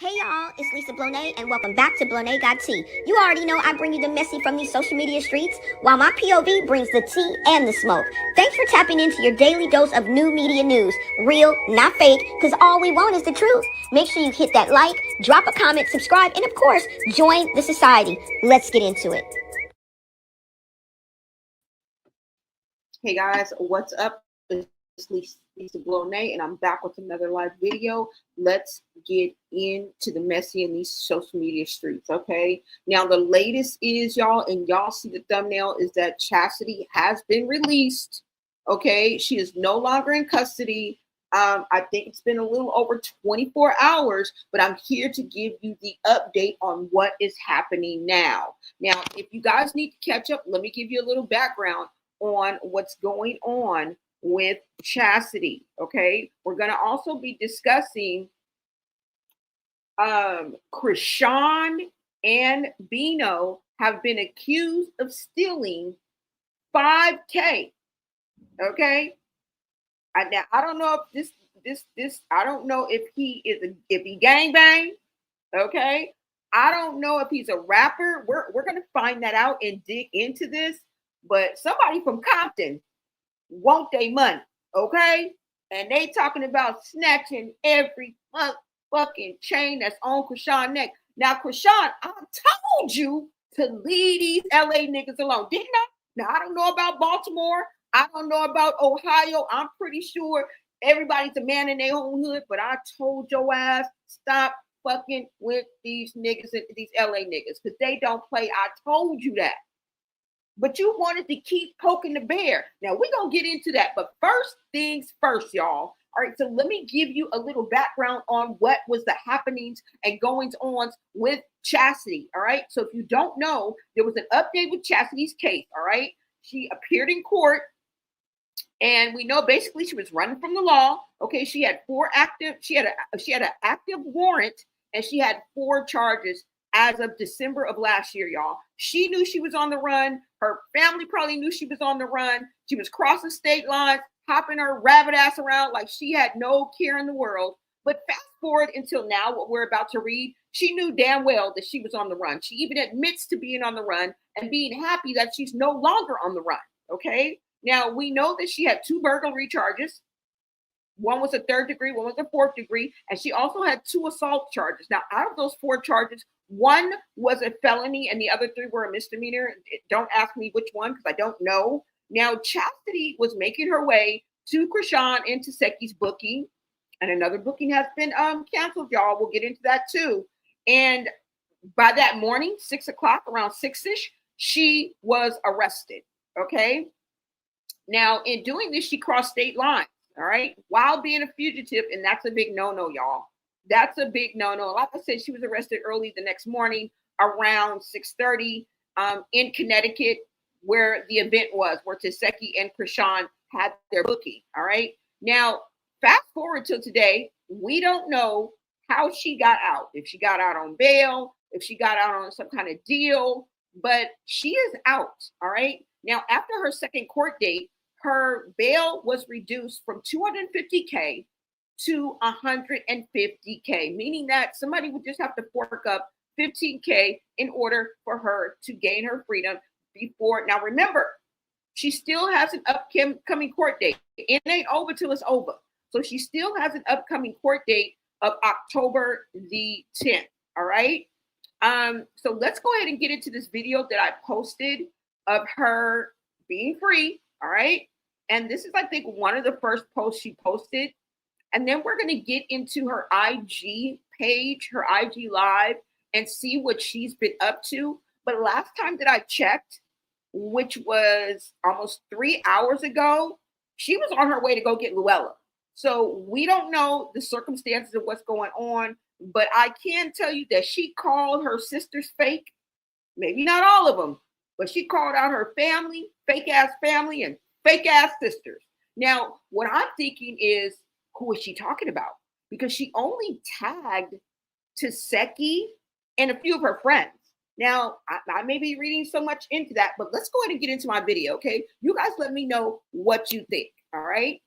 Hey y'all, it's Lisa Blonay, and welcome back to Blonay Got Tea. You already know I bring you the messy from these social media streets, while my POV brings the tea and the smoke. Thanks for tapping into your daily dose of new media news. Real, not fake, because all we want is the truth. Make sure you hit that like, drop a comment, subscribe, and of course, join the society. Let's get into it. Hey guys, what's up? It's Lisa Blonay, and I'm back with another live video. Let's get into the messy in these social media streets, okay? Now, the latest is, y'all, and y'all see the thumbnail, is that Chasity has been released, okay? She is no longer in custody. I think it's been a little over 24 hours, but I'm here to give you the update on what is happening now. Now, if you guys need to catch up, let me give you a little background on what's going on with Chasity. Okay, we're going to also be discussing Chrisean and Bino have been accused of stealing $5K. Okay, I don't know if this I don't know if he gangbang. Okay, I don't know if he's a rapper. We're gonna find that out and dig into this. But somebody from Compton want their money, okay? And they talking about snatching every fucking chain that's on Chrisean's neck. Now, Chrisean, I told you to leave these LA niggas alone, didn't I? Now, I don't know about Baltimore. I don't know about Ohio. I'm pretty sure everybody's a man in their own hood, but I told your ass, stop fucking with these niggas, these LA niggas, because they don't play. I told you that. But you wanted to keep poking the bear. Now, we're going to get into that. But first things first, y'all. All right, so let me give you a little background on what was the happenings and goings-ons with Chasity, all right? So if you don't know, there was an update with Chassity's case, all right? She appeared in court, and we know basically she was running from the law. Okay, she had an active warrant, and she had 4 charges as of December of last year, y'all. She knew she was on the run. Her family probably knew she was on the run. She was crossing state lines, hopping her rabbit ass around like she had no care in the world. But fast forward until now, what we're about to read, she knew damn well that she was on the run. She even admits to being on the run and being happy that she's no longer on the run, okay? Now, we know that she had 2 burglary charges. One was a 3rd degree, one was a 4th degree, and she also had 2 assault charges. Now, out of those 4 charges, one was a felony and the other 3 were a misdemeanor. Don't ask me which one because I don't know. Now, Chasity was making her way to Chrisean and to Seki's booking, and another booking has been canceled, y'all. We'll get into that too. And by that morning, 6 o'clock, around 6-ish, she was arrested, okay? Now, in doing this, she crossed state lines. All right, while being a fugitive, and that's a big no-no, y'all. That's a big no-no. Like I said, she was arrested early the next morning around 6:30 in Connecticut, where the event was, where Seki and Chrisean had their booking. All right. Now, fast forward till today, we don't know how she got out. If she got out on bail, if she got out on some kind of deal, but she is out. All right. Now, after her second court date, her bail was reduced from $250K to $150K, meaning that somebody would just have to fork up $15K in order for her to gain her freedom before. Now, remember, she still has an upcoming court date. It ain't over till it's over. So she still has an upcoming court date of October the 10th. All right. So let's go ahead and get into this video that I posted of her being free. All right. And this is, I think, one of the first posts she posted. And then we're going to get into her IG page, her IG live, and see what she's been up to. But last time that I checked, which was almost 3 hours ago, she was on her way to go get Luella. So we don't know the circumstances of what's going on, but I can tell you that she called her sisters fake. Maybe not all of them, but she called out her family, fake ass family, and fake ass sisters. Now, what I'm thinking is, who is she talking about? Because she only tagged Seki and a few of her friends. Now, I may be reading so much into that, but let's go ahead and get into my video, okay? You guys let me know what you think, all right?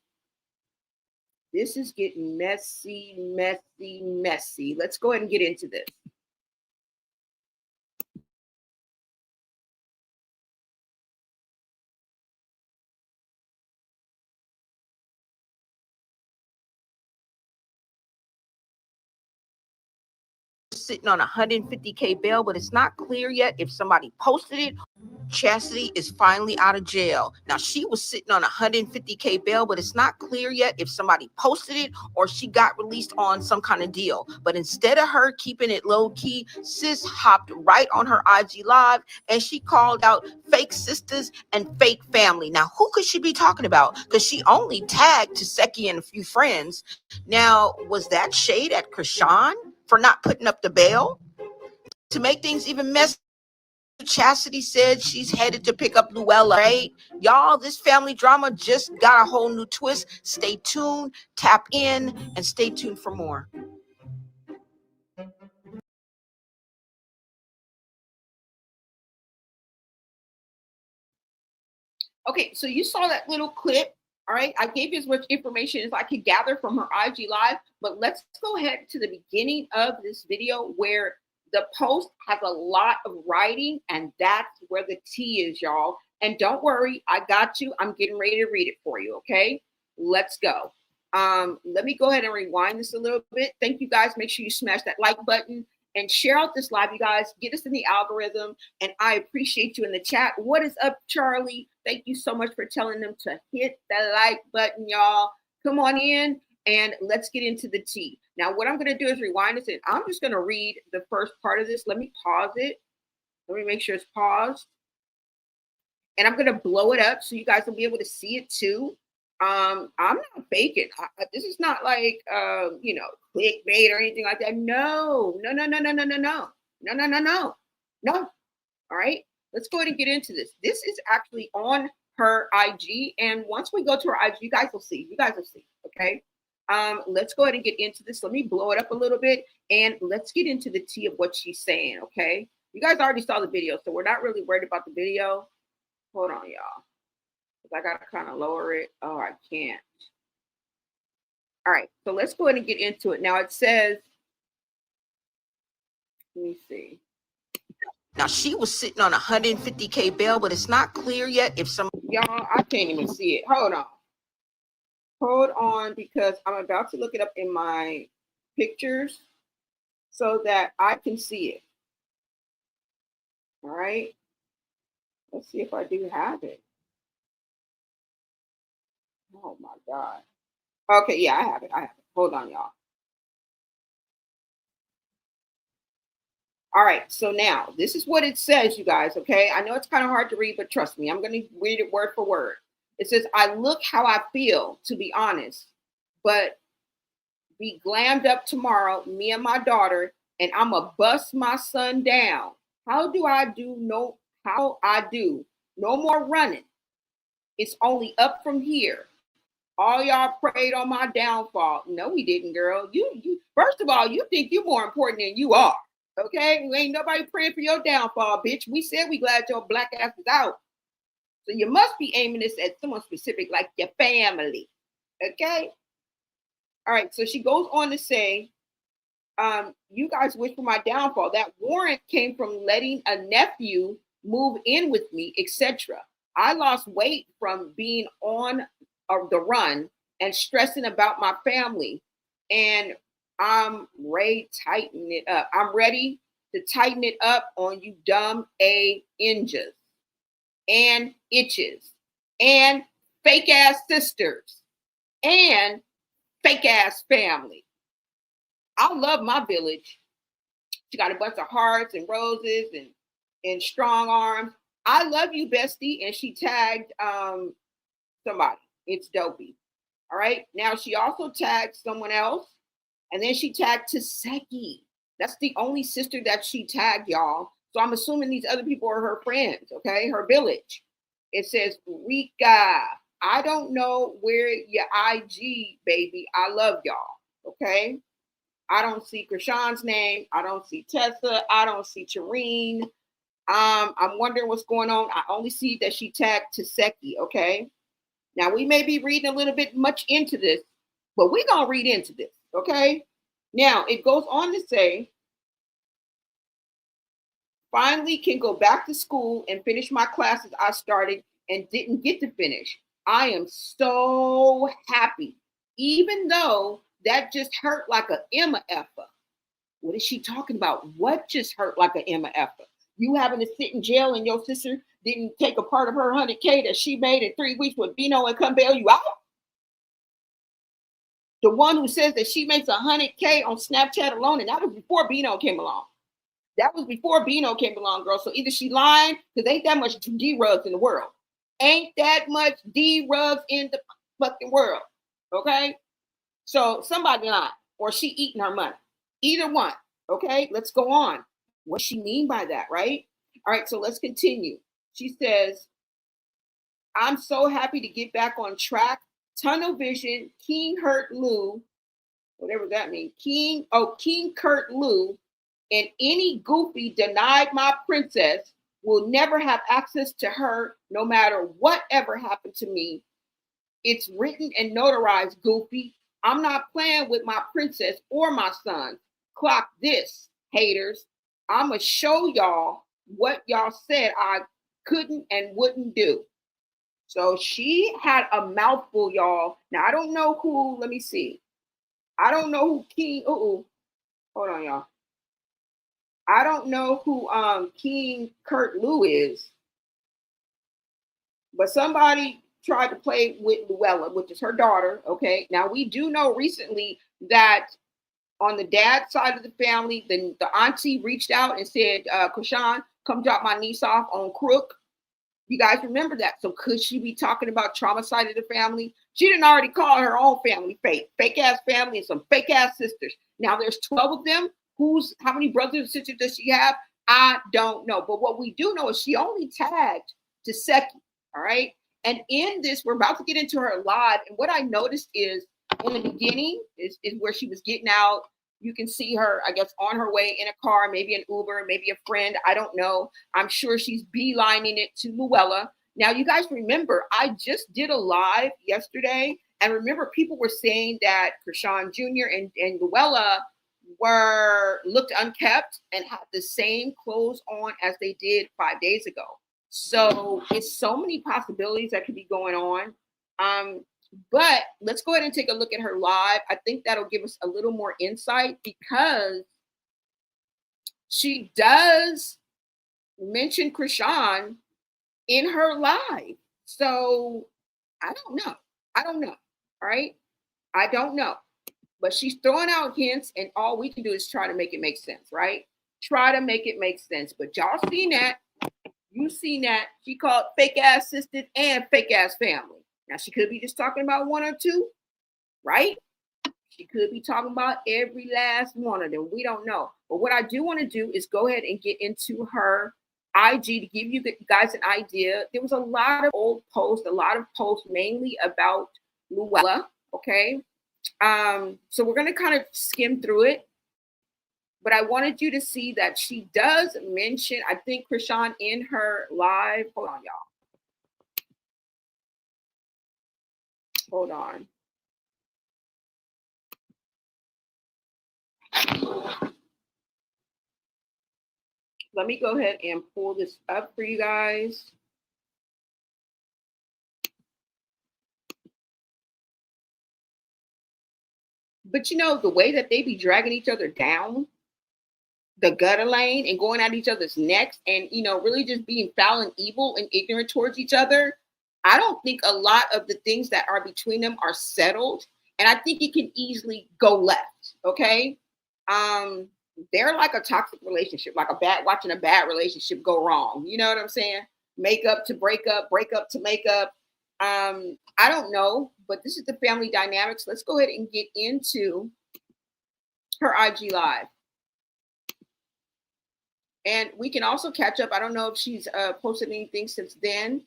This is getting messy, messy, messy. Let's go ahead and get into this. Sitting on 150K bail, but it's not clear yet if somebody posted it. Chasity is finally out of jail. Now, she was sitting on 150K bail, but it's not clear yet if somebody posted it or she got released on some kind of deal. But instead of her keeping it low key, sis hopped right on her IG live and she called out fake sisters and fake family. Now, who could she be talking about? Because she only tagged Chassity and a few friends. Now, was that shade at Chrisean for not putting up the bail? To make things even messier, Chasity said she's headed to pick up Luella, right? Y'all, this family drama just got a whole new twist. Stay tuned, tap in, and stay tuned for more. Okay, so you saw that little clip. All right, I gave you as much information as I could gather from her IG live, but let's go ahead to the beginning of this video where the post has a lot of writing, and that's where the tea is, y'all. And don't worry, I got you. I'm getting ready to read it for you, okay? Let's go. Let me go ahead and rewind this a little bit. Thank you guys. Make sure you smash that like button and share out this live, you guys. Get us in the algorithm, and I appreciate you in the chat. What is up, Charlie? Thank you so much for telling them to hit the like button, y'all. Come on in, and let's get into the tea. Now, what I'm going to do is rewind this, and I'm just going to read the first part of this. Let me pause it. Let me make sure it's paused. And I'm going to blow it up so you guys will be able to see it too. I'm not faking. This is not like, you know, clickbait or anything like that. No. All right. Let's go ahead and get into this. This is actually on her IG. And once we go to her IG, you guys will see. Okay. Let's go ahead and get into this. Let me blow it up a little bit and let's get into the tea of what she's saying. Okay. You guys already saw the video, so we're not really worried about the video. Hold on, y'all. I got to kind of lower it. Oh, I can't. All right. So let's go ahead and get into it. Now it says, let me see. Now, she was sitting on 150K bail, but it's not clear yet if some... Y'all, I can't even see it. Hold on, because I'm about to look it up in my pictures so that I can see it. All right. Let's see if I do have it. Oh, my God. Okay, yeah, I have it. Hold on, y'all. All right, so now this is what it says, you guys, okay? I know it's kind of hard to read, but trust me, I'm going to read it word for word. It says, I look how I feel, to be honest, but be glammed up tomorrow, me and my daughter, and I'm going to bust my son down. How I do? No more running. It's only up from here. All y'all prayed on my downfall. No, we didn't, girl. You first of all, you think you're more important than you are. Okay? Ain't nobody praying for your downfall, bitch. We said we glad your black ass is out. So you must be aiming this at someone specific, like your family. Okay? All right, so she goes on to say, you guys wish for my downfall. That warrant came from letting a nephew move in with me, etc. I lost weight from being on the run and stressing about my family, and I'm ready to tighten it up. I'm ready to tighten it up on you dumb injas and itches and fake ass sisters and fake ass family. I love my village. She got a bunch of hearts and roses and strong arms. I love you, bestie. And she tagged somebody. It's Dopey. All right. Now she also tagged someone else. And then she tagged Chassity. That's the only sister that she tagged, y'all. So I'm assuming these other people are her friends, okay? Her village. It says, Rika, I don't know where your IG, baby. I love y'all, okay? I don't see Chrisean's name. I don't see Tessa. I don't see Tareen. I'm wondering what's going on. I only see that she tagged Chassity, okay? Now, we may be reading a little bit much into this, But we're going to read into this, okay? Now, it goes on to say, finally can go back to school and finish my classes I started and didn't get to finish. I am so happy, even though that just hurt like a Emma effer. What is she talking about? What just hurt like an Emma effer? You having to sit in jail and your sister didn't take a part of her 100K that she made in 3 weeks with Bino and come bail you out? The one who says that she makes 100K on Snapchat alone, and that was before Bino came along. That was before Bino came along, girl. So either she lying, because ain't that much D-Rugs in the world. Ain't that much D-Rugs in the fucking world. Okay? So somebody lying, or she eating her money. Either one. Okay? Let's go on. What does she mean by that, right? All right, so let's continue. She says, I'm so happy to get back on track. Tunnel vision, King Hurt Lou, whatever that means. King Kurt Lou, and any goofy denied my princess will never have access to her no matter whatever happened to me. It's written and notarized, goofy. I'm not playing with my princess or my son. Clock this, haters. I'ma show y'all what y'all said I couldn't and wouldn't do. So she had a mouthful, y'all. Now I don't know who, let me see. I don't know who King, hold on, y'all. I don't know who King Kurt Lou is, but somebody tried to play with Luella, which is her daughter. Okay. Now we do know recently that on the dad side of the family, the auntie reached out and said, Chrisean, come drop my niece off on Crook. You guys remember that. So could she be talking about trauma side of the family? She didn't already call her own family fake ass family and some fake ass sisters. Now there's 12 of them. How many brothers and sisters does she have? I don't know. But what we do know is she only tagged Seki. All right. And in this, we're about to get into her live. And what I noticed is in the beginning is where she was getting out. You can see her, I guess, on her way in a car, maybe an Uber, maybe a friend. I don't know. I'm sure she's beelining it to Luella. Now, you guys remember, I just did a live yesterday. And remember, people were saying that Chrisean Jr. and Luella looked unkept and had the same clothes on as they did 5 days ago. So it's so many possibilities that could be going on. But let's go ahead and take a look at her live. I think that'll give us a little more insight because she does mention Chrisean in her live. So I don't know. All right. I don't know. But she's throwing out hints, and all we can do is try to make it make sense, right? Try to make it make sense. But y'all seen that. You seen that. She called fake ass sisters and fake ass family. Now, she could be just talking about one or two, right? She could be talking about every last one of them. We don't know. But what I do want to do is go ahead and get into her IG to give you guys an idea. There was a lot of old posts, mainly about Luella, okay? So we're going to kind of skim through it. But I wanted you to see that she does mention, I think, Chrisean in her live. Hold on, y'all. Hold on. Let me go ahead and pull this up for you guys. But you know, the way that they be dragging each other down the gutter lane and going at each other's necks and, you know, really just being foul and evil and ignorant towards each other, I don't think a lot of the things that are between them are settled. And I think it can easily go left. Okay. They're like a toxic relationship, like watching a bad relationship go wrong. You know what I'm saying? Make up to break up to make up. I don't know, but this is the family dynamics. Let's go ahead and get into her IG live. And we can also catch up. I don't know if she's posted anything since then.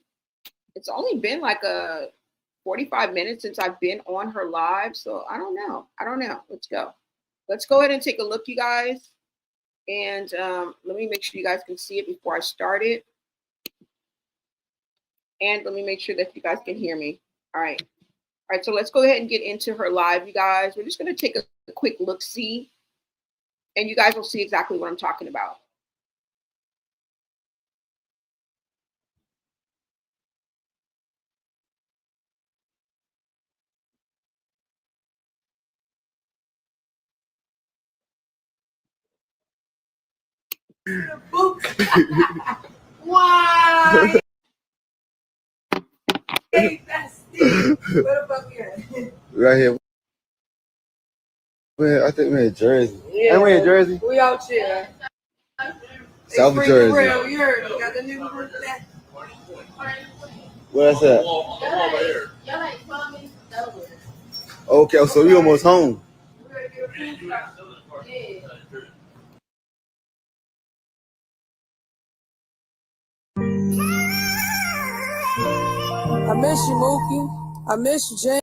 It's only been like 45 minutes since I've been on her live. So I don't know. Let's go. Let's go ahead and take a look, you guys. And let me make sure you guys can see it before I start it. And let me make sure that you guys can hear me. All right. right, so let's go ahead and get into her live, you guys. We're just going to take a quick look-see, and you guys will see exactly what I'm talking about. Why? Hey, that's Steve. Where the fuck we at? Right here. I think we're in Jersey. Yeah. And we're in Jersey? We out here. South Jersey. Real, you heard me. Got the new one there. Where's that? Okay, so we almost home. I miss you, Mookie. I miss you, James.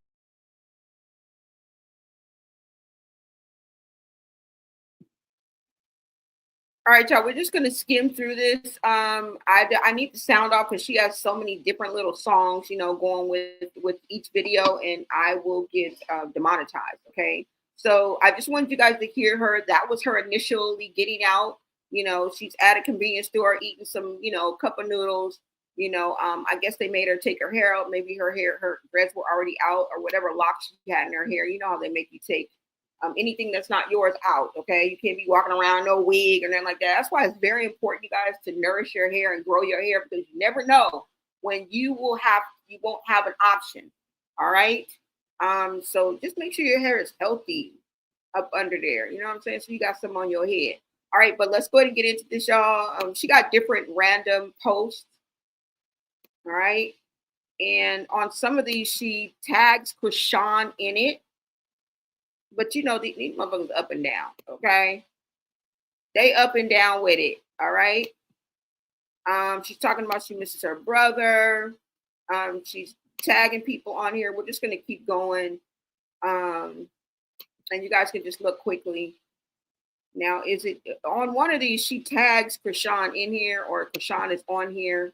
All right, y'all, we're just going to skim through this. I need the sound off because she has so many different little songs, you know, going with each video, and I will get demonetized, okay? So I just wanted you guys to hear her. That was her initially getting out. You know, she's at a convenience store eating some, you know, cup of noodles. You know, I guess they made her take her hair out. Maybe her dreads were already out or whatever locks she had in her hair. You know how they make you take anything that's not yours out, okay? You can't be walking around no wig or nothing like that. That's why it's very important, you guys, to nourish your hair and grow your hair, because you never know when you won't have an option. All right. So just make sure your hair is healthy up under there. You know what I'm saying? So you got some on your head. All right, but let's go ahead and get into this, y'all. She got different random posts. All right. And on some of these, she tags Chrisean in it. But you know, these motherfuckers up and down, okay? They up and down with it, all right? She's talking about she misses her brother. She's tagging people on here. We're just gonna keep going. And you guys can just look quickly. Now, is it on one of these, she tags Chrisean in here, or Chrisean is on here.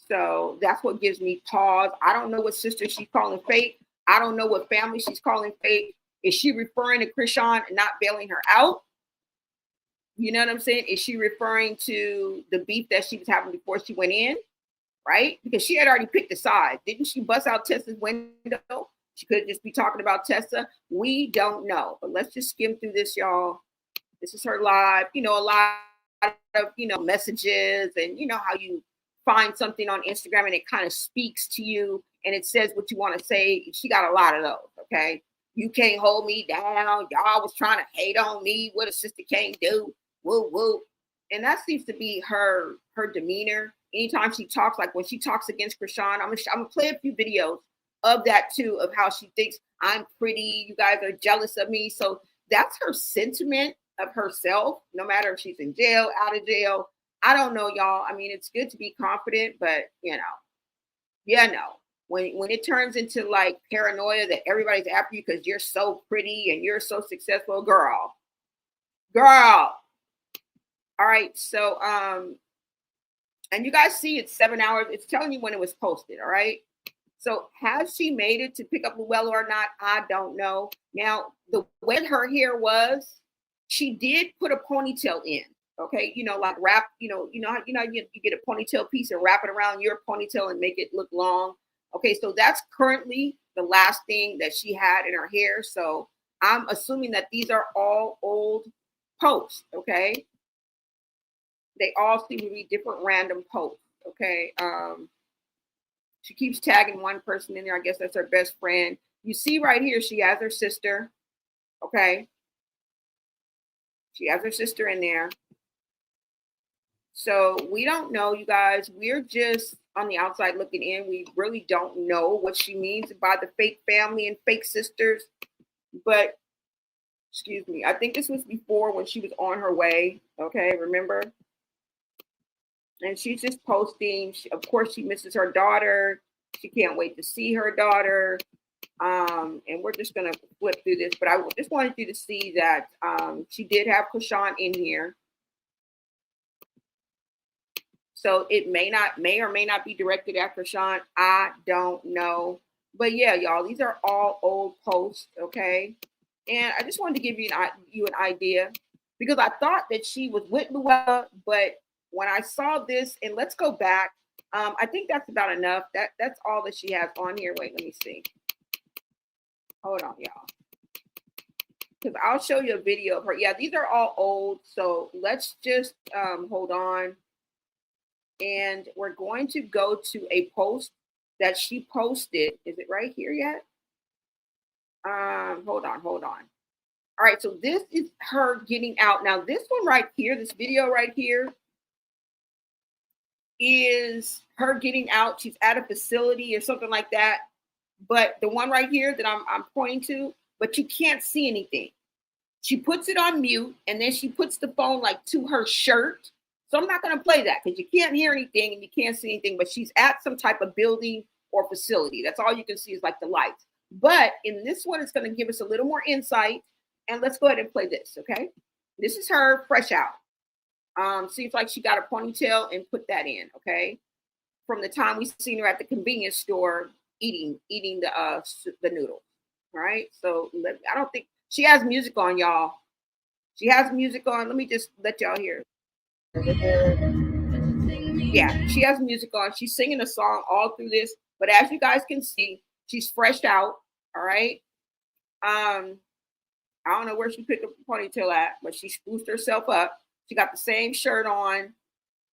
So that's what gives me pause. I don't know what sister she's calling fake. I don't know what family she's calling fake. Is she referring to Chrisean and not bailing her out? You know what I'm saying? Is she referring to the beef that she was having before she went in? Right? Because she had already picked a side. Didn't she bust out Tessa's window? She could just be talking about Tessa. We don't know. But let's just skim through this, y'all. This is her live. You know, a lot of, you know, messages, and you know how you find something on Instagram and it kind of speaks to you and it says what you want to say. She got a lot of those, okay? You can't hold me down. Y'all was trying to hate on me. What a sister can't do. Woo, woo. And that seems to be her demeanor. Anytime she talks, like when she talks against Chrisean, I'm gonna play a few videos of that too, of how she thinks I'm pretty. You guys are jealous of me. So that's her sentiment of herself, no matter if she's in jail, out of jail. I don't know, y'all. I mean, it's good to be confident, but you know, when it turns into like paranoia that everybody's after you because you're so pretty and you're so successful, girl. All right, so and you guys see it's 7 hours. It's telling you when it was posted. All right. So has she made it to pick up Luella or not? I don't know. Now, the way her hair was, she did put a ponytail in. Okay, you know, like wrap, you get a ponytail piece and wrap it around your ponytail and make it look long. Okay, so that's currently the last thing that she had in her hair. So I'm assuming that these are all old posts. Okay, they all seem to be different random posts. Okay, she keeps tagging one person in there. I guess that's her best friend. You see right here, she has her sister. Okay, she has her sister in there. So we don't know, you guys. We're just on the outside looking in. We really don't know what she means by the fake family and fake sisters. But, excuse me, I think this was before when she was on her way. Okay, remember? And she's just posting. Of course, she misses her daughter. She can't wait to see her daughter. And we're just going to flip through this. But I just wanted you to see that she did have Chrisean in here. So it may or may not be directed at Chrisean. I don't know. But yeah, y'all, these are all old posts, okay? And I just wanted to give you an idea because I thought that she was with Luella, but when I saw this, and let's go back, I think that's about enough. That's all that she has on here. Wait, let me see. Hold on, y'all, because I'll show you a video of her. Yeah, these are all old, so let's just hold on, and we're going to go to a post that she posted. Is it right here yet? Hold on. All right, so this is her getting out. Now, this one right here, this video right here, is her getting out. She's at a facility or something like that. But the one right here that I'm pointing to, but you can't see anything. She puts it on mute, and then she puts the phone like to her shirt. So I'm not going to play that because you can't hear anything and you can't see anything. But she's at some type of building or facility. That's all you can see is like the lights. But in this one, it's going to give us a little more insight. And let's go ahead and play this, okay? This is her fresh out. Seems like she got a ponytail and put that in, okay? From the time we seen her at the convenience store eating the noodles, all right? So I don't think she has music on, y'all. She has music on. Let me just let y'all hear. Yeah, she has music on. She's singing a song all through this. But as you guys can see, she's fresh out, all right? I don't know where she picked up the ponytail at, but she spruced herself up. She got the same shirt on.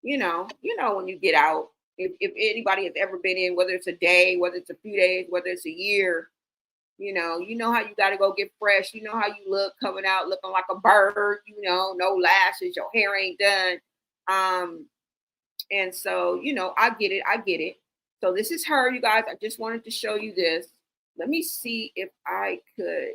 You know when you get out, if anybody has ever been in, whether it's a day, whether it's a few days, whether it's a year, you know how you got to go get fresh. You know how you look coming out looking like a bird, no lashes, your hair ain't done. And so, I get it. So this is her, you guys. I just wanted to show you this. Let me see if I could.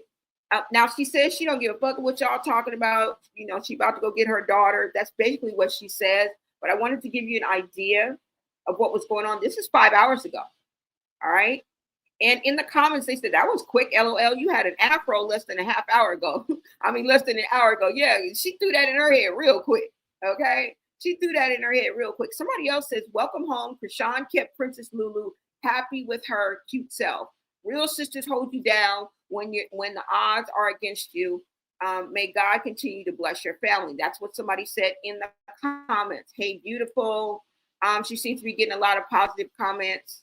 Now she says she don't give a fuck what y'all talking about. She about to go get her daughter. That's basically what she says. But I wanted to give you an idea of what was going on. This is 5 hours ago. All right. And in the comments, they said that was quick. LOL. You had an afro less than a half hour ago. I mean, less than an hour ago. Yeah, she threw that in her head real quick. Okay. She threw that in her head real quick. Somebody else says, welcome home. Chrisean kept Princess Lulu happy with her cute self. Real sisters hold you down when the odds are against you. May God continue to bless your family. That's what somebody said in the comments. Hey, beautiful. She seems to be getting a lot of positive comments.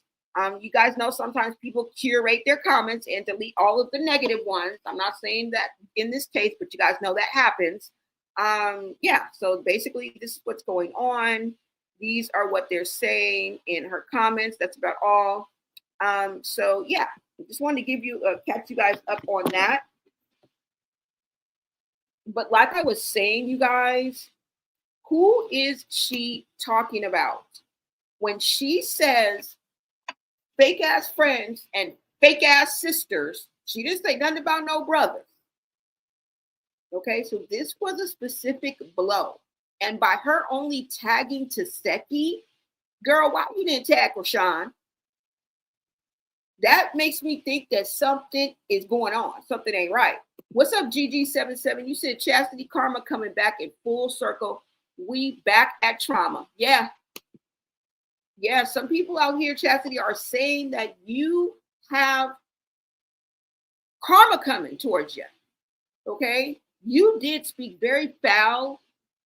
You guys know sometimes people curate their comments and delete all of the negative ones. I'm not saying that in this case, but you guys know that happens. Yeah, so basically this is what's going on. These are what they're saying in her comments. That's about all. So yeah, I just wanted to catch you guys up on that. But like I was saying, you guys, who is she talking about? When she says fake ass friends and fake ass sisters, she didn't say nothing about no brothers. Okay, so this was a specific blow. And by her only tagging Chassity, girl, why you didn't tag Chrisean? That makes me think that something is going on. Something ain't right. What's up, GG77? You said Chasity karma coming back in full circle. We back at trauma. Yeah. Yeah, some people out here, Chasity, are saying that you have karma coming towards you. Okay? You did speak very foul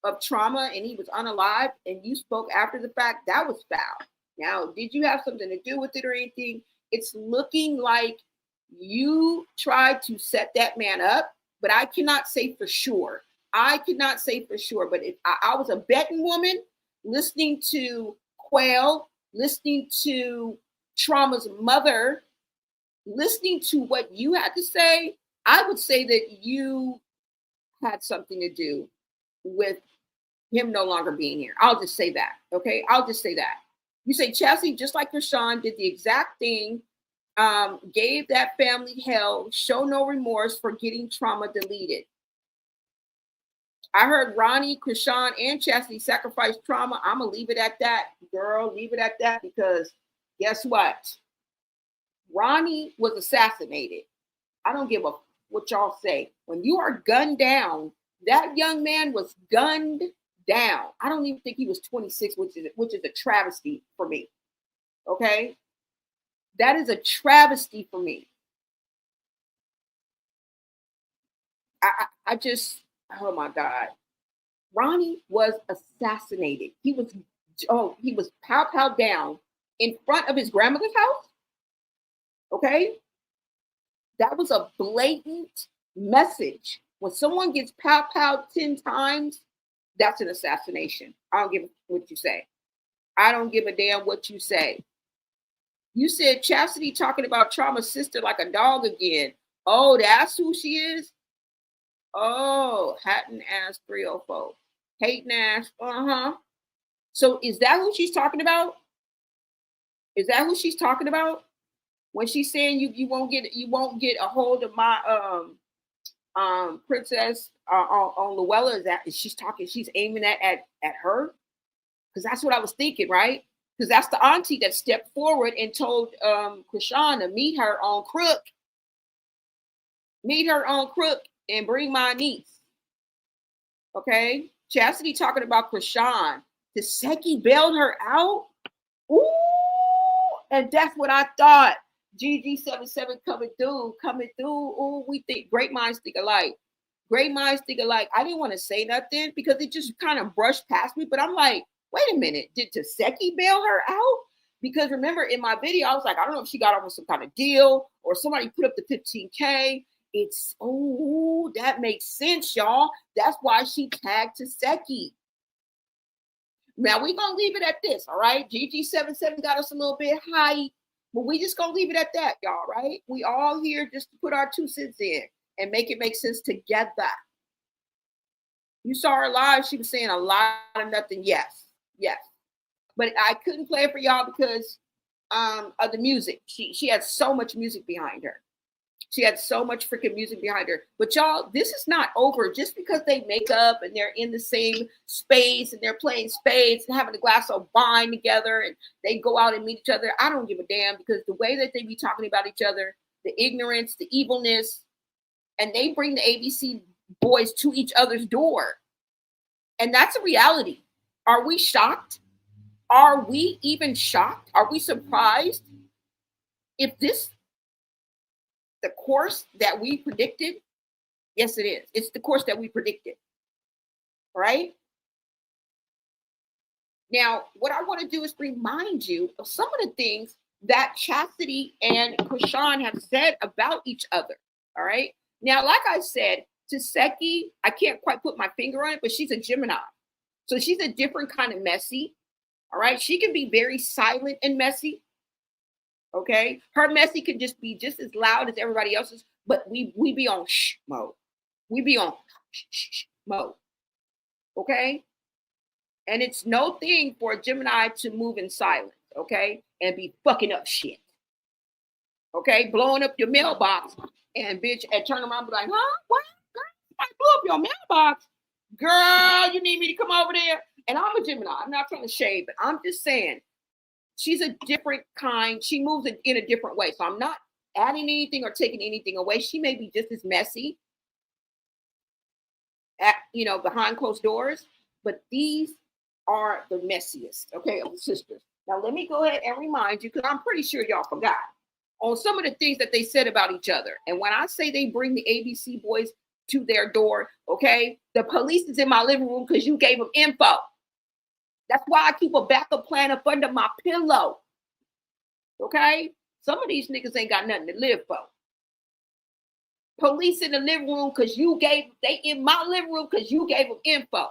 of trauma and he was unalive, and you spoke after the fact. That was foul. Now, did you have something to do with it or anything? It's looking like you tried to set that man up, but I cannot say for sure. But if I was a betting woman listening to Quail, listening to Trauma's mother, listening to what you had to say, I would say that you had something to do with him no longer being here. I'll just say that. Okay. I'll just say that. You say Chasity, just like Chrisean, did the exact thing, gave that family hell, show no remorse for getting trauma deleted. I heard Ronnie, Chrisean, and Chasity sacrifice trauma. I'm going to leave it at that, girl. Leave it at that, because guess what? Ronnie was assassinated. I don't give a what y'all say. When you are gunned down, that young man was gunned down. I don't even think he was 26, which is a travesty for me. Okay? That is a travesty for me. I just, oh my God. Ronnie was assassinated. He was pow down in front of his grandmother's house. Okay? That was a blatant message. When someone gets pow 10 times, that's an assassination. I don't give a what you say. I don't give a damn what you say. You said Chasity talking about Trauma's sister like a dog again. Oh, that's who she is? Oh, Hatton ass 304. Hating ass. Uh-huh. So is that who she's talking about? Is that who she's talking about? When she's saying you won't get a hold of my princess on Luella, she's aiming at her? Because that's what I was thinking, right? Because that's the auntie that stepped forward and told Chrisean to meet her on Crook. Meet her on Crook and bring my niece. Okay? Chasity talking about Chrisean. Taseki bailed her out? Ooh! And that's what I thought. GG77 coming through. Ooh, we think great minds think alike. Great minds think alike. I didn't want to say nothing because it just kind of brushed past me, but I'm like, wait a minute, did Taseki bail her out? Because remember in my video, I was like, I don't know if she got off with some kind of deal or somebody put up the 15K. It's, oh, that makes sense, y'all. That's why she tagged Taseki. Now we're going to leave it at this, all right? GG77 got us a little bit high, but we just going to leave it at that, y'all, right? We all here just to put our 2 cents in and make it make sense together. You saw her live. She was saying a lot of nothing. Yes. But I couldn't play it for y'all because of the music. She had so much music behind her. She had so much freaking music behind her. But y'all, this is not over just because they make up and they're in the same space and they're playing spades and having a glass of wine together and they go out and meet each other. I don't give a damn because the way that they be talking about each other, the ignorance, the evilness, and they bring the ABC boys to each other's door. And that's a reality. Are we shocked? Are we even shocked? Are we surprised? If this the course that we predicted? Yes, it is. It's the course that we predicted. Right? Now, what I want to do is remind you of some of the things that Chasity and Chrisean have said about each other. All right. Now, like I said, Taseki, I can't quite put my finger on it, but she's a Gemini. So she's a different kind of messy. All right. She can be very silent and messy. Okay. Her messy can just be just as loud as everybody else's, but we be on shh mode. We be on shh mode. Okay. And it's no thing for a Gemini to move in silence. Okay. And be fucking up shit. Okay. Blowing up your mailbox and bitch and turn around and be like, huh? What? I blew up your mailbox. Girl, you need me to come over there? And I'm a Gemini. I'm not trying to shade, but I'm just saying she's a different kind. She moves in a different way. So I'm not adding anything or taking anything away. She may be just as messy at, behind closed doors, but these are the messiest, okay, of the sisters. Now, let me go ahead and remind you, because I'm pretty sure y'all forgot, on some of the things that they said about each other. And when I say they bring the ABC boys to their door, okay, the police is in my living room because you gave them info. That's why I keep a backup plan up under my pillow. Okay? Some of these niggas ain't got nothing to live for. Police in the living room because they in my living room because you gave them info.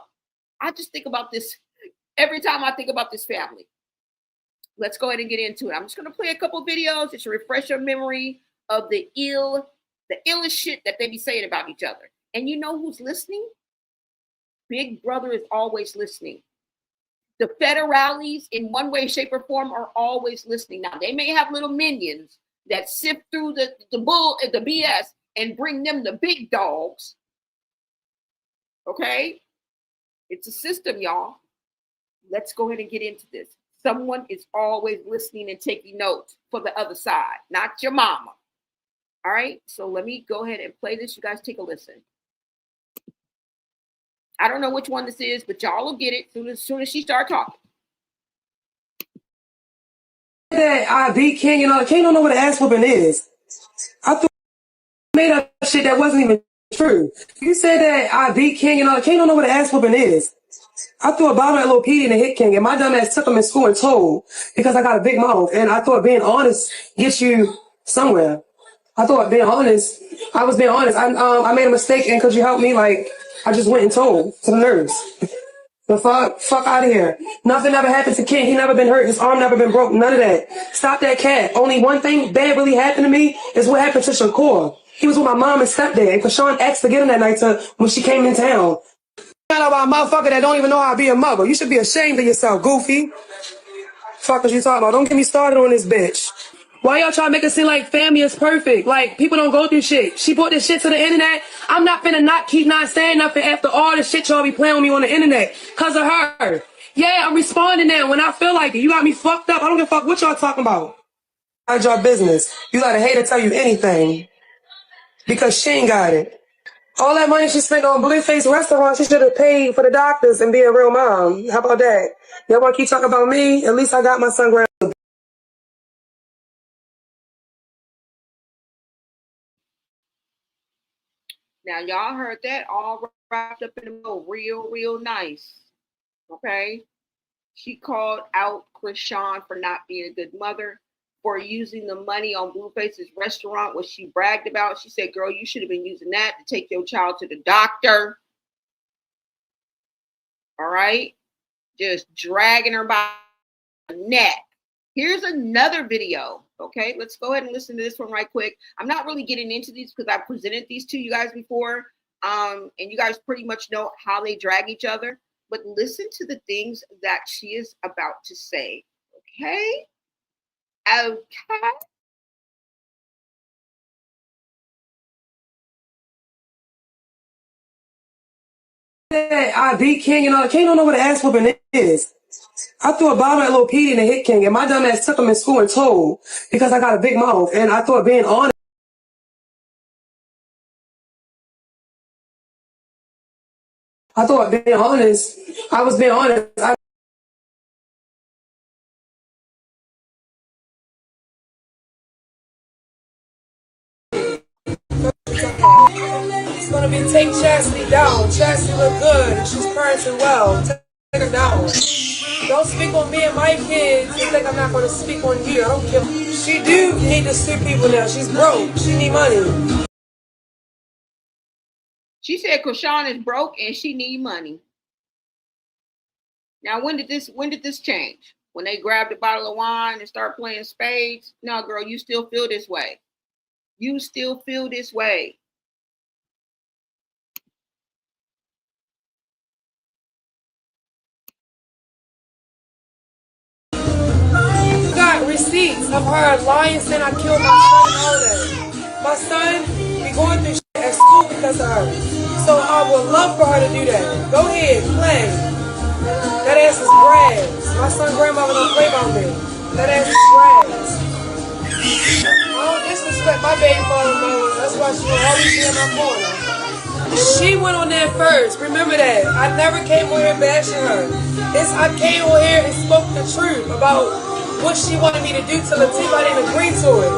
I just think about this every time I think about this family. Let's go ahead and get into it. I'm just going to play a couple videos just to refresh your memory of the illest shit that they be saying about each other. And you know who's listening? Big Brother is always listening. The federales, in one way, shape, or form, are always listening. Now, they may have little minions that sift through the BS and bring them the big dogs. Okay? It's a system, y'all. Let's go ahead and get into this. Someone is always listening and taking notes for the other side, not your mama. All right? So let me go ahead and play this. You guys take a listen. I don't know which one this is, but y'all will get it as soon as she starts talking. That I beat King and all. King don't know what an ass whooping is. I thought made up shit that wasn't even true. You said that I beat King and all. King don't know what an ass whooping is. I threw a bottle at Lil Petey and hit King, and my dumb ass took him in school and told because I got a big mouth, and I thought being honest gets you somewhere. I thought being honest, I was being honest. I made a mistake, and could you help me? Like, I just went and told to the nurse. The fuck out of here. Nothing ever happened to King. He never been hurt. His arm never been broke. None of that. Stop that cat. Only one thing bad really happened to me is what happened to Shakur. He was with my mom and stepdad, and Chrisean asked to get him that night when she came in town. About a motherfucker that don't even know how to be a mother. You should be ashamed of yourself, goofy. Fuck is you talking about? Don't get me started on this bitch. Why y'all trying to make it seem like family is perfect? Like, people don't go through shit. She put this shit to the internet. I'm not finna keep not saying nothing after all the shit y'all be playing with me on the internet. Cause of her. Yeah, I'm responding now when I feel like it. You got me fucked up. I don't give a fuck what y'all talking about. Mind your business. You let a hater tell you anything. Because she ain't got it. All that money she spent on Blueface restaurant, she should have paid for the doctors and be a real mom. How about that? Y'all want to keep talking about me? At least I got my son grounded. Now y'all heard that all wrapped up in a bow, real nice. Okay. She called out Chrisean for not being a good mother, for using the money on Blueface's restaurant, what she bragged about. She said, girl, you should have been using that to take your child to the doctor. All right. Just dragging her by the neck. Here's another video. Okay, let's go ahead and listen to this one right quick. I'm not really getting into these because I presented these to you guys before. And you guys pretty much know how they drag each other. But listen to the things that she is about to say. Okay? Okay. I beat King and all. King don't know what an ass whooping is. I threw a bottle at Lil Petey and hit King, and my dumb ass took him in school and told because I got a big mouth, and I thought being honest. I thought being honest. I was being honest. It's gonna be take Chasity down. Chasity look good and she's parenting well. Take her down. Don't speak on me and my kids. You think I'm not gonna speak on you? I don't care. She do need to sue people now. She's broke. She need money. She said Chrisean is broke and she need money. Now, when did this change? When they grabbed a bottle of wine and start playing spades? No, girl, you still feel this way. You still feel this way. You got receipts of her lying saying I killed my son and all that. My son be going through shit at school because of her. So I would love for her to do that. Go ahead, play. That ass is grass. My son grandmama don't play about me. That ass is grass. I don't disrespect my baby mama. That's why she will always be in my corner. She went on there first. Remember that. I never came on here bashing her. I came on here and spoke the truth about what she wanted me to do to Latifah. I didn't agree to it.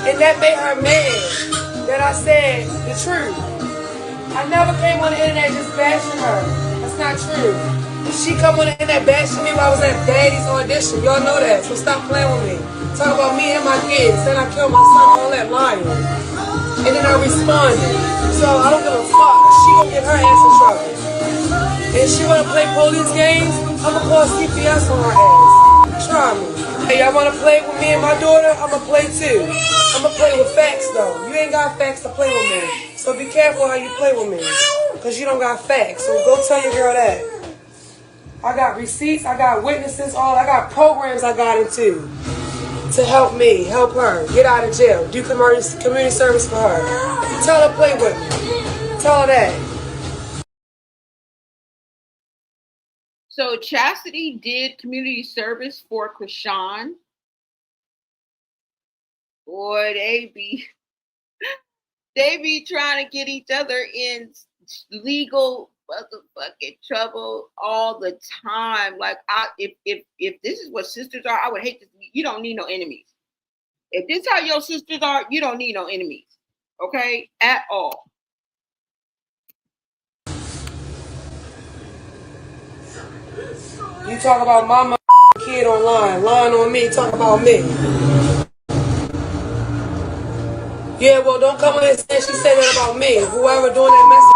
And that made her mad that I said the truth. I never came on the internet just bashing her. That's not true. She come on the internet bashing me while I was at Daddy's audition. Y'all know that, so stop playing with me. Talk about me and my kids. Then I killed my son, all that lying. And then I responded. So I don't give a fuck. She gonna get her ass in trouble. And she wanna play police games, I'ma call CPS on her ass. Try me. Hey, y'all wanna play with me and my daughter? I'ma play too. I'ma play with facts though. You ain't got facts to play with me. So be careful how you play with me. Cause you don't got facts. So go tell your girl that. I got receipts, I got witnesses, I got programs I got into to help me, help her, get out of jail, do community service for her. Tell her play with me. Tell her that. So Chasity did community service for Chrisean. Boy, they be trying to get each other in legal motherfucking trouble all the time. Like, if this is what sisters are, I would hate this. You don't need no enemies. If this is how your sisters are, you don't need no enemies. Okay? At all. You talk about my kid online, lying on me, talk about me. Yeah, well, don't come in and say she said that about me. Whoever doing that message.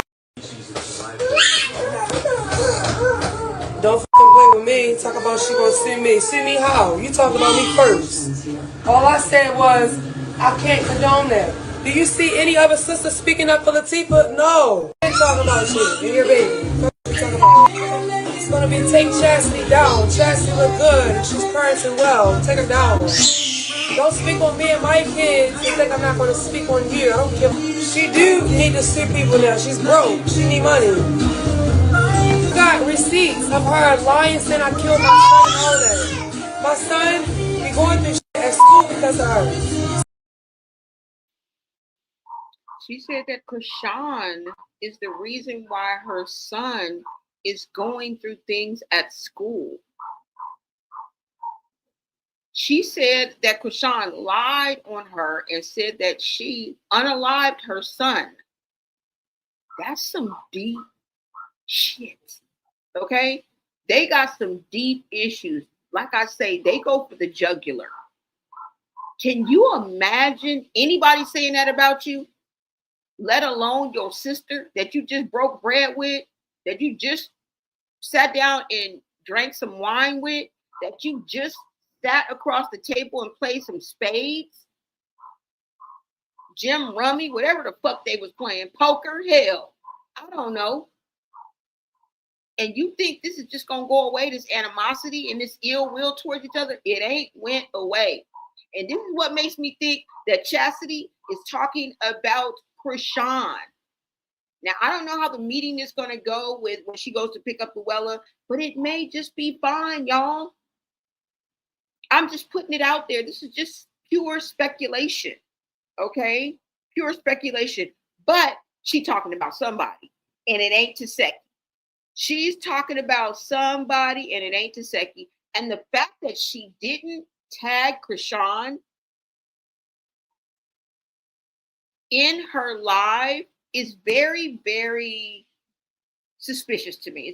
Don't play with me. Talk about she gonna sue me. Sue me how? You talk about me first. All I said was, I can't condone that. Do you see any other sister speaking up for Latifah? No. They talking about you and your baby. It's gonna be take Chasity down. Chasity look good and she's parenting well. Take her down. Don't speak on me and my kids and think I'm not gonna speak on you. I don't care. She do need to sue people now. She's broke. She need money. You got receipts of her lying saying I killed my son and all that. My son be going through shit at school because of her. She said that Chrisean is the reason why her son is going through things at school. She said that Chrisean lied on her and said that she unalived her son. That's some deep shit. Okay? They got some deep issues. Like I say, they go for the jugular. Can you imagine anybody saying that about you? Let alone your sister that you just broke bread with, that you just sat down and drank some wine with, that you just sat across the table and played some spades, Jim Rummy, whatever the fuck they was playing, poker, hell, I don't know. And you think this is just gonna go away, this animosity and this ill will towards each other? It ain't went away. And this is what makes me think that Chasity is talking about Chrisean. Now, I don't know how the meeting is going to go with when she goes to pick up Luella, but it may just be fine, y'all. I'm just putting it out there. This is just pure speculation, okay? Pure speculation. But she's talking about somebody, and it ain't Chassity. She's talking about somebody, and it ain't Chassity. And the fact that she didn't tag Chrisean in her live is very, very suspicious to me.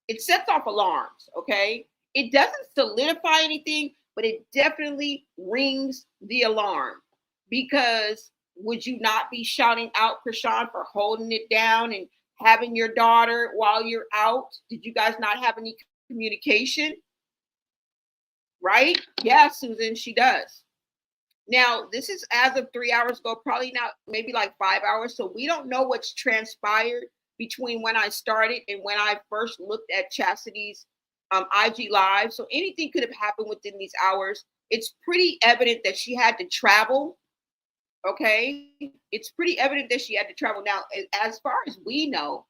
It sets off alarms, okay? It doesn't solidify anything, but it definitely rings the alarm. Because would you not be shouting out Chrisean for holding it down and having your daughter while you're out? Did you guys not have any communication? Right? Yeah, Susan, she does. Now, this is as of 3 hours ago, probably not, maybe like 5 hours. So we don't know what's transpired between when I started and when I first looked at Chassity's IG Live. So anything could have happened within these hours. It's pretty evident that she had to travel. Okay. It's pretty evident that she had to travel. Now, as far as we know,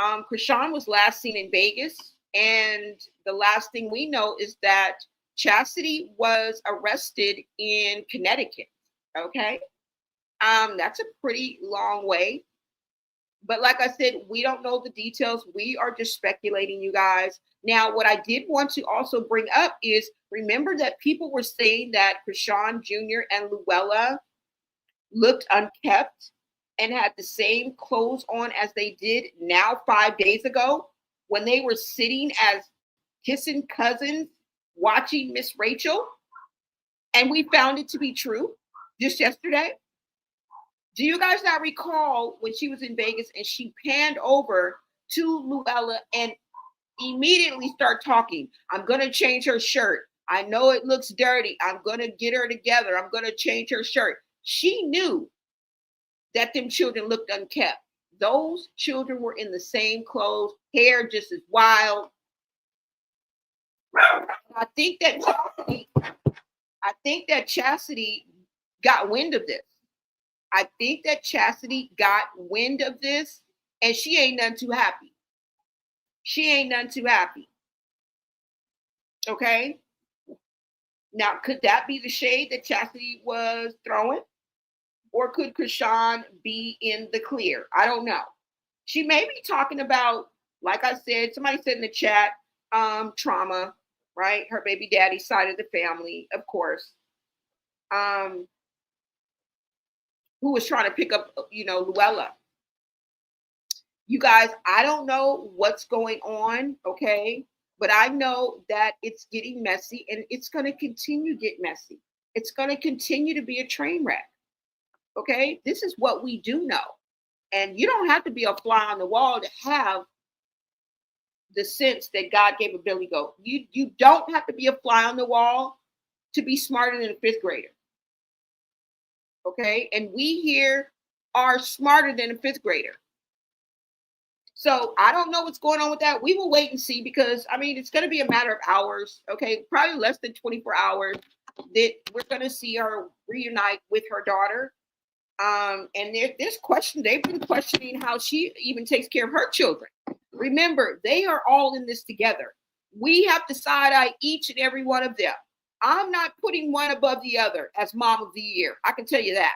Chrisean was last seen in Vegas. And the last thing we know is that Chasity was arrested in Connecticut. Okay. That's a pretty long way. But like I said, we don't know the details. We are just speculating, you guys. Now, what I did want to also bring up is, remember that people were saying that Chrisean Jr. and Luella looked unkept and had the same clothes on as they did now 5 days ago when they were sitting as kissing cousins watching Miss Rachel, and we found it to be true just yesterday. Do you guys not recall when she was in Vegas and she panned over to Luella and immediately start talking? I'm going to change her shirt. I know it looks dirty. I'm going to get her together. I'm going to change her shirt. She knew that them children looked unkept. Those children were in the same clothes, hair just as wild. I think that Chasity got wind of this. I think that Chasity got wind of this, and she ain't none too happy. She ain't none too happy. Okay? Now, could that be the shade that Chasity was throwing? Or could Chrisean be in the clear? I don't know. She may be talking about, like I said, somebody said in the chat, trauma, right? Her baby daddy side of the family, of course. Who was trying to pick up, Luella. You guys, I don't know what's going on, okay? But I know that it's getting messy, and it's going to continue to get messy. It's going to continue to be a train wreck, okay? This is what we do know. And you don't have to be a fly on the wall to have the sense that God gave a Billy Goat. You don't have to be a fly on the wall to be smarter than a fifth grader, okay? And we here are smarter than a fifth grader. So I don't know what's going on with that. We will wait and see, because I mean, it's going to be a matter of hours, okay? Probably less than 24 hours that we're going to see her reunite with her daughter. And there's question. They've been questioning how she even takes care of her children. Remember, they are all in this together. We have to side eye each and every one of them. I'm not putting one above the other as mom of the year. I can tell you that.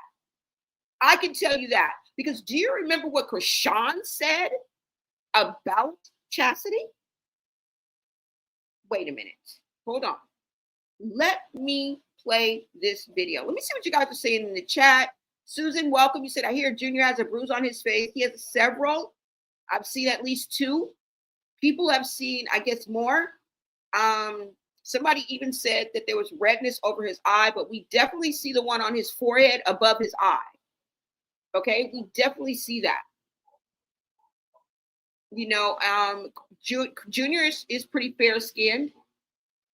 I can tell you that, because do you remember what Chrisean said about Chasity? Wait a minute. Hold on. Let me play this video. Let me see what you guys are saying in the chat. Susan, welcome. You said, I hear Junior has a bruise on his face. He has several. I've seen at least 2. People have seen, I guess, more. Somebody even said that there was redness over his eye, but we definitely see the one on his forehead above his eye. Okay, we definitely see that. Junior is pretty fair skinned,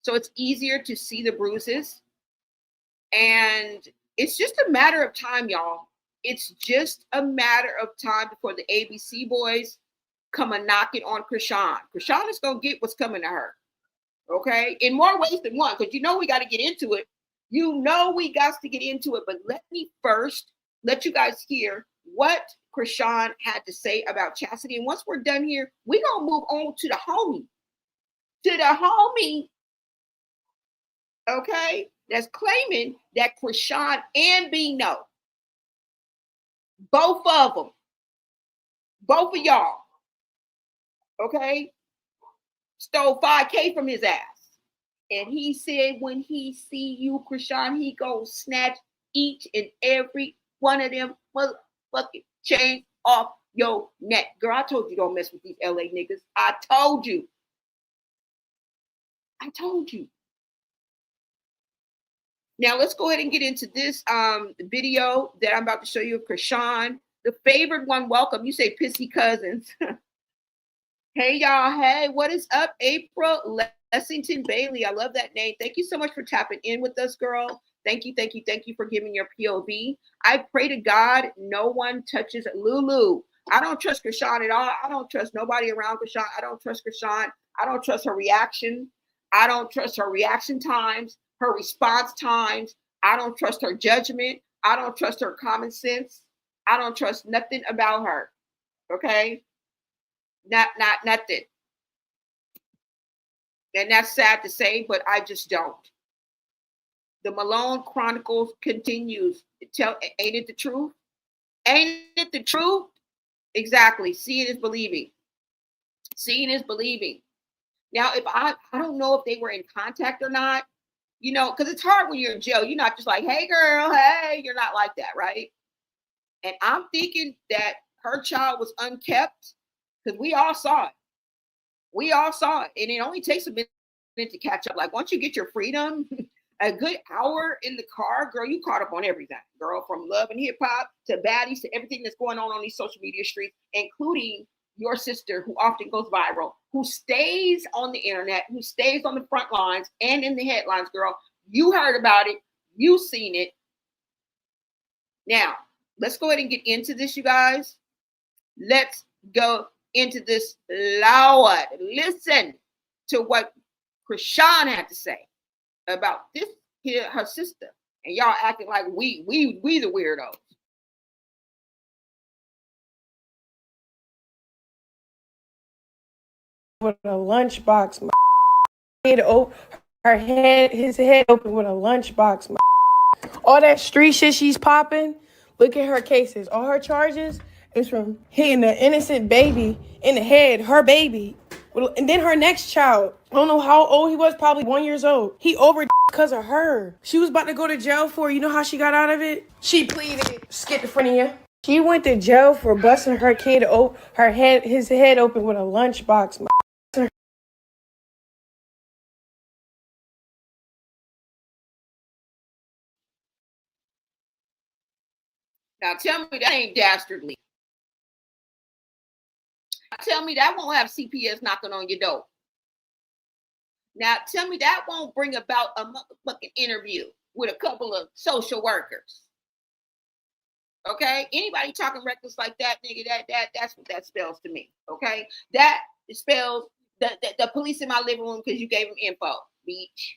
so it's easier to see the bruises. And it's just a matter of time, y'all. It's just a matter of time before the ABC boys come a knocking on Chrisean. Chrisean is going to get what's coming to her, okay? In more ways than one, because we got to get into it. We got to get into it. But let me first let you guys hear what Chrisean had to say about Chasity. And once we're done here, we're going to move on to the homie. Okay? That's claiming that Chrisean and Bino, both of y'all, okay, stole $5K from his ass. And he said when he see you, Chrisean, he go snatch each and every one of them motherfucking chains off your neck. Girl, I told you don't mess with these LA niggas. I told you. Now let's go ahead and get into this video that I'm about to show you of Chrisean. The favored one, welcome. You say pissy cousins. Hey y'all, hey, what is up? April Lessington Bailey. I love that name. Thank you so much for tapping in with us, girl. Thank you for giving your POV. I pray to God no one touches Lulu. I don't trust Chrisean at all. I don't trust nobody around Chrisean. I don't trust Chrisean. I don't trust her reaction. I don't trust her reaction times, her response times. I don't trust her judgment. I don't trust her common sense. I don't trust nothing about her. Okay? Nothing. And that's sad to say, but I just don't. The Malone Chronicles continues. Ain't it the truth? Ain't it the truth? Exactly. Seeing is believing. Seeing is believing. Now, if I don't know if they were in contact or not, because it's hard when you're in jail. You're not just like, hey, girl, hey. You're not like that, right? And I'm thinking that her child was unkept, because we all saw it. And it only takes a minute to catch up. Like, once you get your freedom, a good hour in the car, girl, you caught up on everything, girl, from love and hip hop to baddies to everything that's going on these social media streets, including your sister, who often goes viral, who stays on the internet, who stays on the front lines and in the headlines, girl. You heard about it. You seen it. Now, let's go ahead and get into this, you guys. Let's go into this loud. Listen to what Chrisean had to say about this here, her sister. And y'all acting like we the weirdos. With a lunchbox, his head open with a lunchbox. All that street shit she's popping. Look at her cases. All her charges It's from hitting the innocent baby in the head, her baby. And then her next child, I don't know how old he was, probably 1 year old. He over because of her. She was about to go to jail for, you know how she got out of it? She pleaded schizophrenia. She went to jail for busting her kid, his head open with a lunchbox. Now tell me that ain't dastardly. Tell me that won't have CPS knocking on your door. Now tell me that won't bring about a motherfucking interview with a couple of social workers. Okay? Anybody talking reckless like that, nigga, that's what that spells to me. Okay? That spells the police in my living room because you gave them info, bitch.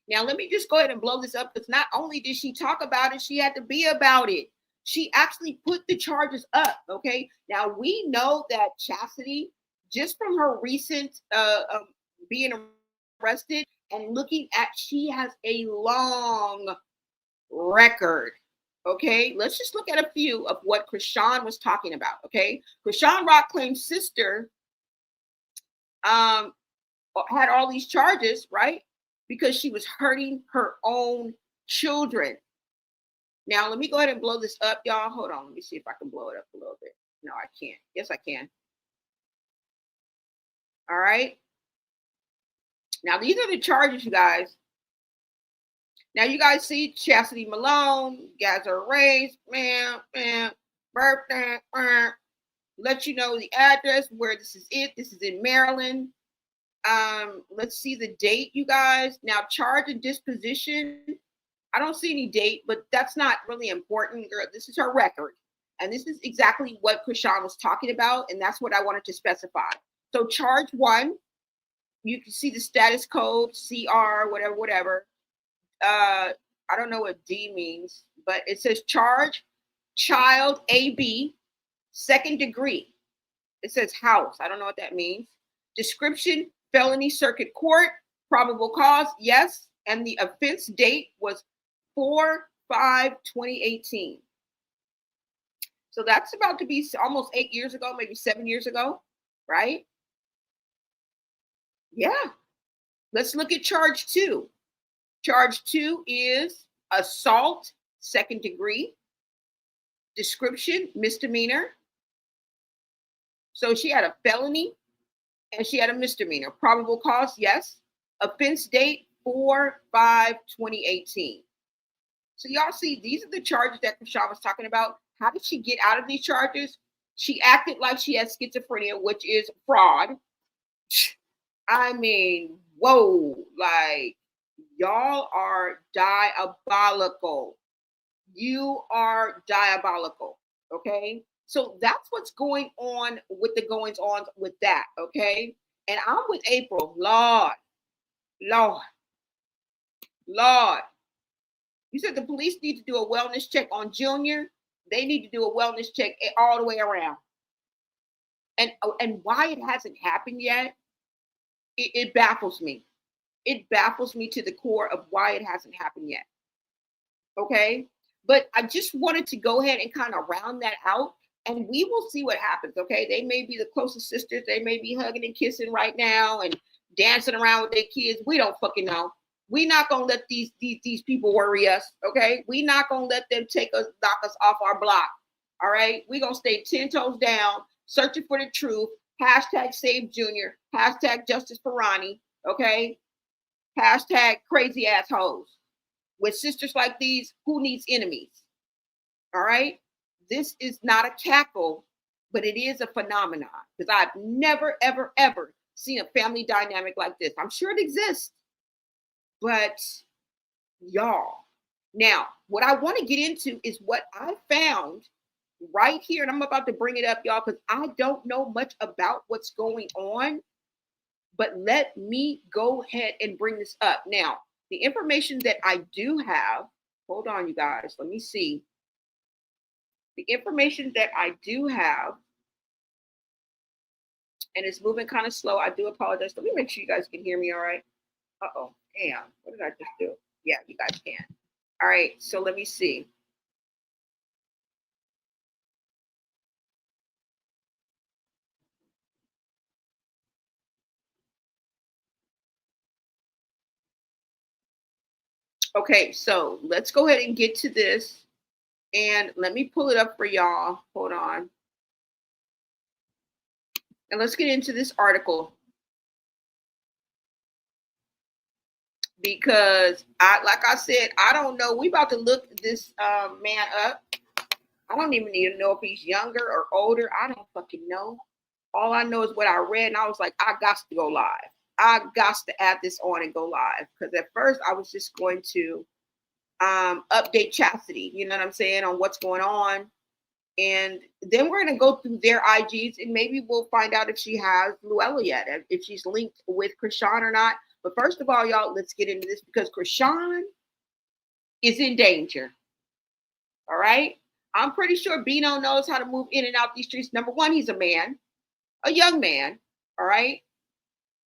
Now let me just go ahead and blow this up because not only did she talk about it, she had to be about it. She actually put the charges up. Okay. Now we know that Chasity, just from her recent being arrested and looking at, she has a long record. Okay. Let's just look at a few of what Chrisean was talking about. Okay. Chrisean Rockclaim's sister had all these charges, right? Because she was hurting her own children. Now, let me go ahead and blow this up, y'all. Hold on. Let me see if I can blow it up a little bit. No, I can't. Yes, I can. All right. Now, these are the charges, you guys. Now, you guys see Chasity Malone. You guys are raised. Birthday. Let you know the address where this is it. This is in Maryland. Let's see the date, you guys. Now, charge and disposition. I don't see any date, but that's not really important. Girl, this is her record. And this is exactly what Chrisean was talking about. And that's what I wanted to specify. So charge 1, you can see the status code, CR, whatever. I don't know what D means, but it says charge child AB, 2nd degree. It says house. I don't know what that means. Description, felony circuit court, probable cause, yes. And the offense date was 4/5/2018. So that's about to be almost 8 years ago, maybe 7 years ago, right? Yeah. Let's look at charge 2. Charge 2 is assault, 2nd degree. Description, misdemeanor. So she had a felony and she had a misdemeanor. Probable cause, yes. Offense date, 4/5/2018. So y'all see, these are the charges that Chrisean was talking about. How did she get out of these charges? She acted like she had schizophrenia, which is fraud. I mean, whoa, like y'all are diabolical. You are diabolical. Okay. So that's what's going on with the goings on with that. Okay. And I'm with April. Lord. You said the police need to do a wellness check on Junior. They need to do a wellness check all the way around. And why it hasn't happened yet, it baffles me. It baffles me to the core of why it hasn't happened yet. Okay. But I just wanted to go ahead and kind of round that out. And we will see what happens. Okay. They may be the closest sisters. They may be hugging and kissing right now and dancing around with their kids. We don't fucking know. We're not gonna let these people worry us, okay? We're not gonna let them knock us off our block. All right. We're gonna stay 10 toes down, searching for the truth. Hashtag save Junior. Hashtag justice for Ronnie. Okay. Hashtag crazy assholes. With sisters like these, who needs enemies? All right. This is not a cackle, but it is a phenomenon because I've never, ever, ever seen a family dynamic like this. I'm sure it exists. But y'all, now what I want to get into is what I found right here. And I'm about to bring it up, y'all, because I don't know much about what's going on. But let me go ahead and bring this up. Now, the information that I do have, hold on, you guys, let me see. The information that I do have, and it's moving kind of slow. I do apologize. Let me make sure you guys can hear me all right. Uh-oh. Damn, what did I just do? Yeah, you guys can. All right, so let me see. Okay, so let's go ahead and get to this. And let me pull it up for y'all. Hold on. And let's get into this article. Because like I said, I don't know. We about to look this man up. I don't even need to know if he's younger or older. I don't fucking know. All I know is what I read, and I was like, I got to go live. I got to add this on and go live. Because at first I was just going to update Chasity, you know what I'm saying, on what's going on. And then we're going to go through their IGs, and maybe we'll find out if she has Luella yet, if she's linked with Chrisean or not. But first of all, y'all, let's get into this because Chrisean is in danger. All right? I'm pretty sure Bino knows how to move in and out these streets. Number one, he's a man, a young man. All right?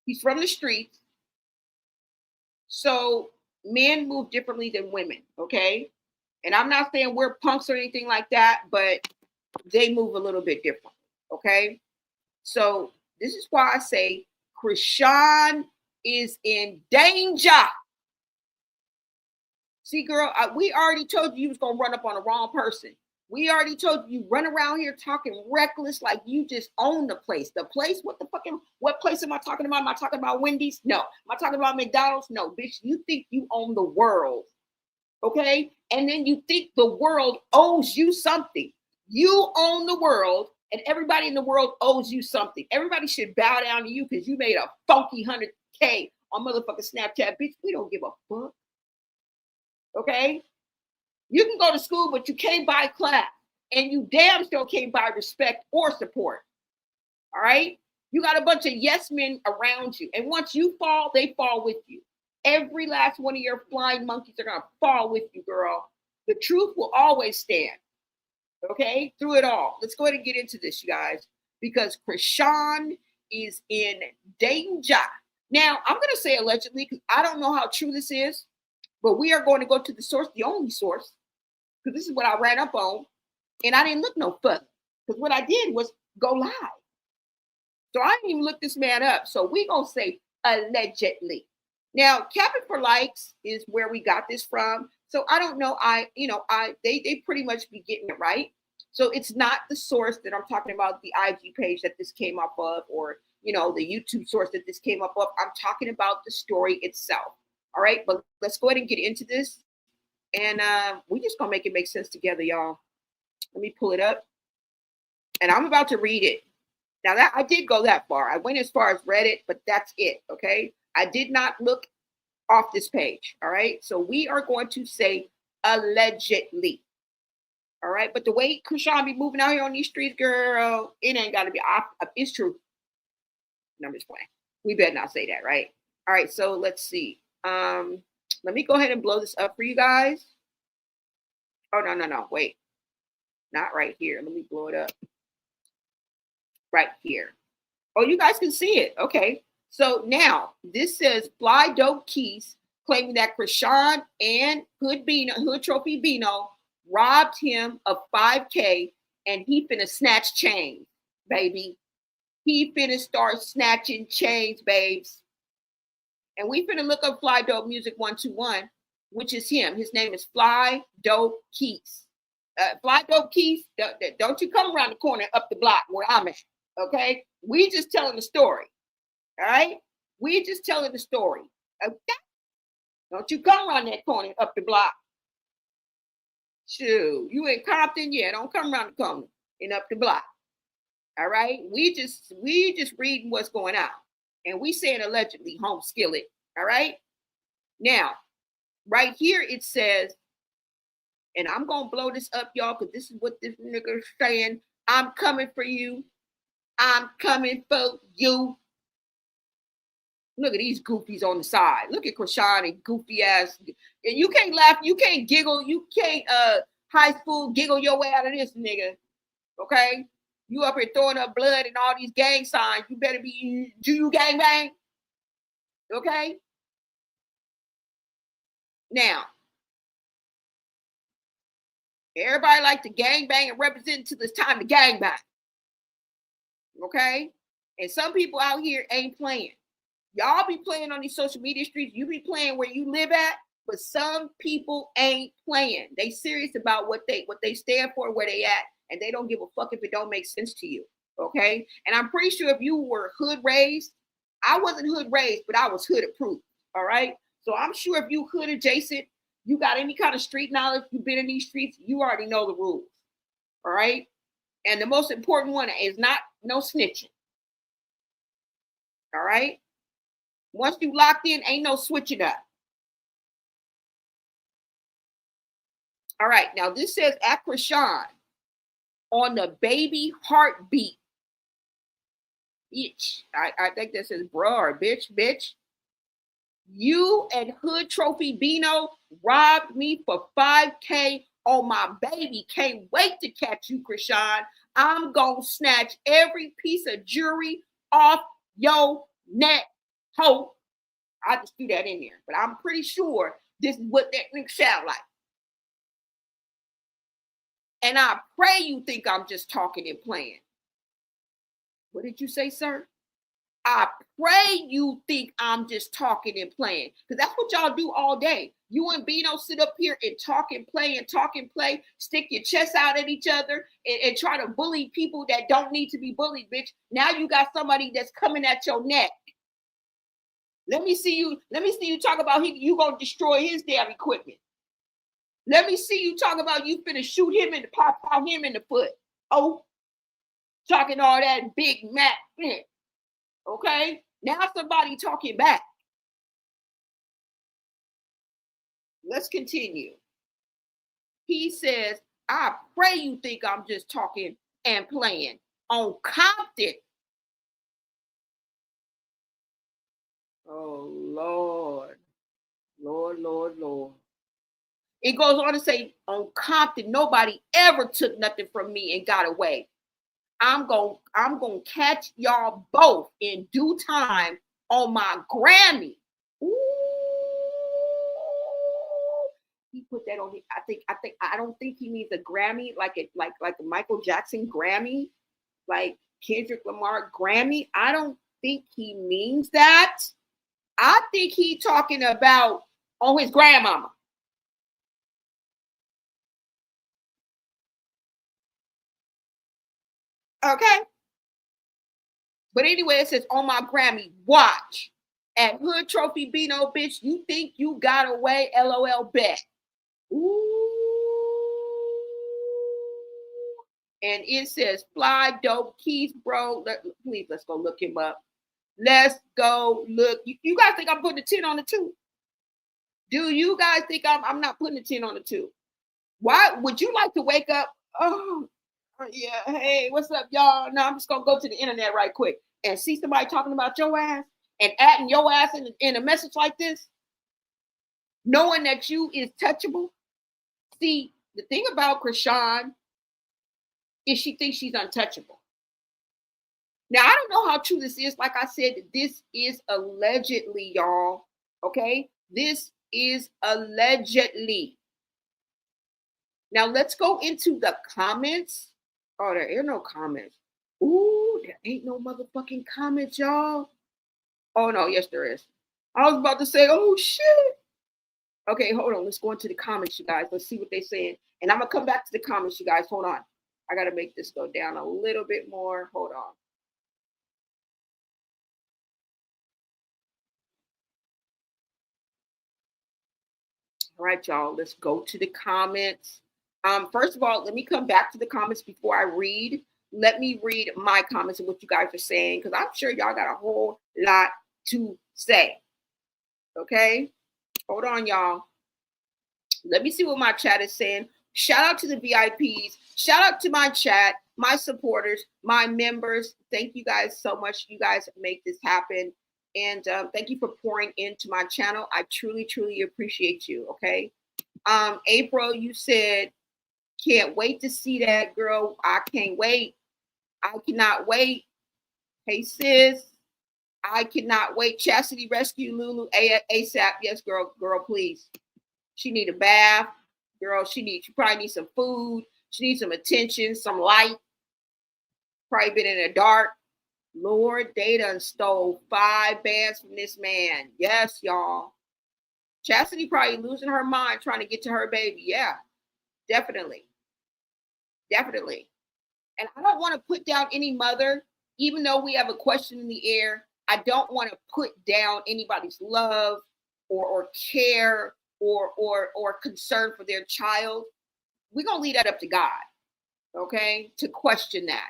He's from the streets. So men move differently than women, okay? And I'm not saying we're punks or anything like that, but they move a little bit different, okay? So this is why I say Chrisean is in danger. See, girl, we already told you was going to run up on the wrong person. We already told you run around here talking reckless like you just own the place. The place, what place am I talking about? Am I talking about Wendy's? No. Am I talking about McDonald's? No, bitch, you think you own the world, okay? And then you think the world owes you something. You own the world, and everybody in the world owes you something. Everybody should bow down to you because you made a funky 100K on motherfucking Snapchat. Bitch, we don't give a fuck. Okay? You can go to school, but you can't buy class. And you damn sure can't buy respect or support. All right? You got a bunch of yes men around you. And once you fall, they fall with you. Every last one of your flying monkeys are going to fall with you, girl. The truth will always stand. Okay? Through it all. Let's go ahead and get into this, you guys. Because Chrisean is in danger. Now, I'm going to say allegedly because I don't know how true this is. But we are going to go to the source, the only source, because this is what I ran up on. And I didn't look no further. Because what I did was go live. So I didn't even look this man up. So we're going to say allegedly. Now, capping for likes is where we got this from. So I don't know. They pretty much be getting it right. So it's not the source that I'm talking about, the IG page that this came up of, or, the YouTube source that this came up of. I'm talking about the story itself. All right, but let's go ahead and get into this. And we just going to make it make sense together, y'all. Let me pull it up. And I'm about to read it. Now, that I did go that far. I went as far as Reddit, but that's it, okay? I did not look off this page, all right? So we are going to say allegedly, all right? But the way Chrisean be moving out here on these streets, girl, it ain't got to be off. It's true. No, I'm just playing. We better not say that, right? All right, so let's see. Let me go ahead and blow this up for you guys. Oh, no, wait. Not right here. Let me blow it up. Right here. Oh, you guys can see it. Okay. So now this says Fly Dope Keys claiming that Chrisean and Hood Trophy Bino robbed him of $5K and he finna snatch chains, baby. He finna start snatching chains, babes. And we finna look up Fly Dope Music 121, which is him. His name is Fly Dope Keys. Fly Dope Keys, don't you come around the corner up the block where I'm at, okay? We just telling the story, all right? We just telling the story, okay? Don't you come around that corner up the block. Shoot, you in Compton? Yeah, don't come around the corner and up the block, all right? We just reading what's going on. And we saying allegedly home skillet. All right. Now, right here it says, and I'm going to blow this up, y'all, because this is what this nigga is saying. I'm coming for you. I'm coming for you. Look at these goofies on the side. Look at Chrisean and goofy ass. You can't laugh. You can't giggle. You can't high school giggle your way out of this, nigga. Okay? You up here throwing up blood and all these gang signs. You better be, do you gang bang? Okay? Now, everybody like to gang bang and represent until it's time to gang bang. Okay? And some people out here ain't playing. Y'all be playing on these social media streets. You be playing where you live at. But some people ain't playing. They serious about what they stand for, where they at, and they don't give a fuck if it don't make sense to you. Okay? And I'm pretty sure if you were hood raised, I wasn't hood raised, but I was hood approved. All right. So I'm sure if you hood adjacent, you got any kind of street knowledge, you've been in these streets, you already know the rules. All right. And the most important one is not no snitching. All right. Once you locked in, ain't no switching up. All right. Now this says at Chrisean on the baby heartbeat. Bitch. I think this says bro or bitch. You and Hood Trophy Bino robbed me for $5K on my baby. Can't wait to catch you, Chrisean. I'm gonna snatch every piece of jewelry off your neck. Hope. I just threw that in there, but I'm pretty sure this is what that thing sound like. And I pray you think I'm just talking and playing. What did you say, sir? I pray you think I'm just talking and playing, because that's what y'all do all day. You and Bino sit up here and talk and play, stick your chests out at each other and try to bully people that don't need to be bullied, bitch. Now you got somebody that's coming at your neck. Let me see you talk about you gonna destroy his damn equipment. Let me see you talk about you finna shoot him and pop him in the foot. Oh, talking all that big Mac. Okay, now somebody talking back. Let's continue. He says, I pray you think I'm just talking and playing on Compton. Oh, Lord. Lord. It goes on to say, on Compton, nobody ever took nothing from me and got away. I'm gonna catch y'all both in due time on my Grammy. Ooh. He put that on. I don't think he means a Grammy like a Michael Jackson Grammy, like Kendrick Lamar Grammy. I don't think he means that. I think he talking about on his grandmama. Okay. But anyway, it says on my Grammy, watch. At Hood Trophy Bino, bitch, you think you got away? LOL bet. Ooh. And it says fly dope keys, bro. Please, let's go look him up. Let's go look. You guys think I'm putting a 10 on the 2? Do you guys think I'm not putting a 10 on the 2? Why would you like to wake up? Oh, yeah. Hey, what's up, y'all? No, I'm just gonna go to the internet right quick and see somebody talking about your ass and adding your ass in a message like this, knowing that you is touchable. See, the thing about Chrisean is she thinks she's untouchable. Now, I don't know how true this is. Like I said, this is allegedly, y'all. Okay? This is allegedly. Now, let's go into the comments. Oh, there are no comments. Ooh, there ain't no motherfucking comments, y'all. Oh, no, yes, there is. I was about to say, oh, shit. Okay, hold on. Let's go into the comments, you guys. Let's see what they're saying. And I'm going to come back to the comments, you guys. Hold on. I got to make this go down a little bit more. Hold on. All right, y'all. Let's go to the comments. First of all, let me come back to the comments before I read. Let me read my comments and what you guys are saying, because I'm sure y'all got a whole lot to say. Okay? Hold on, y'all. Let me see what my chat is saying. Shout out to the VIPs. Shout out to my chat, my supporters, my members. Thank you guys so much. You guys make this happen. And thank you for pouring into my channel. I truly, truly appreciate you. Okay. April, you said, can't wait to see that, girl. I can't wait. I cannot wait. Hey, sis. I cannot wait. Chasity rescue Lulu ASAP. Yes, girl, please. She need a bath. Girl, she probably needs some food. She needs some attention, some light. Probably been in the dark. Lord, they done stole 5 bands from this man. Yes, y'all. Chasity probably losing her mind trying to get to her baby. Yeah, definitely. Definitely. And I don't want to put down any mother, even though we have a question in the air. I don't want to put down anybody's love or care or concern for their child. We're going to leave that up to God, okay, to question that.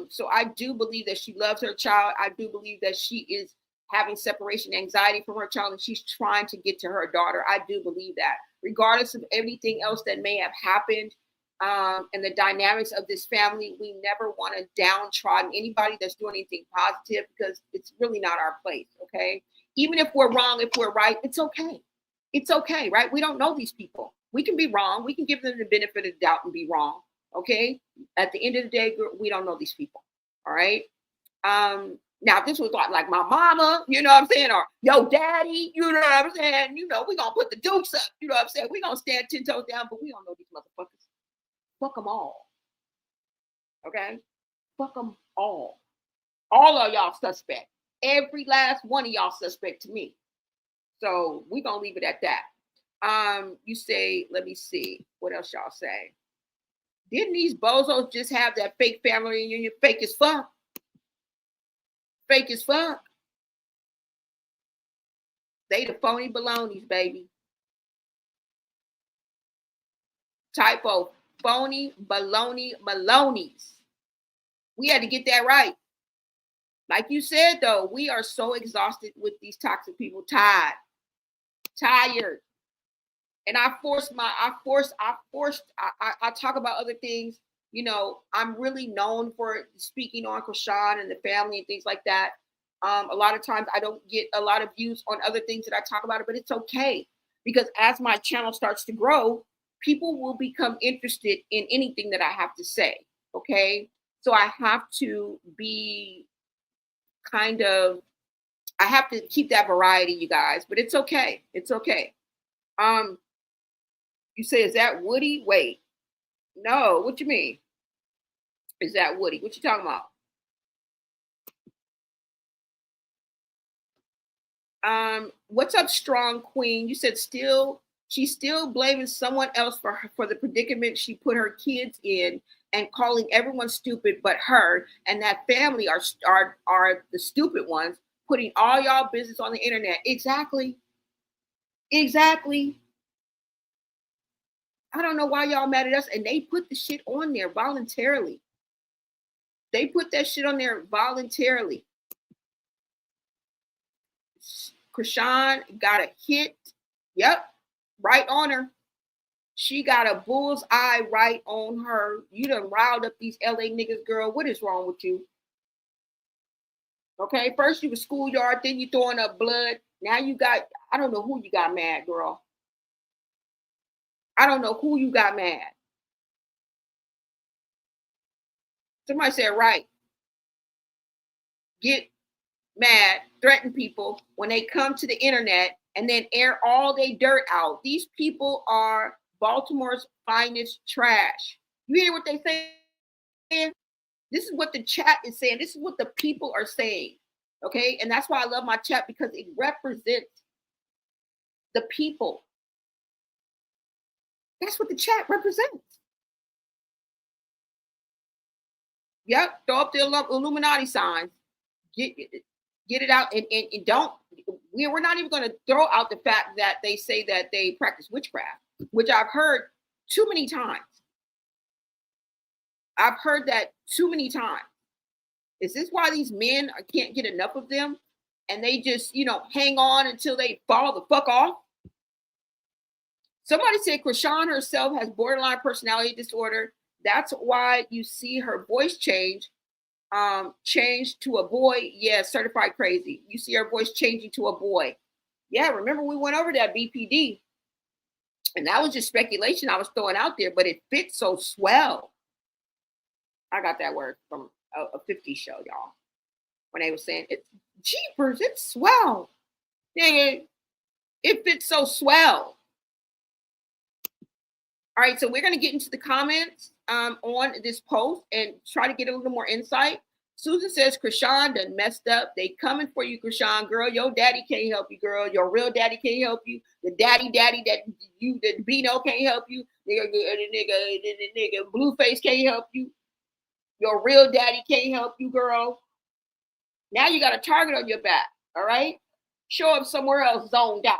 So I do believe that she loves her child. I do believe that she is having separation anxiety from her child and she's trying to get to her daughter. I do believe that, regardless of everything else that may have happened and the dynamics of this family, we never want to downtrodden anybody that's doing anything positive, because it's really not our place, okay? Even if we're wrong, if we're right, it's okay. It's okay, right? We don't know these people. We can be wrong. We can give them the benefit of the doubt and be wrong, okay? At the end of the day, we don't know these people, all right? Now, if this was like my mama, you know what I'm saying, or yo daddy, you know what I'm saying, you know, we're going to put the dukes up, you know what I'm saying? We're going to stand 10 toes down, but we don't know these motherfuckers. Fuck them all, okay? Fuck them all. All of y'all suspect. Every last one of y'all suspect to me. So we're going to leave it at that. You say, let me see, what else y'all say? Didn't these bozos just have that fake family reunion? Fake as fuck. Fake as fuck. They the phony balonies, baby. Typo. Phony baloney malonies. We had to get that right. Like you said, though, we are so exhausted with these toxic people. Tired. And I talk about other things. You know, I'm really known for speaking on Chrisean and the family and things like that. A lot of times I don't get a lot of views on other things that I talk about, but it's okay, because as my channel starts to grow, people will become interested in anything that I have to say. Okay. So I have to be I have to keep that variety, you guys, but it's okay. It's okay. You say, is that Woody? Wait, no, what you mean? Is that Woody? What you talking about? What's up, strong queen? You said she's still blaming someone else for the predicament she put her kids in, and calling everyone stupid but her, and that family are the stupid ones, putting all y'all business on the internet. Exactly. I don't know why y'all mad at us, and they put the shit on there voluntarily. They put that shit on there voluntarily. Chrisean got a hit. Yep, right on her. She got a bull's eye right on her. You done riled up these LA niggas, girl. What is wrong with you? Okay, first you was schoolyard, then you throwing up blood. Now you got, I don't know who you got mad, girl. I don't know who you got mad. Somebody said, right. Get mad, threaten people when they come to the internet and then air all their dirt out. These people are Baltimore's finest trash. You hear what they saying? This is what the chat is saying. This is what the people are saying. Okay. And that's why I love my chat, because it represents the people. That's what the chat represents. Yep. Throw up the Illuminati signs. Get it out, and don't. We're not even going to throw out the fact that they say that they practice witchcraft, which I've heard too many times. I've heard that too many times. Is this why these men can't get enough of them, and they just, hang on until they fall the fuck off? Somebody said Chrisean herself has borderline personality disorder. That's why you see her voice change to a boy. Yeah, certified crazy. You see her voice changing to a boy. Yeah, remember we went over that BPD, and that was just speculation I was throwing out there, but it fits so swell. I got that word from a 50 show, y'all, when they were saying it's jeepers, it's swell. Dang it fits so swell. All right, so we're going to get into the comments on this post and try to get a little more insight. Susan says Chrisean done messed up. They coming for you, Chrisean, girl. Your daddy can't help you, girl. Your real daddy can't help you. The daddy that Bino can't help you. The nigga Blueface can't help you. Your real daddy can't help you, girl. Now you got a target on your back. All right. Show up somewhere else, zonked out.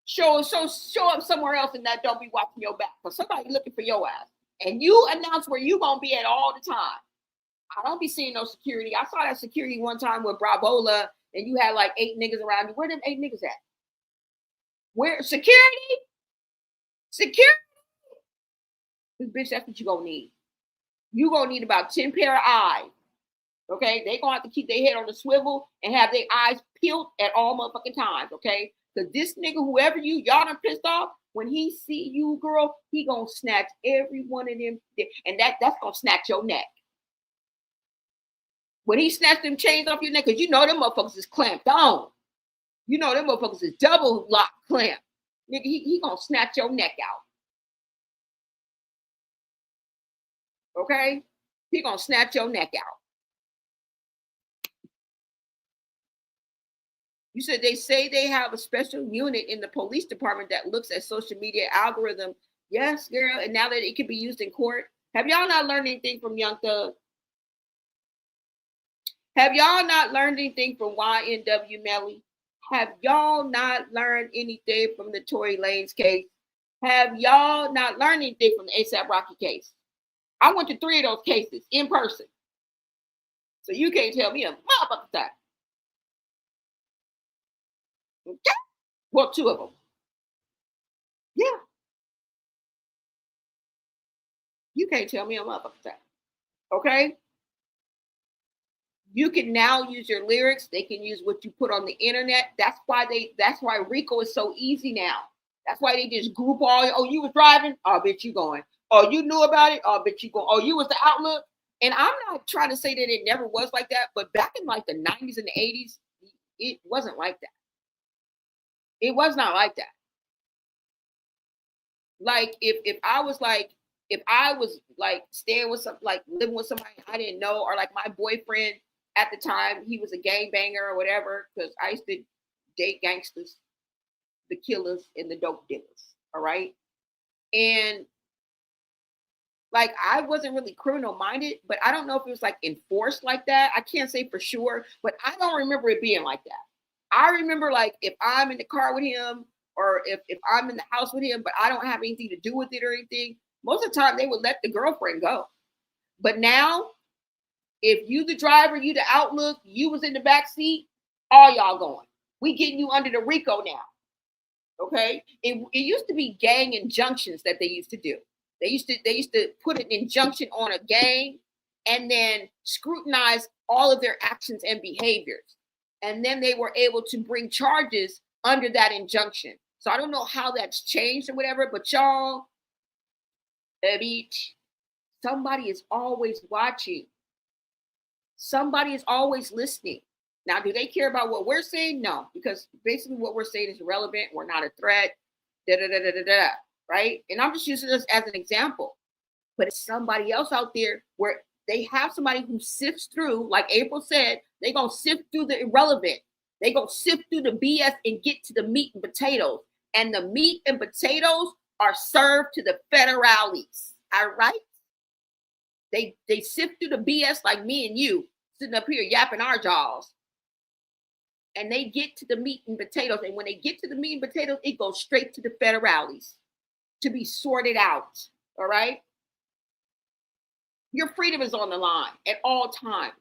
Show up somewhere else and that don't be watching your back. Because somebody looking for your ass. And you announce where you gonna be at all the time. I don't be seeing no security. I saw that security one time with Bravola, and you had like 8 niggas around you. Where them 8 niggas at? Where security? Security? This bitch, that's what you gonna need. You gonna need about 10 pair of eyes. Okay, they gonna have to keep their head on the swivel and have their eyes peeled at all motherfucking times. Okay, because this nigga, whoever y'all done pissed off. When he see you, girl, he gonna snatch every one of them, and that's gonna snatch your neck. When he snatch them chains off your neck, because you know them motherfuckers is clamped on. You know them motherfuckers is double lock clamp. Nigga, he gonna snatch your neck out. Okay? He gonna snatch your neck out. You said they say they have a special unit in the police department that looks at social media algorithm. Yes, girl. And now that it can be used in court. Have y'all not learned anything from Young Thug? Have y'all not learned anything from YNW Melly? Have y'all not learned anything from the Tory Lanez case? Have y'all not learned anything from the ASAP Rocky case? I went to 3 of those cases in person. So you can't tell me a motherfucking time. Okay. Well, 2 of them. Yeah. You can't tell me a motherfucking time. Okay. You can now use your lyrics. They can use what you put on the internet. That's why RICO is so easy now. That's why they just group all. Oh, you was driving? Oh, I bet you going. Oh, you knew about it? Oh, I bet you going. Oh, you was the outlook. And I'm not trying to say that it never was like that, but back in like the 90s and the 80s, it wasn't like that. It was not like that. Like if I was staying with some, like living with somebody I didn't know, or like my boyfriend at the time, he was a gangbanger or whatever, because I used to date gangsters, the killers and the dope dealers. All right. And like I wasn't really criminal minded, but I don't know if it was like enforced like that. I can't say for sure, but I don't remember it being like that. I remember like if I'm in the car with him or if I'm in the house with him, but I don't have anything to do with it or anything, most of the time they would let the girlfriend go. But now, if you the driver, you the outlook, you was in the back seat, all y'all going. We getting you under the RICO now. Okay? It used to be gang injunctions that they used to do. They used to put an injunction on a gang and then scrutinize all of their actions and behaviors. And then they were able to bring charges under that injunction. So I don't know how that's changed or whatever, but y'all, somebody is always watching. Somebody is always listening. Now, do they care about what we're saying? No, because basically what we're saying is relevant. We're not a threat. Right? And I'm just using this as an example. But it's somebody else out there where they have somebody who sifts through, like April said, they're going to sift through the irrelevant. They're going to sift through the BS and get to the meat and potatoes. And the meat and potatoes are served to the federales. All right? They sift through the BS like me and you, sitting up here yapping our jaws. And they get to the meat and potatoes. And when they get to the meat and potatoes, it goes straight to the federales to be sorted out. All right? Your freedom is on the line at all times.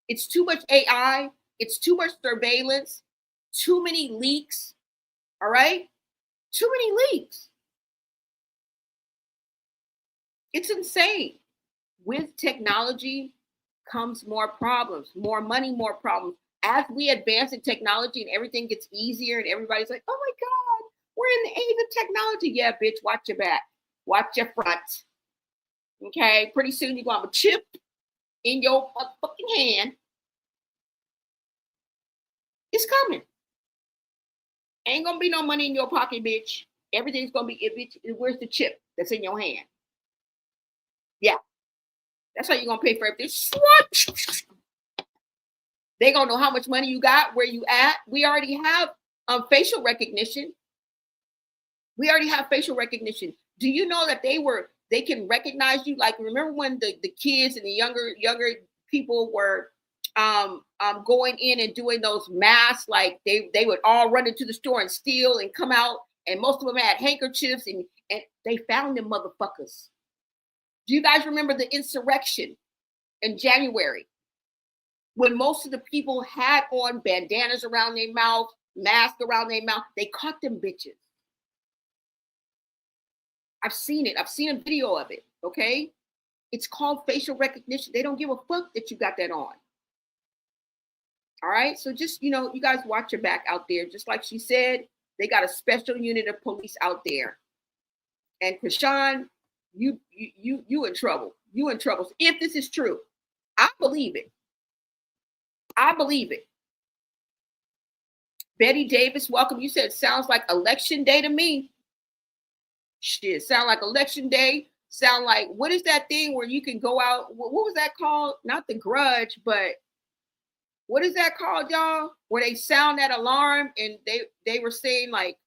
It's too much AI. It's too much surveillance. Too many leaks. All right? Too many leaks. It's insane. With technology comes more problems, more money, more problems. As we advance in technology and everything gets easier and everybody's like, oh my God, we're in the age of technology. Yeah, bitch, watch your back. Watch your front. Okay, pretty soon you're going to have a chip in your fucking hand. It's coming. Ain't going to be no money in your pocket, bitch. Everything's going to be, bitch, where's the chip that's in your hand? Yeah. That's how you're gonna pay for everything. They gonna know how much money you got, where you at. We already have facial recognition. We already have facial recognition. Do you know that they can recognize you? Like, remember when the kids and the younger people were going in and doing those masks, like they would all run into the store and steal and come out, and most of them had handkerchiefs, and they found them motherfuckers. Do you guys remember the insurrection in January when most of the people had on bandanas around their mouth, masks around their mouth? They caught them bitches. I've seen it. I've seen a video of it. Okay. It's called facial recognition. They don't give a fuck that you got that on. All right. So just, you guys watch your back out there. Just like she said, they got a special unit of police out there. And Chrisean, you in trouble. You in trouble. So if this is true, I believe it. I believe it. Betty Davis, welcome. You said sounds like election day to me. Shit, sound like election day. Sound like, what is that thing where you can go out? What was that called? Not The Grudge, but what is that called, y'all? Where they sound that alarm and they were saying like,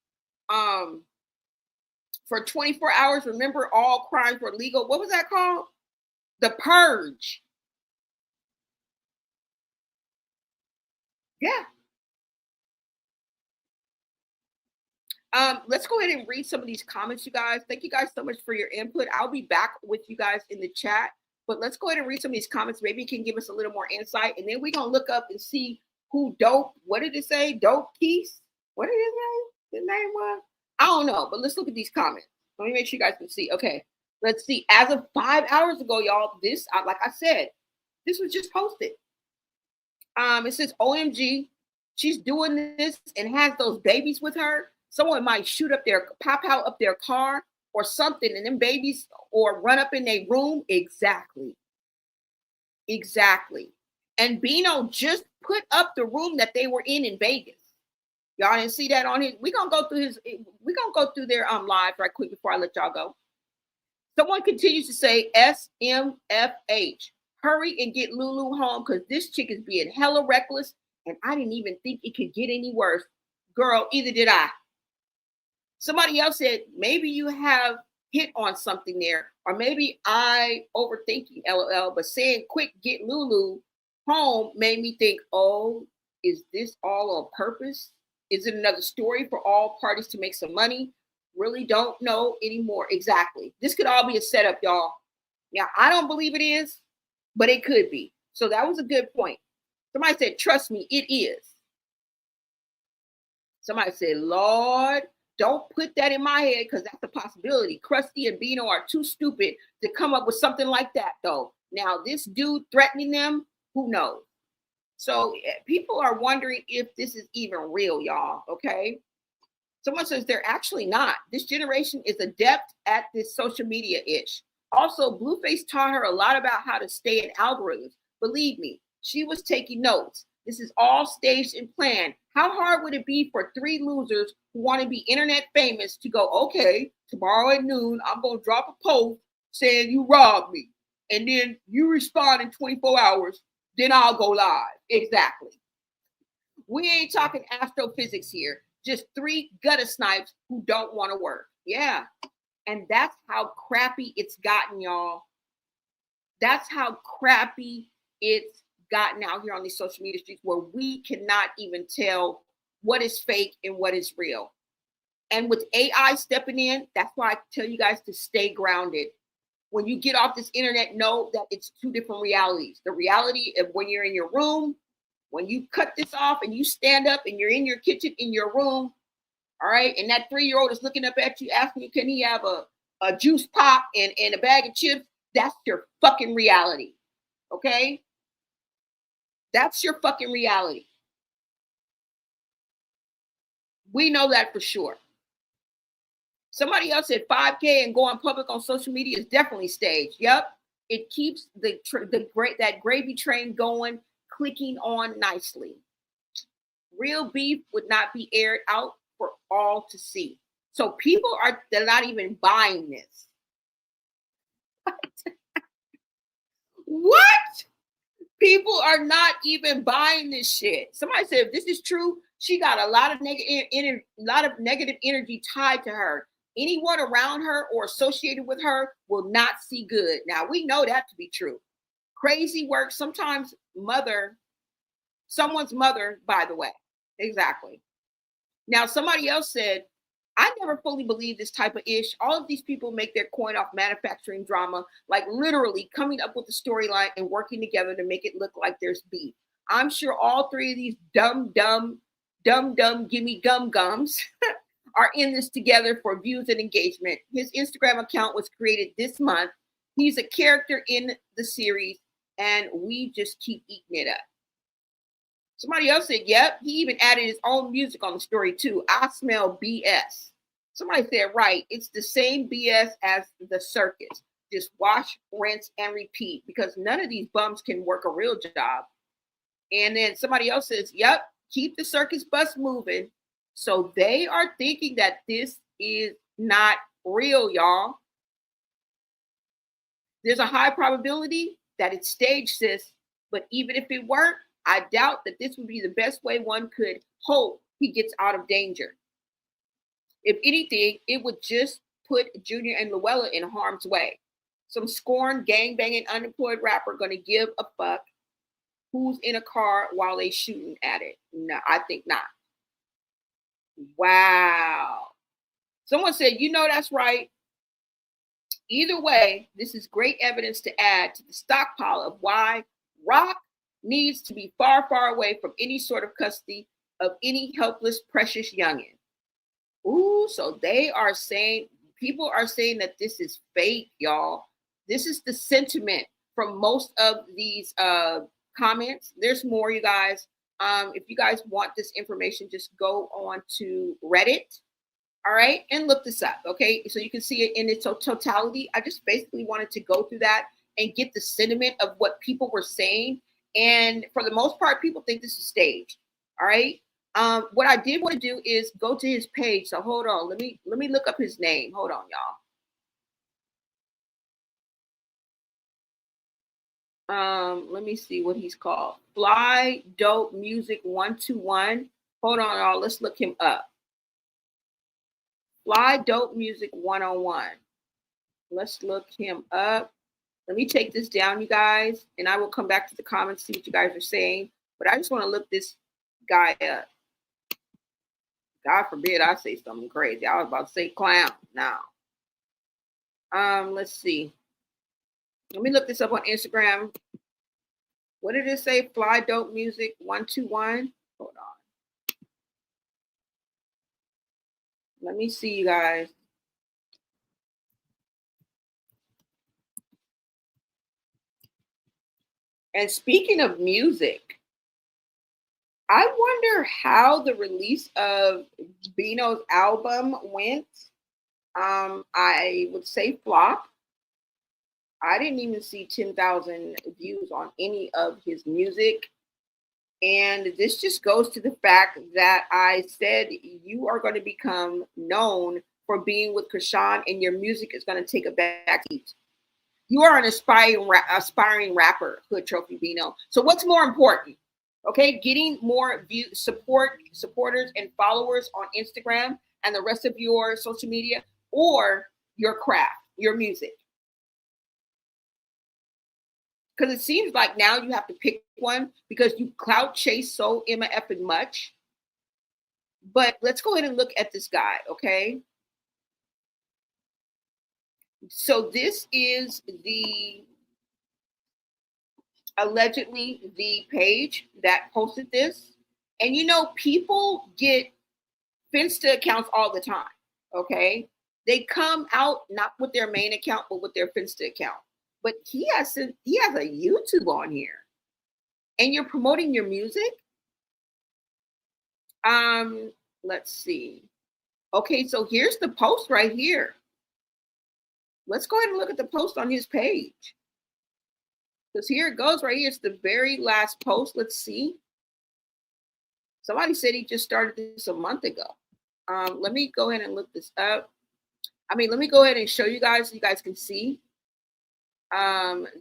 for 24 hours, remember all crimes were legal. What was that called? The Purge. Yeah. Let's go ahead and read some of these comments, you guys. Thank you guys so much for your input. I'll be back with you guys in the chat, but let's go ahead and read some of these comments. Maybe you can give us a little more insight, and then we're going to look up and see who Dope, what did it say? Dope Keys? What did his name was? I don't know, but let's look at these comments. Let me make sure you guys can see. Okay, let's see. As of 5 hours ago, y'all, this, like I said, this was just posted. It says, OMG, she's doing this and has those babies with her. Someone might pop out up their car or something, and them babies, or run up in their room. Exactly. And Bino just put up the room that they were in Vegas. Y'all didn't see that on his. We're gonna go through their live right quick before I let y'all go. Someone continues to say SMFH. Hurry and get Lulu home because this chick is being hella reckless, and I didn't even think it could get any worse. Girl, either did I. Somebody else said, maybe you have hit on something there, or maybe I overthinking, LOL, but saying quick, get Lulu home made me think, oh, is this all on purpose? Is it another story for all parties to make some money? Really don't know anymore. Exactly. This could all be a setup, y'all. Yeah, I don't believe it is, but it could be. So that was a good point. Somebody said, trust me, it is. Somebody said, Lord, don't put that in my head because that's a possibility. Chasity and Bino are too stupid to come up with something like that, though. Now, this dude threatening them, who knows? So people are wondering if this is even real, y'all, okay? Someone says they're actually not. This generation is adept at this social media-ish. Also, Blueface taught her a lot about how to stay in algorithms. Believe me, she was taking notes. This is all staged and planned. How hard would it be for 3 losers who want to be internet famous to go, okay, tomorrow at noon, I'm going to drop a post saying you robbed me. And then you respond in 24 hours, then I'll go live. Exactly. We ain't talking astrophysics here. Just 3 gutter snipes who don't want to work. Yeah. And that's how crappy it's gotten, y'all. That's how crappy it's gotten out here on these social media streets, where we cannot even tell what is fake and what is real. And with AI stepping in, that's why I tell you guys to stay grounded. When you get off this internet, know that it's 2 different realities. The reality of when you're in your room, when you cut this off and you stand up and you're in your kitchen, in your room, all right, and that 3-year-old is looking up at you, asking you, can he have a juice pop and a bag of chips? That's your fucking reality, okay? That's your fucking reality. We know that for sure. Somebody else said 5K and going public on social media is definitely staged. Yep. It keeps that gravy train going, clicking on nicely. Real beef would not be aired out for all to see. So they're not even buying this. What? People are not even buying this shit. Somebody said if this is true, she got a lot of negative energy tied to her. Anyone around her or associated with her will not see good. Now we know that to be true. Crazy work. Sometimes someone's mother, by the way. Exactly. Now somebody else said, I never fully believe this type of ish. All of these people make their coin off manufacturing drama, like literally coming up with the storyline and working together to make it look like there's beef. I'm sure all three of these dumb, gimme gum gums are in this together for views and engagement. His Instagram account was created this month. He's a character in the series, and we just keep eating it up. Somebody else said, yep, he even added his own music on the story too. I smell BS. Somebody said, right, it's the same BS as the circus. Just wash, rinse, and repeat, because none of these bums can work a real job. And then somebody else says, yep, keep the circus bus moving. So they are thinking that this is not real, y'all. There's a high probability that it's staged, sis. But even if it weren't, I doubt that this would be the best way one could hope he gets out of danger. If anything, it would just put Junior and Luella in harm's way. Some scorned, gangbanging, unemployed rapper gonna give a fuck who's in a car while they shooting at it. No, I think not. Wow. Someone said, that's right. Either way, this is great evidence to add to the stockpile of why Rock needs to be far, far away from any sort of custody of any helpless, precious youngin. Ooh, so people are saying that this is fake, y'all. This is the sentiment from most of these comments. There's more, you guys. If you guys want this information, just go on to Reddit, all right, and look this up, okay? So you can see it in its totality. I just basically wanted to go through that and get the sentiment of what people were saying. And for the most part, people think this is staged, all right? What I did want to do is go to his page. So hold on, let me look up his name. Hold on, y'all. Let me see what he's called. Fly Dope Music 121. Hold on, y'all. Let's look him up. Fly Dope Music 101. Let's look him up. Let me take this down, you guys, and I will come back to the comments, see what you guys are saying. But I just want to look this guy up. God forbid I say something crazy. I was about to say clown now. Let's see. Let me look this up on Instagram. What did it say? Fly Dope Music 121. Hold on. Let me see, you guys. And speaking of music, I wonder how the release of Bino's album went. I would say flop. I didn't even see 10,000 views on any of his music. And this just goes to the fact that I said you are going to become known for being with Chrisean, and your music is going to take a backseat. You are an aspiring rapper, Hood Trophy Bino. So what's more important? Okay, getting more supporters and followers on Instagram and the rest of your social media, or your craft, your music? Because it seems like now you have to pick one because you clout chase so effing much. But let's go ahead and look at this guy, okay? So this is allegedly the page that posted this. And people get Finsta accounts all the time, okay? They come out not with their main account, but with their Finsta account. But he has a YouTube on here, and you're promoting your music. Let's see. Okay, so here's the post right here. Let's go ahead and look at the post on his page. Because here it goes right here. It's the very last post. Let's see. Somebody said he just started this a month ago. Let me go ahead and look this up. Let me go ahead and show you guys so you guys can see.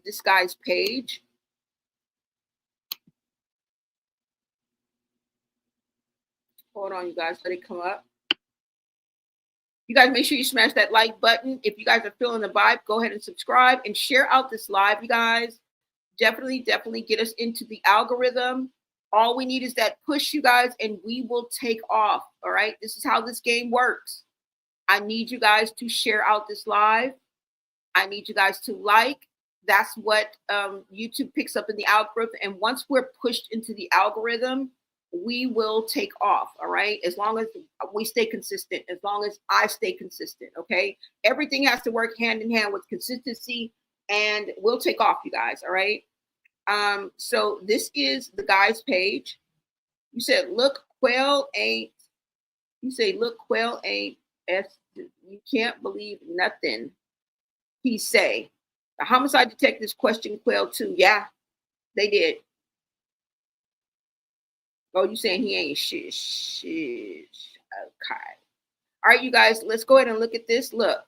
this guy's page. Hold on, you guys, let it come up. You guys make sure you smash that like button. If you guys are feeling the vibe, go ahead and subscribe and share out this live, you guys. Definitely get us into the algorithm. All we need is that push, you guys, and we will take off. All right. This is how this game works. I need you guys to share out this live. I need you guys to like. That's what YouTube picks up in the algorithm. And once we're pushed into the algorithm, we will take off. All right. As long as we stay consistent, as long as I stay consistent. Okay. Everything has to work hand in hand with consistency, and we'll take off, you guys. All right. So this is the guy's page. You said, look, Quail ain't. You say, look, Quail ain't. You can't believe nothing he say. The homicide detectives questioned Quail too. Yeah, they did. Oh, you saying he ain't shit? Okay. All right, you guys, let's go ahead and look at this. Look.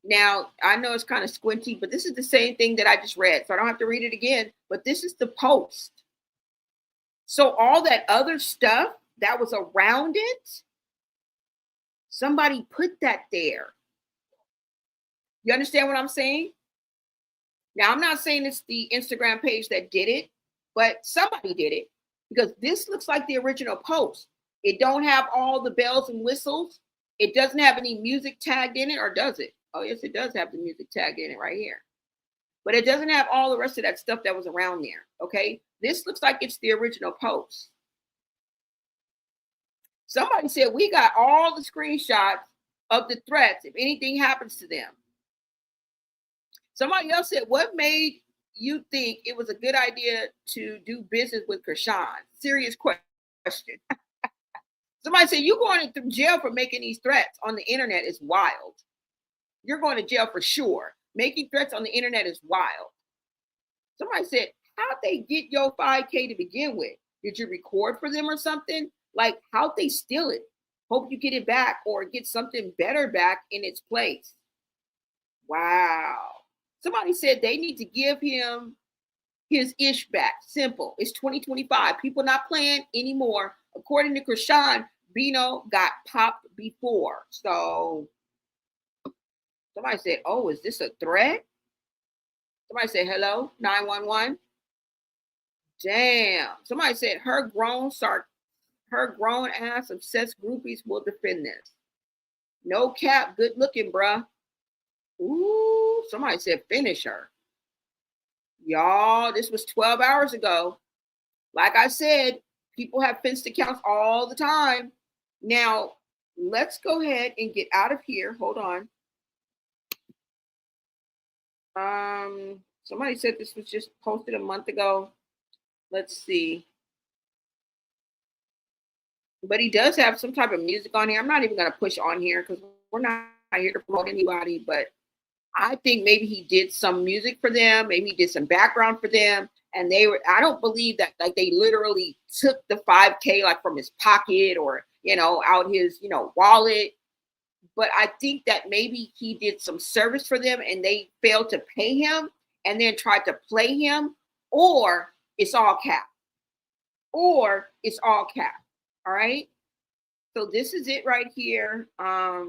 Now, I know it's kind of squinty, but this is the same thing that I just read, so I don't have to read it again. But this is the post. So all that other stuff that was around it, somebody put that there. You understand what I'm saying? Now, I'm not saying it's the Instagram page that did it, but somebody did it, because this looks like the original post. It don't have all the bells and whistles. It doesn't have any music tagged in it, or does it? Oh, yes, it does have the music tag in it right here. But it doesn't have all the rest of that stuff that was around there, okay? This looks like it's the original post. Somebody said, we got all the screenshots of the threats if anything happens to them. Somebody else said, what made you think it was a good idea to do business with Chrisean? Serious question. Somebody said, you going to jail for making these threats on the internet is wild. You're going to jail for sure. Making threats on the internet is wild. Somebody said, how'd they get your 5K to begin with? Did you record for them or something? Like, how'd they steal it? Hope you get it back or get something better back in its place. Wow. Somebody said they need to give him his ish back. Simple. It's 2025. People not playing anymore. According to Chrisean, Bino got popped before. So somebody said, oh, is this a threat? Somebody said, hello, 911. Damn. Somebody said her grown ass obsessed groupies will defend this. No cap, good looking, bruh. Ooh, somebody said finish her. Y'all, this was 12 hours ago. Like I said, people have fenced accounts all the time. Now, let's go ahead and get out of here. Hold on. Somebody said this was just posted a month ago. Let's see. But he does have some type of music on here. I'm not even going to push on here because we're not here to promote anybody. But I think maybe he did some music for them. Maybe he did some background for them. And they were, I don't believe that like they literally took the 5K like from his pocket or, out his, wallet. But I think that maybe he did some service for them and they failed to pay him and then tried to play him, or it's all cap. All right. So this is it right here. I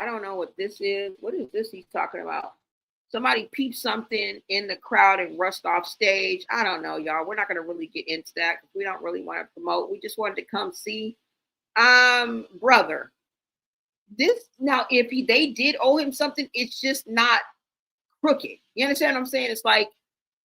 don't know what this is. What is this he's talking about? Somebody peeped something in the crowd and rushed off stage. I don't know, y'all. We're not going to really get into that because we don't really want to promote. We just wanted to come see. Brother, this now, if they did owe him something, it's just not crooked. You understand what I'm saying? It's like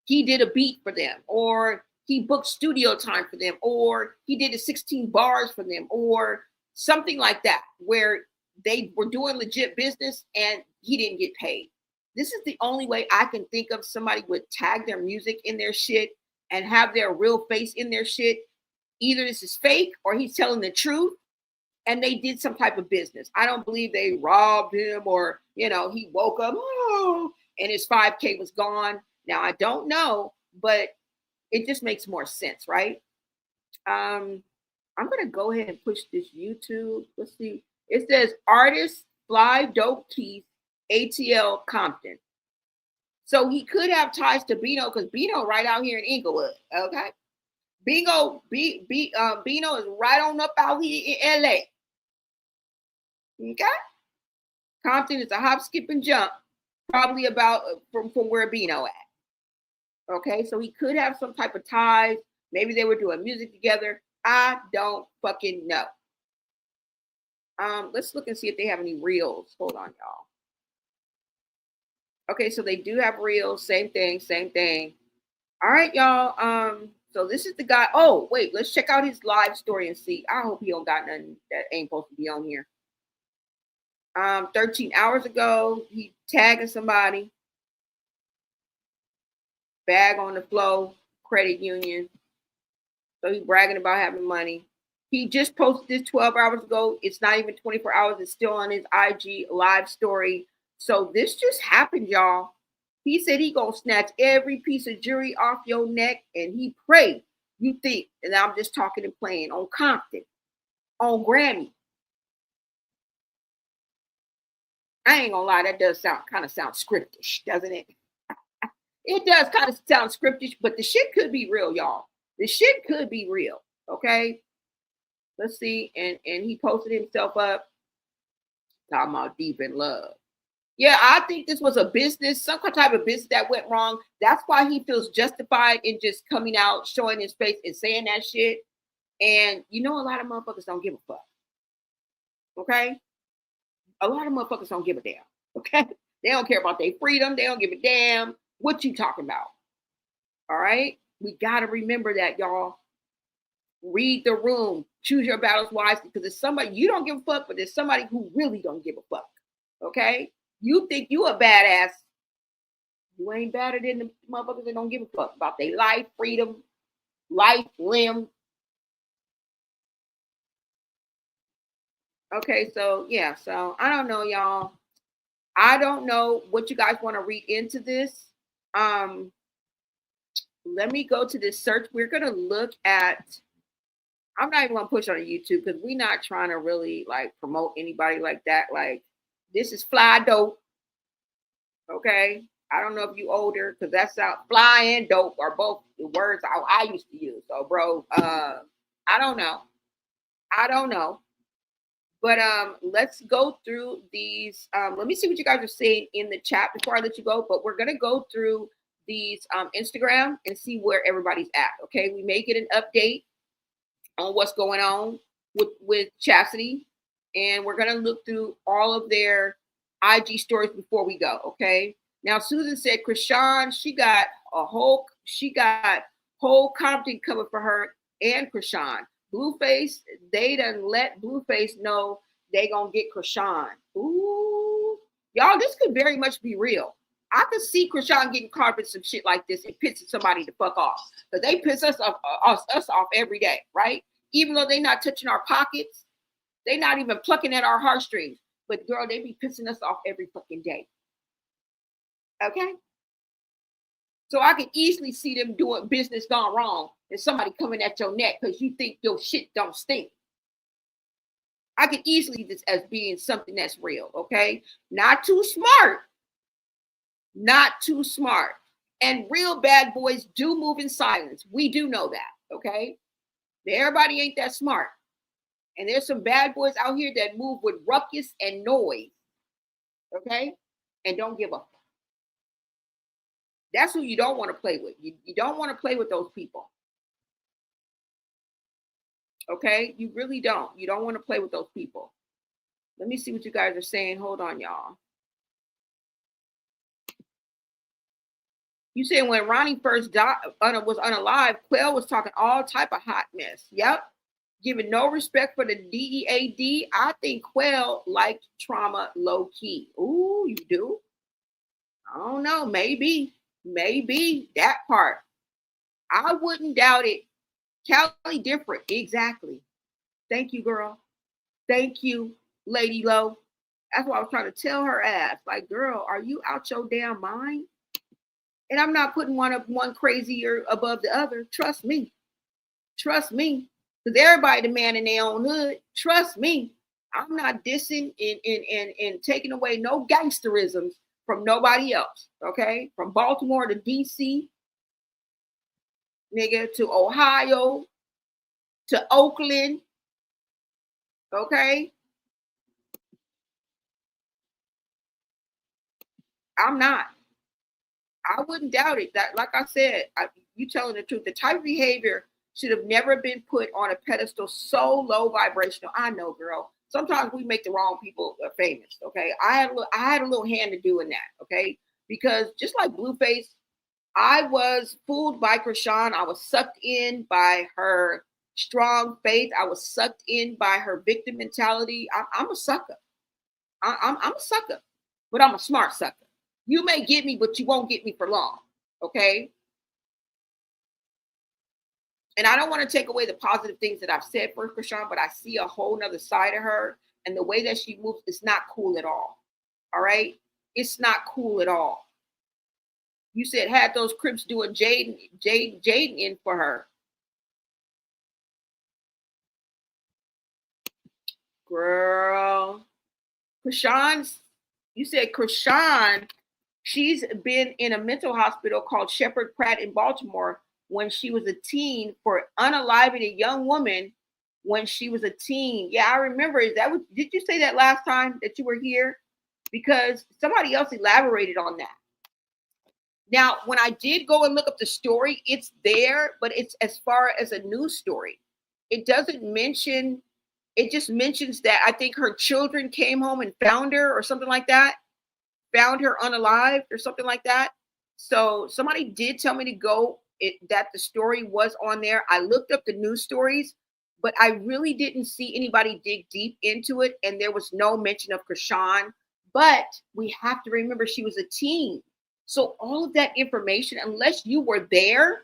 he did a beat for them, or he booked studio time for them, or he did the 16 bars for them, or something like that, where they were doing legit business and he didn't get paid. This is the only way I can think of somebody would tag their music in their shit and have their real face in their shit. Either this is fake or he's telling the truth and they did some type of business. I don't believe they robbed him or, he woke up and his 5K was gone. Now, I don't know, but it just makes more sense, right? I'm going to go ahead and push this YouTube. Let's see. It says artist Fly Dope Keith, ATL Compton. So he could have ties to Bino because Bino right out here in Inglewood. Okay. Bino is right on up out here in LA. Okay. Compton is a hop, skip, and jump, probably about from where Bino at. Okay, so he could have some type of ties. Maybe they were doing music together. I don't fucking know. Let's look and see if they have any reels. Hold on, y'all. Okay, so they do have reels. Same thing. All right, y'all. So this is the guy. Oh, wait, let's check out his live story and see. I hope he don't got nothing that ain't supposed to be on here. 13 hours ago, he tagging somebody. Bag on the flow, credit union. So he bragging about having money. He just posted this 12 hours ago. It's not even 24 hours. It's still on his IG live story. So this just happened, y'all. He said he gonna snatch every piece of jewelry off your neck, and he prayed. You think, and I'm just talking and playing on Compton, on Grammy. I ain't gonna lie, that does kind of sound scriptish, doesn't it? It does kind of sound scriptish, but the shit could be real, y'all. The shit could be real. Okay. Let's see. And he posted himself up talking about deep in love. Yeah, I think this was a business, some type of business that went wrong. That's why he feels justified in just coming out, showing his face and saying that shit. And you know, a lot of motherfuckers don't give a fuck. Okay? A lot of motherfuckers don't give a damn. Okay? They don't care about their freedom. They don't give a damn what you talking about. All right? We got to remember that, y'all. Read the room. Choose your battles wisely, because there's somebody you don't give a fuck, but there's somebody who really don't give a fuck. Okay? You think you a badass. You ain't better than the motherfuckers that don't give a fuck about their life, freedom, life, limb. Okay, so yeah, so I don't know, y'all. I don't know what you guys want to read into this. Let me go to this search. We're gonna look at. I'm not even gonna push on YouTube because we're not trying to really like promote anybody like that. Like, this is Fly Dope. Okay, I don't know if you older because that's out. Fly and dope are both the words I used to use. So, bro, I don't know. But let's go through these. Let me see what you guys are saying in the chat before I let you go. But we're gonna go through these Instagram and see where everybody's at. Okay, we may get an update on what's going on with Chasity, and we're gonna look through all of their IG stories before we go. Okay. Now Susan said Chrisean, she got whole Compton cover for her and Chrisean. Blueface, they done let Blueface know they gonna get Chrisean. Ooh, y'all, this could very much be real. I could see Chrisean getting caught with some shit like this and pissing somebody the fuck off. But they piss us off every day, right? Even though they're not touching our pockets, they're not even plucking at our heartstrings. But girl, they be pissing us off every fucking day. Okay? So I can easily see them doing business gone wrong and somebody coming at your neck because you think your shit don't stink. I can easily see this as being something that's real, okay? Not too smart. Not too smart. And real bad boys do move in silence. We do know that, okay? Everybody ain't that smart. And there's some bad boys out here that move with ruckus and noise, okay? And don't give up. That's who you don't want to play with. You don't want to play with those people. Okay? You really don't. You don't want to play with those people. Let me see what you guys are saying. Hold on, y'all. You saying when Ronnie first was unalive, Quail was talking all type of hot mess. Yep. Giving no respect for the DEAD. I think Quail liked trauma low key. Ooh, you do? I don't know. Maybe that part. I wouldn't doubt it. Kelly different. Exactly. Thank you, girl. Thank you, Lady Low. That's what I was trying to tell her ass. Like, girl, are you out your damn mind? And I'm not putting one crazier above the other. Trust me. Trust me. Because everybody the man in their own hood. Trust me. I'm not dissing and taking away no gangsterisms from nobody else. Okay, from Baltimore to DC, nigga, to Ohio, to Oakland. Okay, I'm not. I wouldn't doubt it. That, like I said, you telling the truth. The type of behavior should have never been put on a pedestal so low vibrational. I know, girl. Sometimes we make the wrong people famous. Okay, I had a little hand to do in that. Okay, because just like Blueface, I was fooled by Chrisean. I was sucked in by her strong faith. I was sucked in by her victim mentality. I'm a sucker. I'm a sucker, but I'm a smart sucker. You may get me, but you won't get me for long. Okay. And I don't want to take away the positive things that I've said for Chrisean, but I see a whole nother side of her. And the way that she moves is not cool at all. All right. It's not cool at all. You said had those Crips doing Jaden in for her. Girl. Chrisean, you said Chrisean, she's been in a mental hospital called Shepherd Pratt in Baltimore when she was a teen for unaliving a young woman when she was a teen. Yeah, I remember. Did you say that last time that you were here? Because somebody else elaborated on that. Now, when I did go and look up the story, it's there, but it's as far as a news story. It doesn't mention, it just mentions that I think her children came home and found her or something like that, found her unalived or something like that. So somebody did tell me to go, that the story was on there. I looked up the news stories, but I really didn't see anybody dig deep into it. And there was no mention of Chrisean, but we have to remember she was a teen. So all of that information, unless you were there,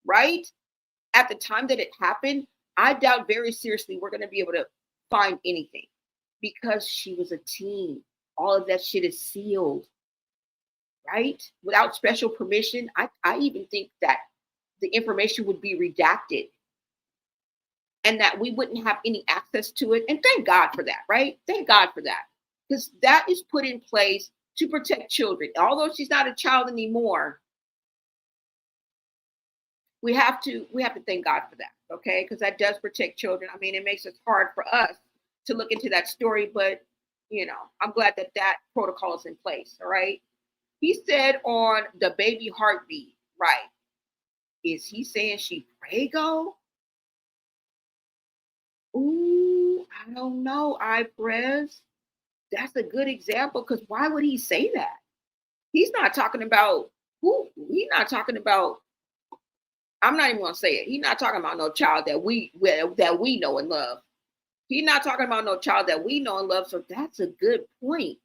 right, at the time that it happened, I doubt very seriously we're going to be able to find anything because she was a teen. All of that shit is sealed, right? Without special permission. I even think that the information would be redacted and that we wouldn't have any access to it. And thank God for that, right? Thank God for that. Because that is put in place to protect children. Although she's not a child anymore, we have to thank God for that, okay? Because that does protect children. I mean, it makes it hard for us to look into that story, but you know, I'm glad that that protocol is in place. All right. He said on the baby heartbeat, right? Is he saying she prego? Ooh, I don't know, Iprez. That's a good example because why would he say that? He's not talking about who. He's not talking about. I'm not even gonna say it. He's not talking about no child that we know and love. He's not talking about no child that we know and love. So that's a good point.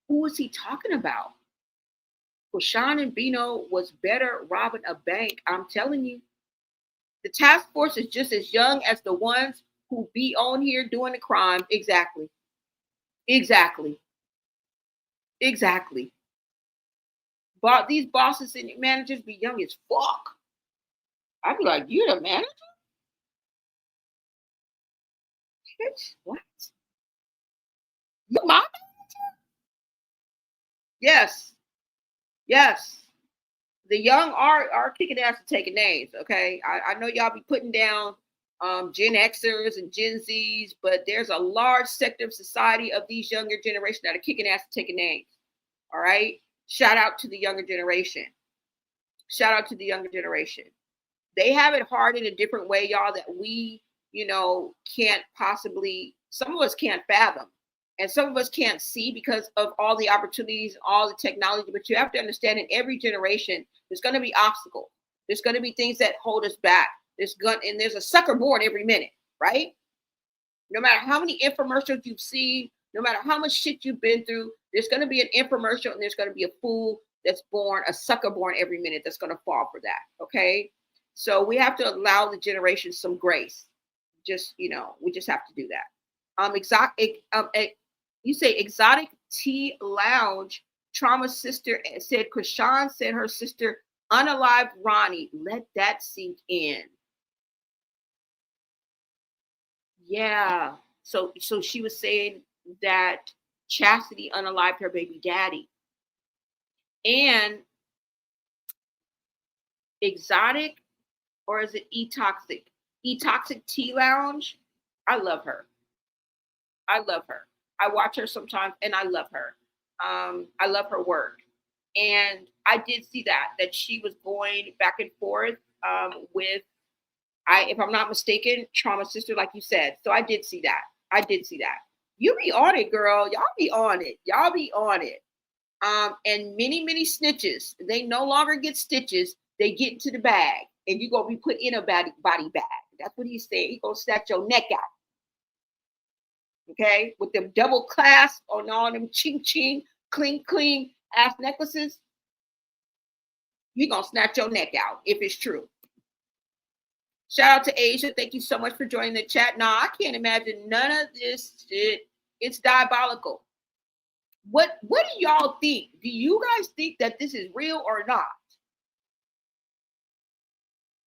Who is he talking about? Chrisean and Bino was better robbing a bank. I'm telling you, the task force is just as young as the ones who be on here doing the crime. Exactly. But these bosses and managers be young as fuck. I'd be like, you're the manager? Bitch, what? You're my manager? Yes. The young are kicking ass and taking names, okay? I know y'all be putting down Gen Xers and Gen Zs, but there's a large sector of society of these younger generation that are kicking ass and taking names. All right. Shout out to the younger generation. They have it hard in a different way, y'all, that we, can't possibly, some of us can't fathom. And some of us can't see because of all the opportunities, all the technology. But you have to understand in every generation, there's going to be obstacles. There's going to be things that hold us back. There's a sucker born every minute, right? No matter how many infomercials you've seen, no matter how much shit you've been through, there's going to be an infomercial and there's going to be a fool that's born, a sucker born every minute that's going to fall for that. Okay. So we have to allow the generation some grace. We just have to do that. You say Exotic Tea Lounge trauma sister said Chrisean said her sister unalived Ronnie. Let that sink in. Yeah. So she was saying that Chasity unalived her baby daddy. And Exotic, or is it E-Toxic? E-Toxic Tea Lounge. I love her. I love her. I watch her sometimes and I love her. I love her work. And I did see that she was going back and forth with, if I'm not mistaken, Trauma Sister, like you said. So I did see that. You be on it, girl. Y'all be on it. And many snitches, they no longer get stitches. They get into the bag, and you gonna be put in a body bag. That's what he's saying. He gonna snatch your neck out. Okay, with them double clasp on all them ching ching, cling ass necklaces. He gonna snatch your neck out if it's true. Shout out to Asia. Thank you so much for joining the chat. Nah, I can't imagine none of this shit. It's diabolical. What do y'all think? Do you guys think that this is real or not?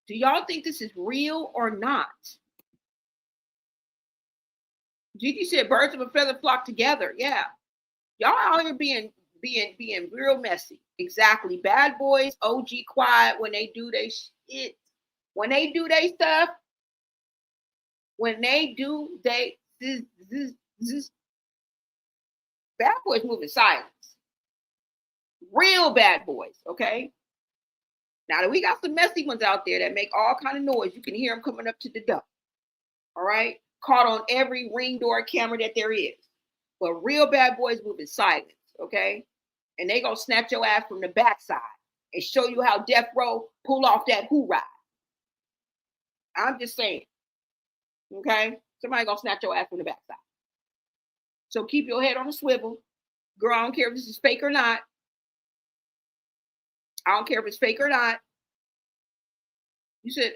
Do y'all think this is real or not? Gigi said birds of a feather flock together. Yeah. Y'all out here being real messy. Exactly. Bad boys, OG quiet when they do their shit. When they do their stuff. When they do they bad boys move in silence. Real bad boys, okay? Now that we got some messy ones out there that make all kind of noise, you can hear them coming up to the door. All right? Caught on every ring door camera that there is. But real bad boys move in silence, okay? And they gonna snatch your ass from the backside and show you how death row pull off that hoorah. I'm just saying, okay? Somebody gonna snatch your ass from the backside. So keep your head on a swivel. Girl, I don't care if this is fake or not. I don't care if it's fake or not. You said,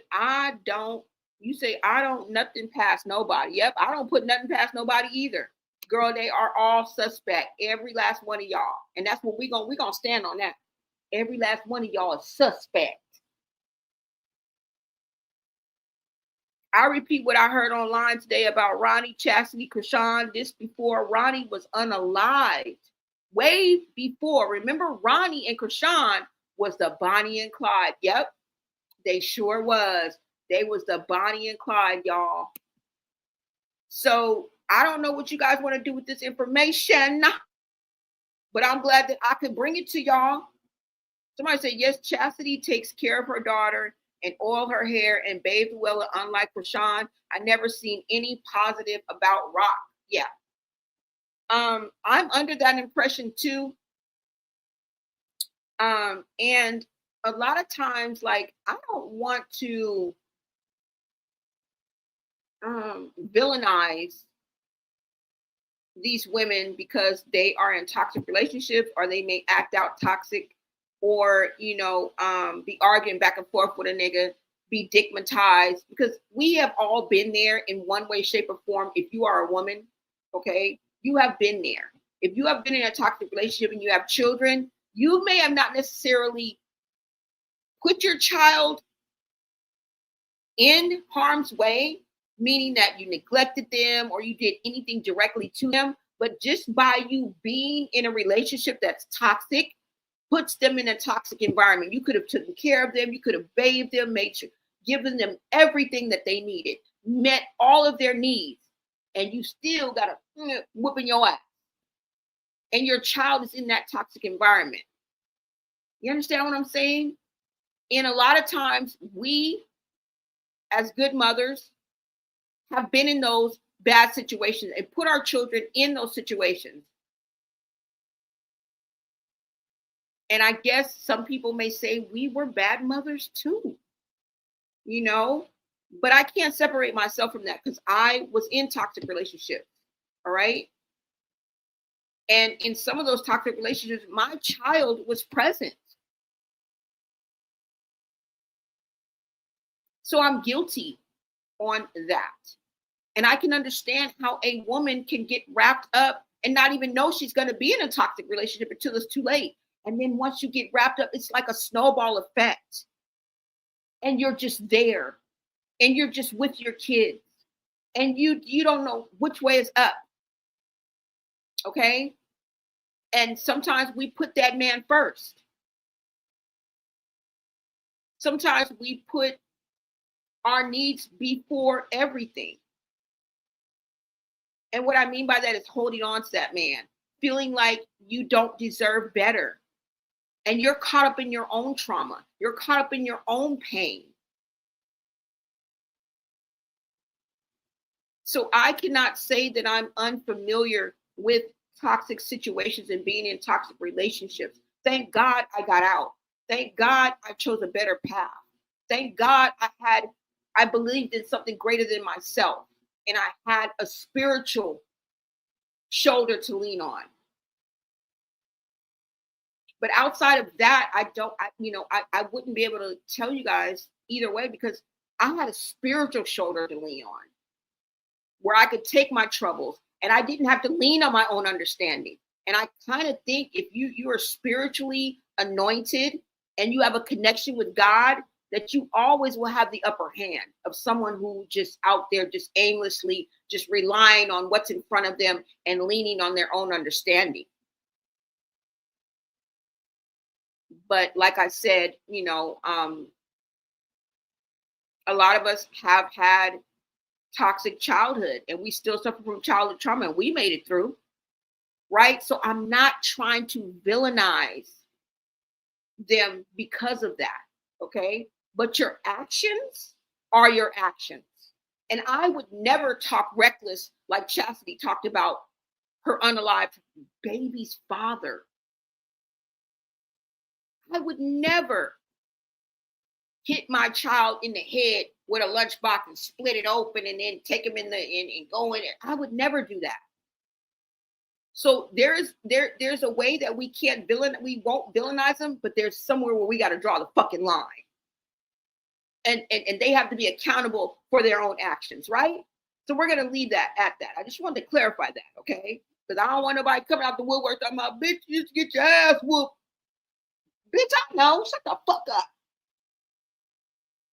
you say, I don't nothing past nobody. Yep, I don't put nothing past nobody either. Girl, they are all suspect. Every last one of y'all. And that's what we're gonna stand on that. Every last one of y'all is suspect. I repeat what I heard online today about Ronnie, Chasity, Chrisean. This before Ronnie was unalived. Way before. Remember, Ronnie and Chrisean was the Bonnie and Clyde. Yep, they sure was. They was the Bonnie and Clyde, y'all. So I don't know what you guys want to do with this information, but I'm glad that I could bring it to y'all. Somebody said, yes, Chasity takes care of her daughter and oil her hair and bathe well, unlike Chrisean. I never seen any positive about Rock. Yeah. I'm under that impression too. And a lot of times, like, I don't want to villainize these women because they are in toxic relationships, or they may act out toxic, or be arguing back and forth with a nigga, be digmatized, because we have all been there in one way, shape, or form. If you are a woman, okay, you have been there. If you have been in a toxic relationship and you have children, you may have not necessarily put your child in harm's way, meaning that you neglected them or you did anything directly to them, but just by you being in a relationship that's toxic, puts them in a toxic environment. You could have taken care of them. You could have bathed them, made sure, given them everything that they needed, met all of their needs, and you still got a whooping your ass. And your child is in that toxic environment. You understand what I'm saying? And a lot of times we, as good mothers, have been in those bad situations and put our children in those situations. And I guess some people may say we were bad mothers too, but I can't separate myself from that because I was in toxic relationships. All right. And in some of those toxic relationships, my child was present. So I'm guilty on that. And I can understand how a woman can get wrapped up and not even know she's going to be in a toxic relationship until it's too late. And then once you get wrapped up, it's like a snowball effect. And you're just there. And you're just with your kids. and you don't know which way is up. Okay? And sometimes we put that man first. Sometimes we put our needs before everything. And what I mean by that is holding on to that man, feeling like you don't deserve better. And you're caught up in your own trauma. You're caught up in your own pain. So I cannot say that I'm unfamiliar with toxic situations and being in toxic relationships. Thank God I got out. Thank God I chose a better path. Thank God I believed in something greater than myself. And I had a spiritual shoulder to lean on. But outside of that, I wouldn't be able to tell you guys either way, because I had a spiritual shoulder to lean on where I could take my troubles and I didn't have to lean on my own understanding. And I kind of think if you are spiritually anointed and you have a connection with God, that you always will have the upper hand of someone who just out there, just aimlessly, just relying on what's in front of them and leaning on their own understanding. But like I said, a lot of us have had toxic childhood and we still suffer from childhood trauma, and we made it through, right? So I'm not trying to villainize them because of that, okay? But your actions are your actions. And I would never talk reckless like Chasity talked about her unalived baby's father. I would never hit my child in the head with a lunchbox and split it open and then take him and go in it. I would never do that. So there's a way that we won't villainize them, but there's somewhere where we got to draw the fucking line. And they have to be accountable for their own actions, right? So we're gonna leave that at that. I just wanted to clarify that, okay? Because I don't want nobody coming out the woodwork talking about, bitch, you just get your ass whooped. Bitch, I know. Shut the fuck up.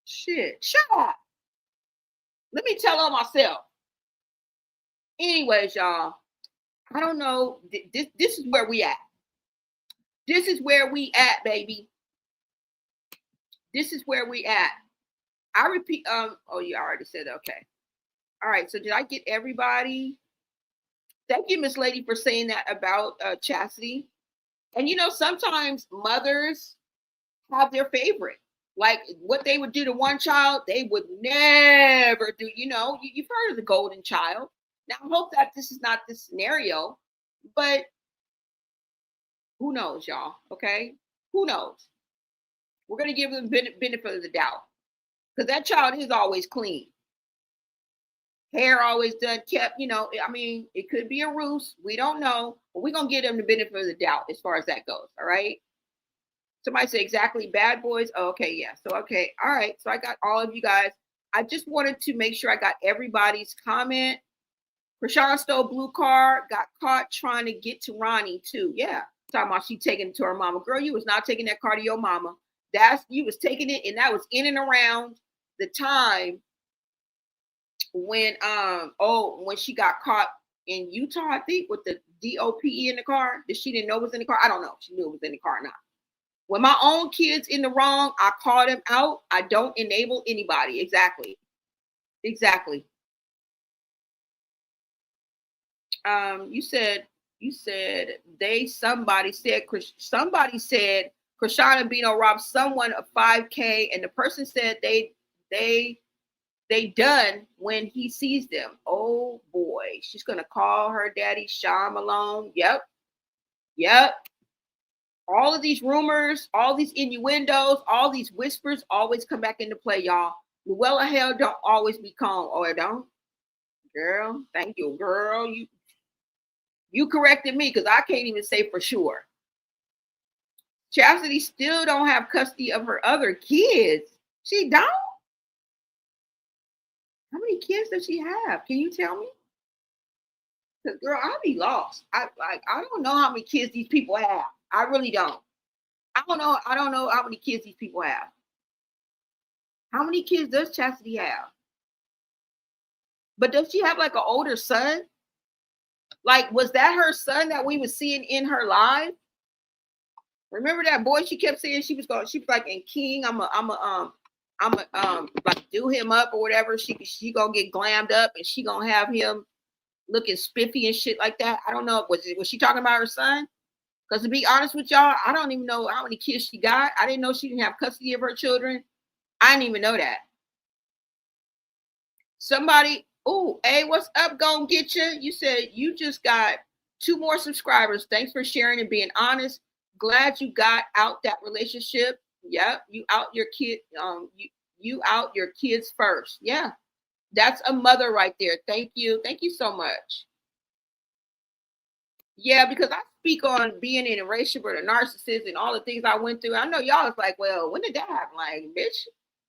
Shit, shut up. Let me tell on myself. Anyways, y'all, I don't know. This is where we at. This is where we at, baby. This is where we at. I repeat. Oh, you already said okay. All right. So did I get everybody? Thank you, Miss Lady, for saying that about Chasity. And sometimes mothers have their favorite. Like what they would do to one child, they would never do. You've heard of the golden child. Now, I hope that this is not this scenario, but who knows, y'all? Okay, who knows? We're gonna give them benefit of the doubt, because that child is always clean, hair always done, kept. It could be a ruse. We don't know, but we're gonna give them the benefit of the doubt as far as that goes. All right. Somebody say exactly bad boys. Oh, okay, yeah. So okay, all right. So I got all of you guys. I just wanted to make sure I got everybody's comment. Chrisean stole blue car, got caught trying to get to Ronnie too. Yeah. Talking about she taking it to her mama. Girl, you was not taking that car to your mama. You was taking it, and that was in and around the time when when she got caught in Utah, I think, with the DOPE in the car that she didn't know was in the car. I don't know if she knew it was in the car or not. When my own kids in the wrong, I call them out. I don't enable anybody. Exactly. You said somebody said Chrisean And Bino robbed someone of $5,000, and the person said they done when he sees them. Oh boy, she's gonna call her daddy Sean Malone. Yep. All of these rumors, all these innuendos, all these whispers always come back into play, y'all. Luella hell don't always be calm. Oh, it don't? Girl, thank you, girl. You corrected me, because I can't even say for sure. Chasity still don't have custody of her other kids. She don't? How many kids does she have? Can you tell me? Because girl, I'll be lost. I don't know how many kids these people have. I really don't. I don't know how many kids these people have. How many kids does Chasity have? But does she have like an older son? Like, was that her son that we was seeing in her life? Remember that boy she kept saying she was like, in King, I'm like do him up or whatever. She gonna get glammed up and she gonna have him looking spiffy and shit like that. I don't know. Was she talking about her son? Because to be honest with y'all, I don't even know how many kids she got. I didn't know she didn't have custody of her children. I didn't even know that. Somebody, oh, hey, what's up? Gonna get you. You said you just got 2 more subscribers. Thanks for sharing and being honest. Glad you got out that relationship. Yeah, you out your kid. You out your kids first. Yeah, that's a mother right there. Thank you. Thank you so much. Yeah, because I speak on being in a relationship with a narcissist and all the things I went through. I know y'all is like, well, when did that happen? Like, bitch,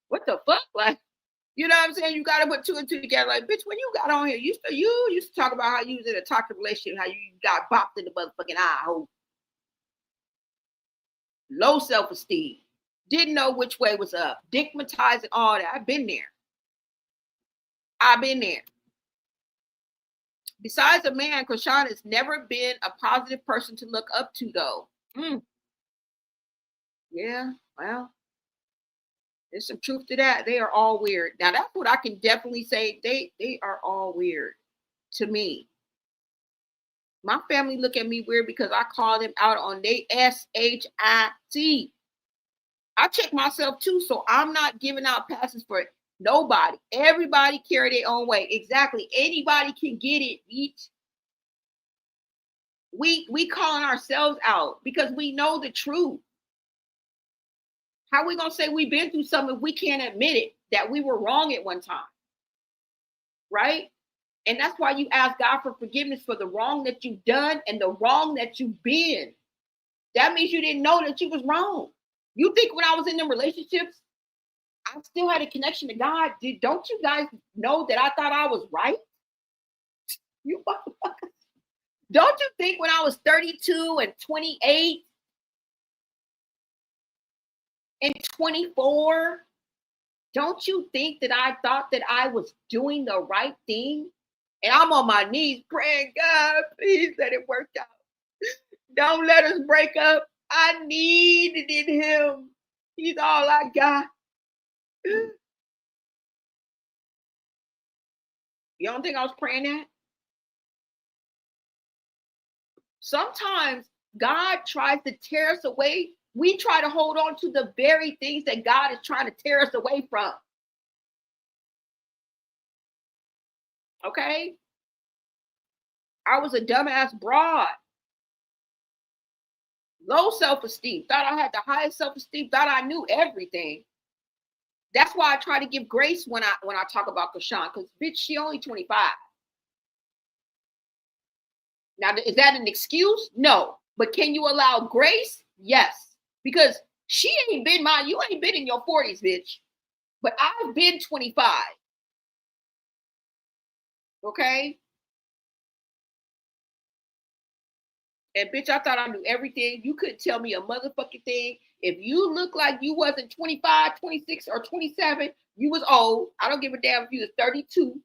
what the fuck? Like, you know what I'm saying? You got to put 2 and 2 together. Like, bitch, when you got on here, you used to talk about how you was in a toxic relationship, how you got bopped in the motherfucking eye hole. Low self-esteem. Didn't know which way was up. Stigmatized and all that. I've been there. Besides a man, Chrisean has never been a positive person to look up to, though. Yeah, well, there's some truth to that. They are all weird. Now, that's what I can definitely say. They are all weird to me. My family look at me weird because I call them out on they Shit. I check myself too, so I'm not giving out passes for nobody. Everybody carry their own way. Exactly. Anybody can get it, bitch. We calling ourselves out because we know the truth. How we gonna say we've been through something if we can't admit it, that we were wrong at one time? Right? And that's why you ask God for forgiveness for the wrong that you've done and the wrong that you've been. That means you didn't know that you was wrong. You think when I was in them relationships, I still had a connection to God? Don't you guys know that I thought I was right? You motherfuckers. Don't you think when I was 32 and 28 and 24, don't you think that I thought that I was doing the right thing? And I'm on my knees praying, God, please let it work out. Don't let us break up. I needed him. He's all I got. You don't think I was praying that? Sometimes God tries to tear us away. We try to hold on to the very things that God is trying to tear us away from. Okay? I was a dumbass broad. Low self-esteem. Thought I had the highest self-esteem. Thought I knew everything. That's why I try to give grace when I talk about Chrisean, because bitch, she only 25. Now, is that an excuse? No. But can you allow grace? Yes. Because you ain't been in your 40s, bitch. But I've been 25. Okay? And bitch, I thought I knew everything. You couldn't tell me a motherfucking thing. If you look like you wasn't 25, 26, or 27, you was old. I don't give a damn if you was 32.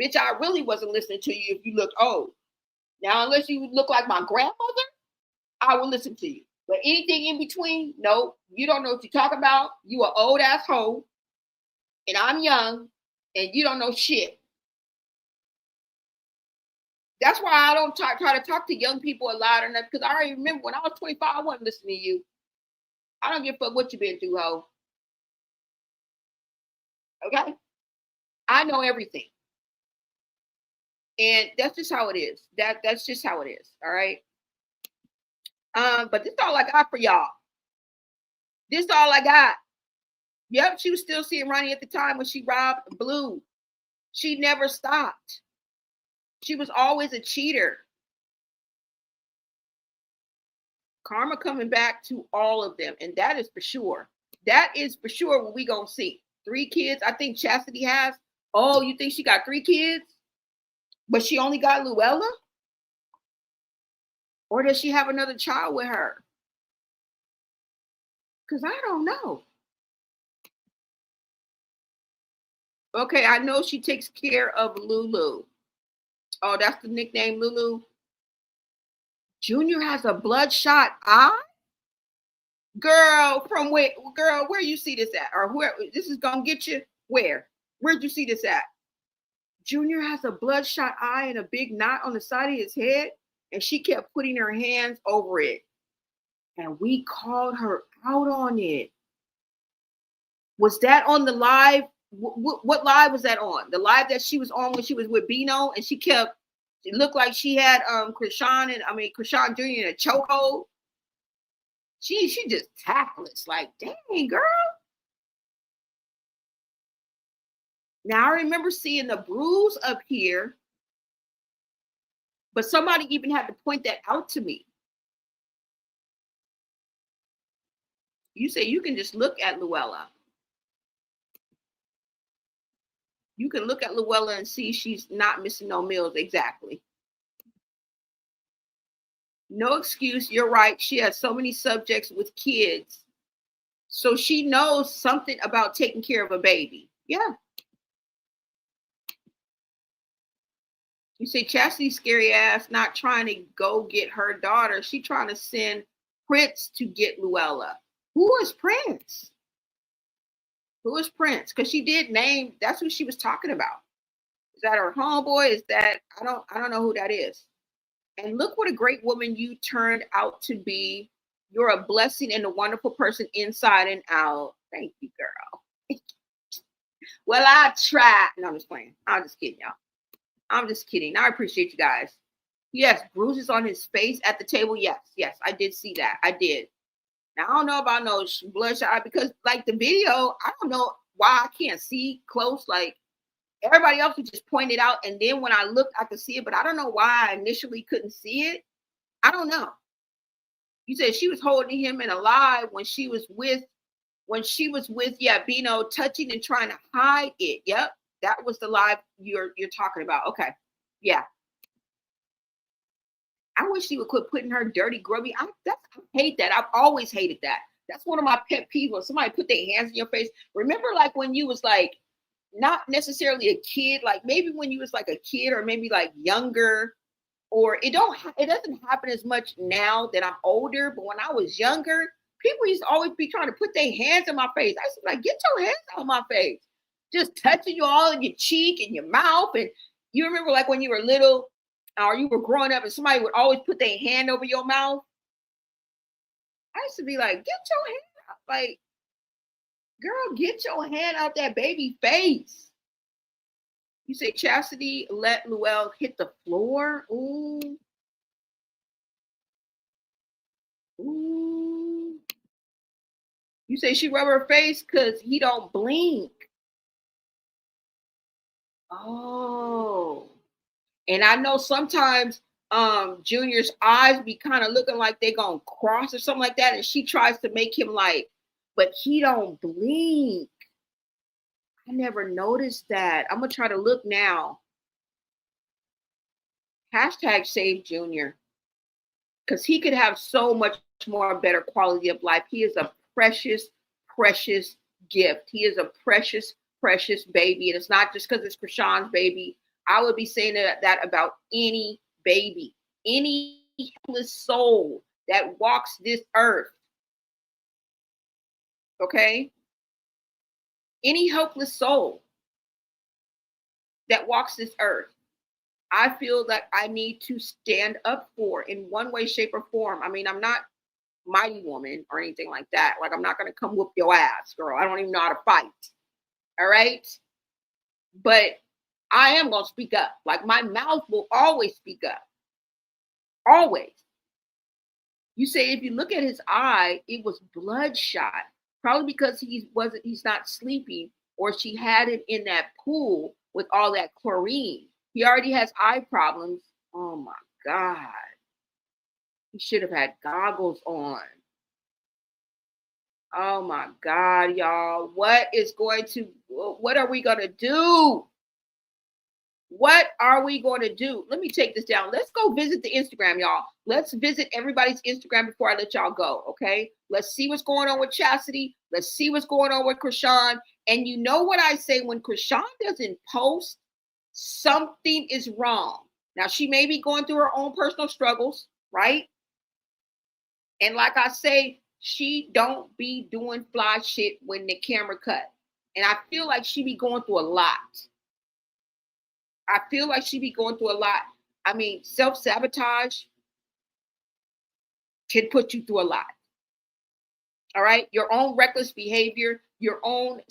Bitch, I really wasn't listening to you if you looked old. Now, unless you look like my grandmother, I will listen to you. But anything in between, no, you don't know what you're talking about. You an old asshole, and I'm young, and you don't know shit. That's why I don't try to talk to young people a lot enough, because I already remember when I was 25, I wasn't listening to you. I don't give a fuck what you've been through, ho. Okay? I know everything. And that's just how it is. That's just how it is. All right. But this is all I got for y'all. This is all I got. Yep, she was still seeing Ronnie at the time when she robbed Blue. She never stopped. She was always a cheater. Karma coming back to all of them. And that is for sure. That is for sure what we gonna see. 3 kids. I think Chasity has. Oh, you think she got 3 kids? But she only got Luella? Or does she have another child with her? Because I don't know. Okay, I know she takes care of Lulu. Oh, that's the nickname, Lulu. Junior has a bloodshot eye? Girl, from where? Girl, where you see this at? Or where this is gonna get you? Where? Where'd you see this at? Junior has a bloodshot eye and a big knot on the side of his head, and she kept putting her hands over it. And we called her out on it. Was that on the live? What live was that on? The live that she was on when she was with Bino, and she kept. It looked like she had Chrisean Jr. in a chokehold. She just tactless. Like, dang, girl. Now I remember seeing the bruise up here, but somebody even had to point that out to me. You say you can just look at Luella. You can look at Luella and see she's not missing no meals. Exactly. No excuse. You're right. She has so many subjects with kids. So she knows something about taking care of a baby. Yeah. You say Chassity's scary ass not trying to go get her daughter. She trying to send Prince to get Luella. Who is Prince? Who is Prince? Because she did name, that's who she was talking about. Is that her homeboy? Is that, I don't know who that is. And look what a great woman you turned out to be. You're a blessing and a wonderful person inside and out. Thank you, girl. Well, I tried. No, I'm just playing. I'm just kidding, y'all. I'm just kidding. I appreciate you guys. Yes, bruises on his face at the table. Yes, I did see that. I did. Now, I don't know about no bloodshot eye because, like, the video, I don't know why I can't see close. Like, everybody else would just point it out. And then when I looked, I could see it. But I don't know why I initially couldn't see it. I don't know. You said she was holding him in a lie when she was with, Bino, touching and trying to hide it. Yep. That was the live you're talking about. Okay. Yeah. I wish she would quit putting her dirty, grubby. I hate that. I've always hated that. That's one of my pet peeves when somebody put their hands in your face. Remember, like, when you was like, not necessarily a kid, like maybe when you was like a kid or maybe like younger, or it doesn't happen as much now that I'm older, but when I was younger, people used to always be trying to put their hands in my face. I used to be like, get your hands on my face. Just touching you all in your cheek and your mouth. And you remember, like, when you were little or you were growing up and somebody would always put their hand over your mouth? I used to be like, get your hand out. Like, girl, get your hand out that baby face. You say Chasity let Luelle hit the floor? Ooh. Ooh. You say she rub her face because he don't blink. Oh. And I know sometimes Junior's eyes be kind of looking like they gonna cross or something like that, and she tries to make him like, but he don't blink. I never noticed that. I'm gonna try to look now. Hashtag save Junior, because he could have so much more better quality of life. He is a precious, precious gift. He is a precious, precious baby, and it's not just because it's Chrisean's baby. I would be saying that about any baby, any helpless soul that walks this earth. Okay? Any helpless soul that walks this earth, I feel that I need to stand up for in one way, shape, or form. I mean, I'm not Mighty Woman or anything like that. Like, I'm not going to come whoop your ass, girl. I don't even know how to fight. All right? But I am going to speak up. Like, my mouth will always speak up. Always. You say if you look at his eye, it was bloodshot. Probably because he's not sleeping, or she had him in that pool with all that chlorine. He already has eye problems. Oh my God. He should have had goggles on. Oh my God, y'all. What are we going to do? What are we going to do? Let me take this down. Let's go visit the Instagram, y'all. Let's visit everybody's Instagram before I let y'all go, okay? Let's see what's going on with Chasity. Let's see what's going on with Chrisean. And you know what I say, when Chrisean doesn't post, something is wrong. Now, she may be going through her own personal struggles, right? And like I say, she don't be doing fly shit when the camera cut. And I feel like she be going through a lot. I feel like she be going through a lot. I mean, self-sabotage can put you through a lot. All right? Your own reckless behavior, your own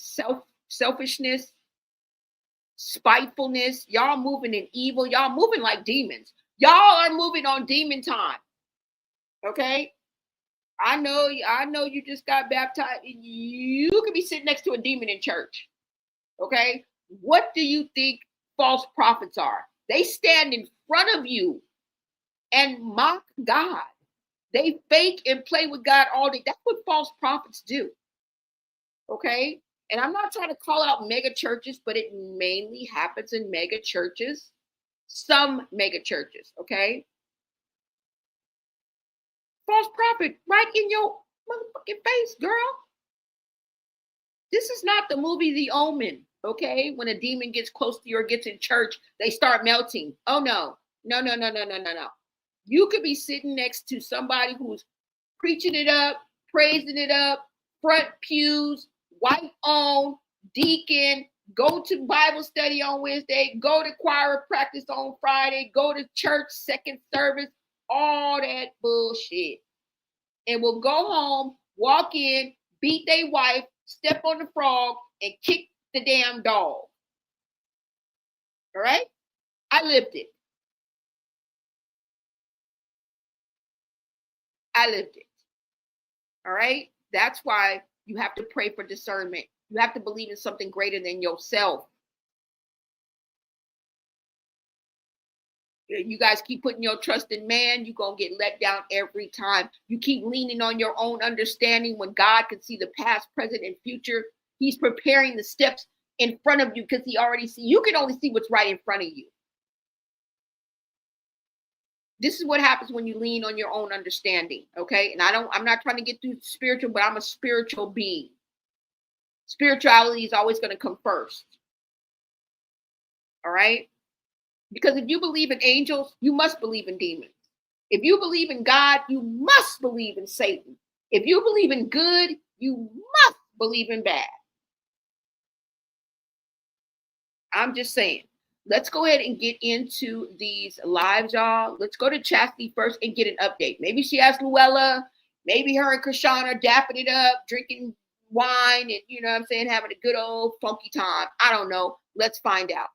selfishness, spitefulness. Y'all moving in evil. Y'all moving like demons. Y'all are moving on demon time. Okay? I know you just got baptized. You could be sitting next to a demon in church. Okay? What do you think false prophets are? They stand in front of you and mock God. They fake and play with God all day. That's what false prophets do. Okay? And I'm not trying to call out mega churches, but it mainly happens in mega churches. Some mega churches, okay? False prophet right in your motherfucking face, girl. This is not the movie The Omen, okay? When a demon gets close to you or gets in church, they start melting. Oh, no. No. You could be sitting next to somebody who's preaching it up, praising it up, front pews, white on, deacon, go to Bible study on Wednesday, go to choir practice on Friday, go to church second service, all that bullshit. And will go home, walk in, beat their wife, step on the frog, and kick the damn dog. All right? I lived it. All right? That's why you have to pray for discernment. You have to believe in something greater than yourself. You guys keep putting your trust in man, you're going to get let down every time. You keep leaning on your own understanding when God can see the past, present, and future. He's preparing the steps in front of you because he already see. You can only see what's right in front of you. This is what happens when you lean on your own understanding, okay? And I'm not trying to get too spiritual, but I'm a spiritual being. Spirituality is always going to come first. All right? Because if you believe in angels, you must believe in demons. If you believe in God, you must believe in Satan. If you believe in good, you must believe in bad. I'm just saying. Let's go ahead and get into these lives, y'all. Let's go to Chasity first and get an update. Maybe she has Luella. Maybe her and Chrisean are dapping it up, drinking wine, and you know what I'm saying, having a good old funky time. I don't know. Let's find out.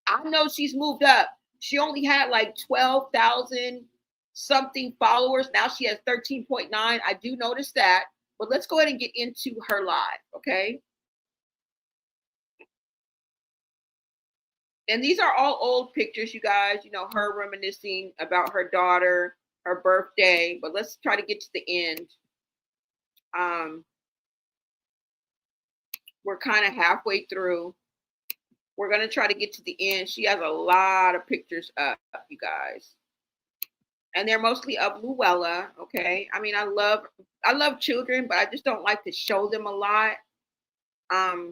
I know she's moved up. She only had like 12,000 something followers. Now she has 13.9. I do notice that. But let's go ahead and get into her live, okay? And these are all old pictures, you guys. You know, her reminiscing about her daughter, her birthday. But let's try to get to the end. We're kind of halfway through. We're going to try to get to the end. She has a lot of pictures up, you guys. And they're mostly of Luella, okay? I mean, I love children, but I just don't like to show them a lot. I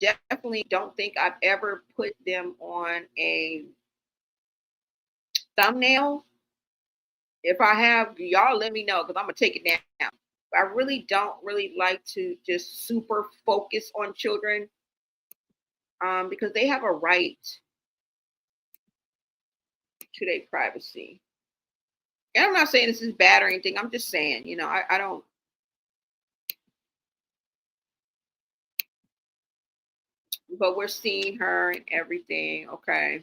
definitely don't think I've ever put them on a thumbnail. If I have, y'all let me know because I'm going to take it down. I really don't like to just super focus on children because they have a right to their privacy. And I'm not saying this is bad or anything. I'm just saying, you know, I don't. But we're seeing her and everything, okay.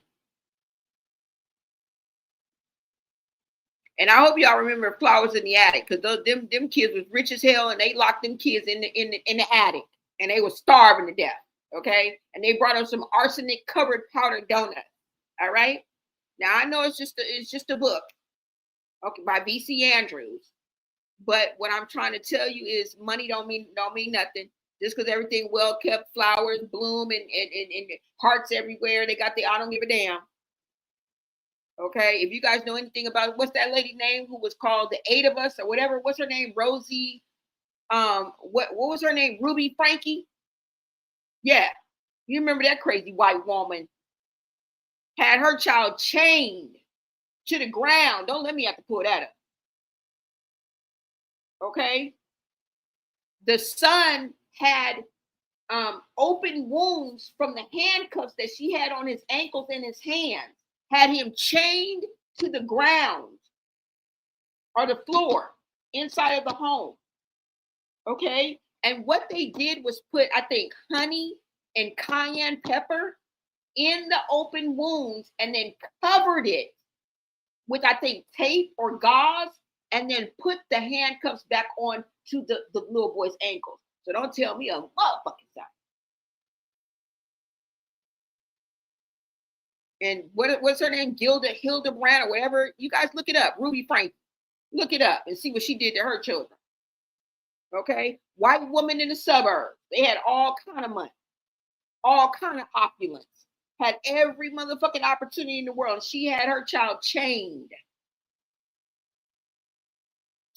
And I hope y'all remember Flowers in the Attic, because them kids was rich as hell, and they locked them kids in the attic, and they were starving to death, okay. And they brought them some arsenic covered powdered donuts. All right. Now I know it's just a book, okay, by V.C. Andrews. But what I'm trying to tell you is money don't mean nothing. Just because everything well kept, flowers bloom and hearts everywhere. They got the I don't give a damn. Okay, if you guys know anything about what's that lady's name who was called the Eight of Us or whatever, what's her name? Rosie. What was her name? Ruby Frankie. Yeah, you remember that crazy white woman had her child chained to the ground. Don't let me have to pull that up. Okay, the son had open wounds from the handcuffs that she had on his ankles and his hands. Had him chained to the ground or the floor inside of the home. Okay. And what they did was put, I think, honey and cayenne pepper in the open wounds and then covered it with, I think, tape or gauze, and then put the handcuffs back on to the little boy's ankles. So don't tell me a motherfucking sign. And what's her name? Hildebrand or whatever. You guys look it up. Ruby Frank. Look it up and see what she did to her children. Okay. White woman in the suburbs. They had all kind of money. All kind of opulence. Had every motherfucking opportunity in the world. She had her child chained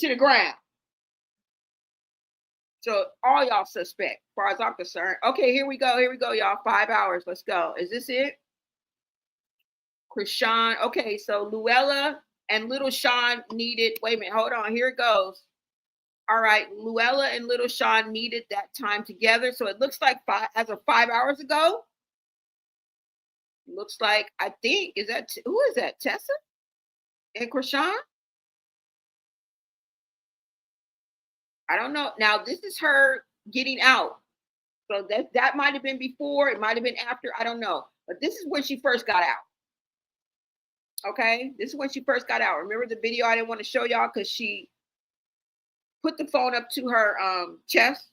to the ground. So all y'all suspect, as far as I'm concerned. Okay, here we go. Here we go, y'all. 5 hours. Let's go. Is this it? Chrisean. Okay, so Luella and little Sean needed. Wait a minute. Hold on. Here it goes. All right. Luella and little Sean needed that time together. So it looks like as of 5 hours ago. Looks like, I think, who is that? Tessa and Chrisean? I don't know. Now, this is her getting out. So that might have been before. It might have been after. I don't know. But this is when she first got out. Okay? This is when she first got out. Remember the video I didn't want to show y'all because she put the phone up to her chest.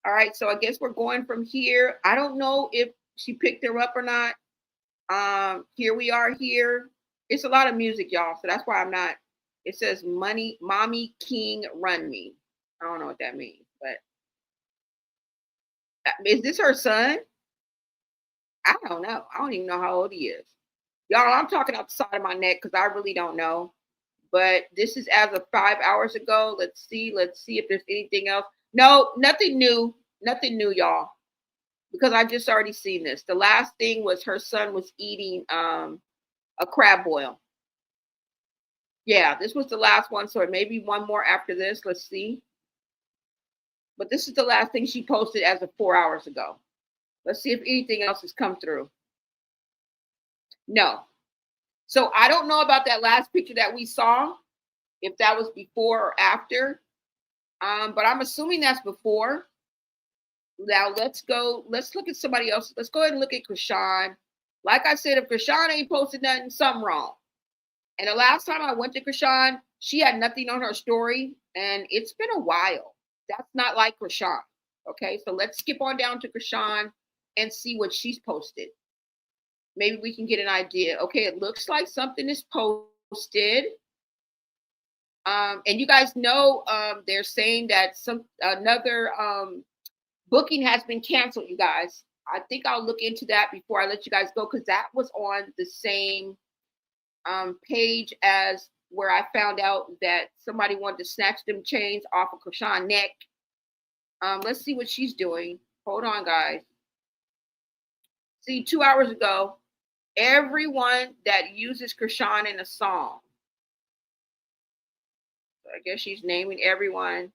All right. So I guess we're going from here. I don't know if she picked her up or not. Here we are here. It's a lot of music, y'all. So that's why I'm not. It says Mommy King Run Me. I don't know what that means, but is this her son? I don't know. I don't even know how old he is. Y'all, I'm talking out the side of my neck because I really don't know. But this is as of 5 hours ago. Let's see if there's anything else. No, nothing new. Nothing new, y'all. Because I just already seen this. The last thing was her son was eating a crab boil. Yeah, this was the last one. So maybe one more after this. Let's see. But this is the last thing she posted as of 4 hours ago. Let's see if anything else has come through. No. So I don't know about that last picture that we saw, if that was before or after. But I'm assuming that's before. Now let's look at somebody else. Let's go ahead and look at Chrisean. Like I said, if Chrisean ain't posted nothing, something wrong. And the last time I went to Chrisean, she had nothing on her story, and it's been a while. That's not like Chrisean. Okay, so let's skip on down to Chrisean and see what she's posted. Maybe we can get an idea. Okay, it looks like something is posted. And you guys know they're saying that another booking has been canceled, you guys. I think I'll look into that before I let you guys go, because that was on the same page as where I found out that somebody wanted to snatch them chains off of Chrisean's neck. Let's see what she's doing. Hold on, guys. See, 2 hours ago, everyone that uses Chrisean in a song. So I guess she's naming everyone.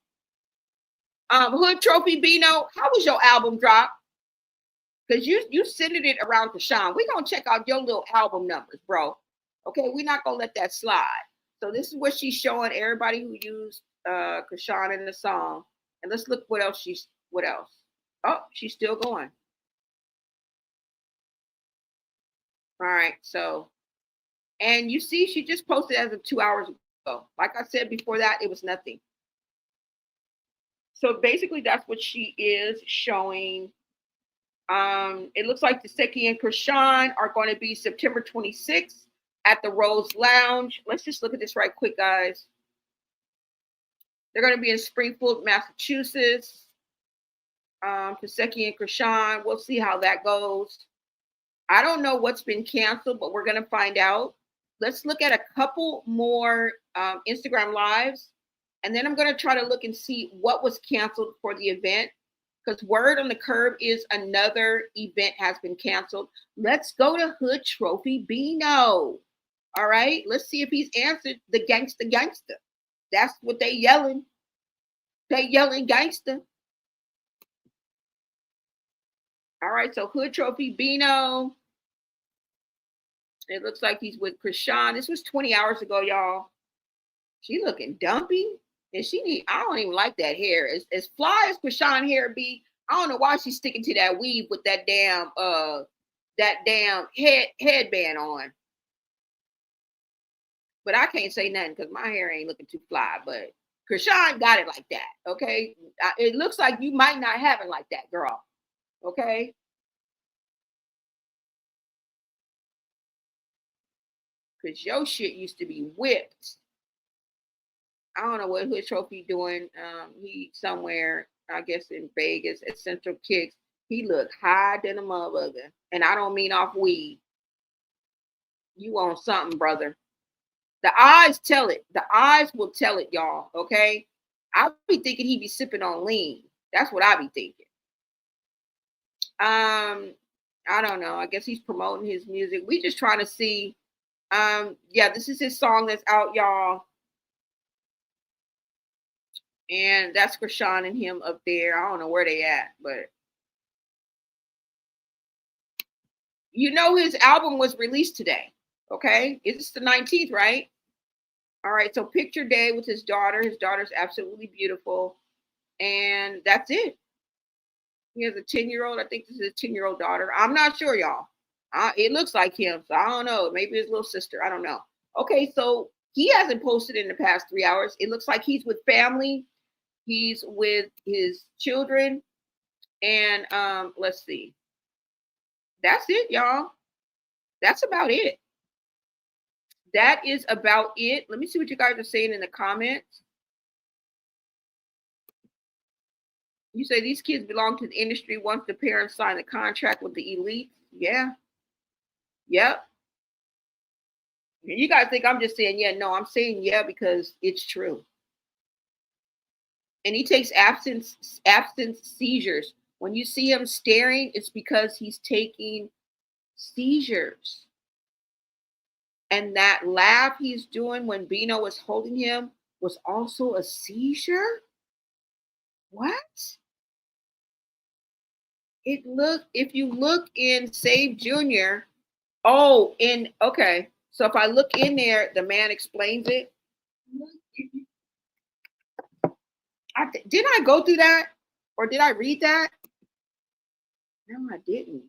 Hood Trophy Bino, how was your album drop? Because you sending it around Chrisean. We're going to check out your little album numbers, bro. Okay, we're not going to let that slide. So this is what she's showing everybody who used Chrisean in the song. And let's look what else. Oh, she's still going. All right, so, and you see, she just posted as of 2 hours ago. Like I said before that, it was nothing. So basically, that's what she is showing. It looks like the Chasity and Chrisean are going to be September 26th at the Rose Lounge. Let's just look at this right quick, guys. They're going to be in Springfield, Massachusetts. Chasity and Chrisean. We'll see how that goes. I don't know what's been canceled, but we're going to find out. Let's look at a couple more Instagram lives, and then I'm going to try to look and see what was canceled for the event, because word on the curb is another event has been canceled. Let's go to Hood Trophy Bino. All right, let's see if he's answered the gangster. That's what they yelling. They yelling gangster. All right, so Hood Trophy Bino. It looks like he's with Chrisean. This was 20 hours ago, y'all. She looking dumpy. And I don't even like that hair. As fly as Chrisean hair be, I don't know why she's sticking to that weave with that damn headband on. But I can't say nothing because my hair ain't looking too fly. But Chrisean got it like that, okay? It looks like you might not have it like that, girl, okay? Because your shit used to be whipped. I don't know what Hood Trophy doing. He somewhere, I guess in Vegas at Central Kicks. He looked high than a motherfucker. And I don't mean off weed. You on something, brother. The eyes tell it. The eyes will tell it, y'all, okay? I be thinking he be sipping on lean. That's what I be thinking. I don't know. I guess he's promoting his music. We just trying to see. Yeah, this is his song that's out, y'all. And that's Chrisean and him up there. I don't know where they at, but you know his album was released today. Okay, it's the 19th, right? All right, so picture day with his daughter. His daughter's absolutely beautiful, and that's it. He has a 10-year-old. I think this is a 10-year-old daughter. I'm not sure, y'all. It looks like him, so I don't know. Maybe his little sister. I don't know. Okay, so he hasn't posted in the past 3 hours. It looks like he's with family. He's with his children. And let's see. That's it, y'all. That's about it. That is about it. Let me see what you guys are saying in the comments. You say these kids belong to the industry once the parents sign a contract with the elite. Yeah. Yep. You guys think I'm just saying, yeah, no, I'm saying yeah because it's true. And he takes absence seizures. When you see him staring, it's because he's taking seizures. And that laugh he's doing when Bino was holding him was also a seizure? What? If you look in Save Junior, okay. So if I look in there, the man explains it. Did I go through that? Or did I read that? No, I didn't.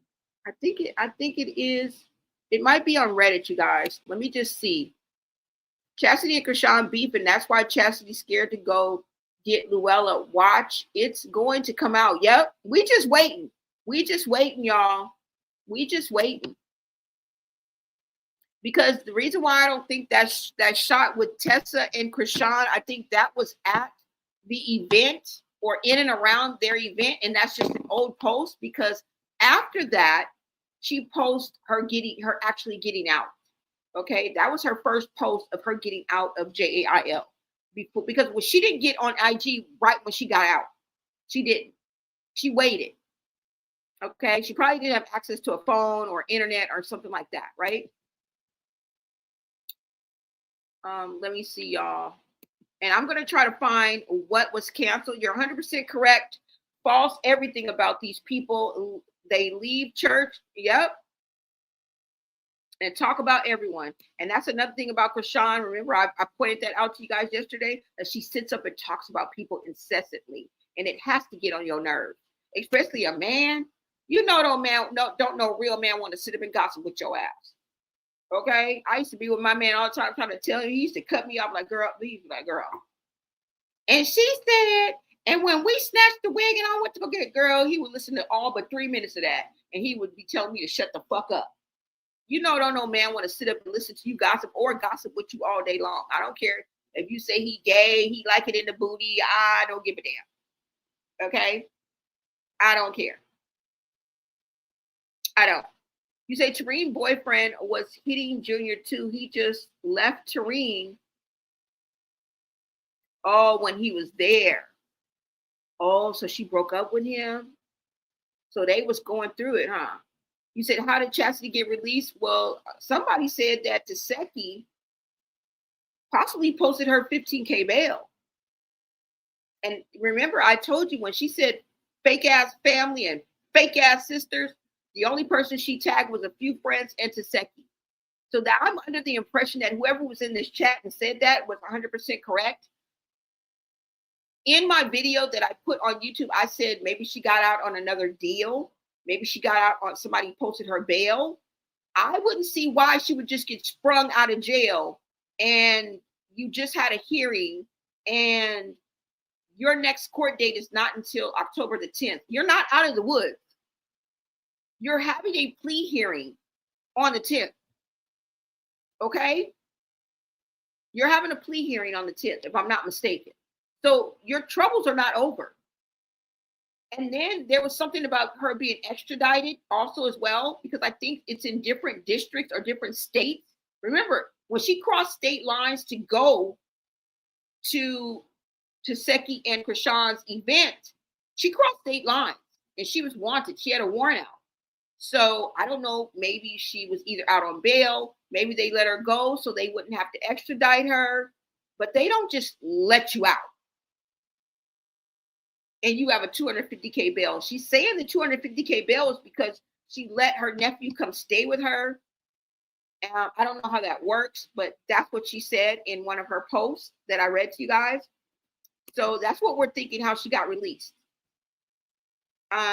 I think it is. It might be on Reddit, you guys. Let me just see. Chasity and Chrisean beefing. That's why Chassity's scared to go get Luella. Watch. It's going to come out. Yep. We just waiting. We just waiting, y'all. We just waiting. Because the reason why I don't think that shot with Tessa and Chrisean, I think that was at the event or in and around their event. And that's just an old post because after that, she posted her actually getting out. Okay. That was her first post of her getting out of JAIL. Because she didn't get on IG right when she got out. She didn't. She waited. Okay. She probably didn't have access to a phone or internet or something like that. Right. Let me see, y'all. And I'm going to try to find what was canceled. You're 100% correct. False everything about these people. They leave church. Yep. And talk about everyone. And that's another thing about Chrisean. Remember, I pointed that out to you guys yesterday, that she sits up and talks about people incessantly. And it has to get on your nerves, especially a man. You know, don't know real man want to sit up and gossip with your ass. Okay? I used to be with my man all the time trying to tell him. He used to cut me off like, girl, leave. Like, girl. And she said, and when we snatched the wig and I went to go get a girl, he would listen to all but 3 minutes of that. And he would be telling me to shut the fuck up. You know, don't no man want to sit up and listen to you gossip or gossip with you all day long. I don't care. If you say he gay, he like it in the booty, I don't give a damn. Okay? I don't care. I don't. You say Tareen boyfriend was hitting Junior too. He just left Tareen. Oh, when he was there. Oh, so she broke up with him. So they was going through it, huh? You said, how did Chasity get released? Well, somebody said that Chassity possibly posted her 15K bail. And remember, I told you when she said fake ass family and fake ass sisters, the only person she tagged was a few friends and Chassity. So that I'm under the impression that whoever was in this chat and said that was 100% correct. In my video that I put on YouTube, I said maybe she got out on another deal. Maybe she got out on somebody posted her bail. I wouldn't see why she would just get sprung out of jail and you just had a hearing and your next court date is not until October the 10th. You're not out of the woods. You're having a plea hearing on the 10th. Okay? You're having a plea hearing on the 10th, if I'm not mistaken. So your troubles are not over. And then there was something about her being extradited also as well, because I think it's in different districts or different states. Remember, when she crossed state lines to go to Seki and Chrisean's event, she crossed state lines and she was wanted. She had a warrant out. So I don't know, maybe she was either out on bail, maybe they let her go so they wouldn't have to extradite her, but they don't just let you out. And you have a 250K bail. She's saying the 250K bail is because she let her nephew come stay with her. I don't know how that works, but that's what she said in one of her posts that I read to you guys. So that's what we're thinking, how she got released.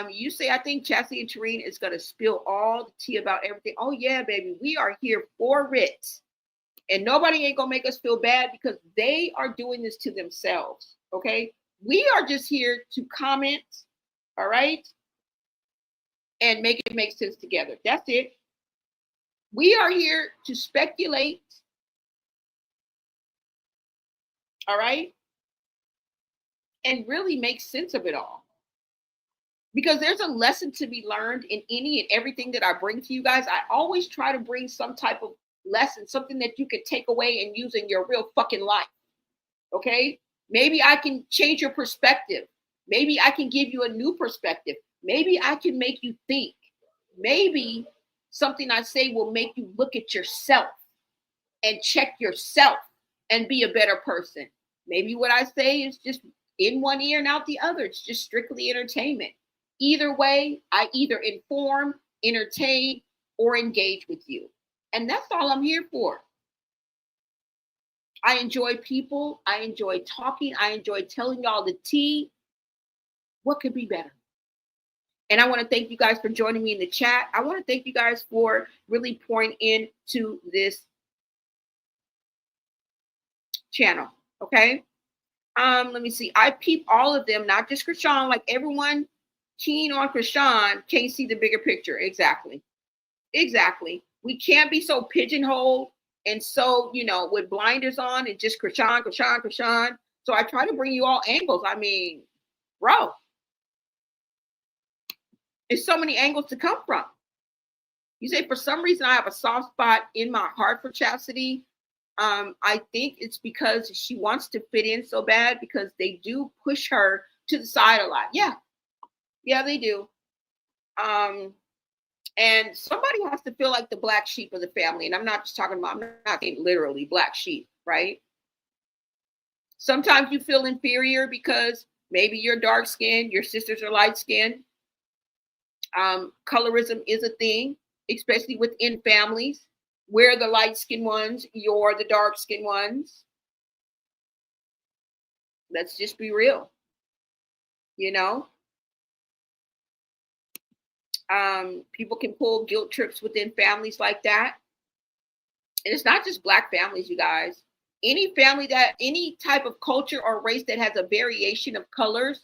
You say, I think Chasity and Tareen is going to spill all the tea about everything. Oh, yeah, baby. We are here for it. And nobody ain't going to make us feel bad because they are doing this to themselves. Okay? We are just here to comment, all right, and make it make sense together. That's it. We are here to speculate, all right, and really make sense of it all. Because there's a lesson to be learned in any and everything that I bring to you guys. I always try to bring some type of lesson, something that you can take away and use in your real fucking life, okay? Maybe I can change your perspective. Maybe I can give you a new perspective. Maybe I can make you think. Maybe something I say will make you look at yourself and check yourself and be a better person. Maybe what I say is just in one ear and out the other. It's just strictly entertainment. Either way, I either inform, entertain, or engage with you. And that's all I'm here for. I enjoy people. I enjoy talking. I enjoy telling y'all the tea. What could be better? And I want to thank you guys for joining me in the chat. I want to thank you guys for really pouring into this channel. Okay. Let me see. I peep all of them, not just Chrisean. Like everyone keen on Chrisean can't see the bigger picture. Exactly. Exactly. We can't be so pigeonholed. And so, you know, with blinders on and just Chrisean. So I try to bring you all angles. I mean, bro, there's so many angles to come from. You say, for some reason, I have a soft spot in my heart for Chasity. I think it's because she wants to fit in so bad because they do push her to the side a lot. Yeah. Yeah, they do. And somebody has to feel like the black sheep of the family. And I'm not just talking about, I'm not saying literally black sheep, right? Sometimes you feel inferior because maybe you're dark skinned, your sisters are light skinned. Colorism is a thing, especially within families. We're the light skinned ones, you're the dark skinned ones. Let's just be real, you know? People can pull guilt trips within families like that. And it's not just black families, you guys. Any family that, any type of culture or race that has a variation of colors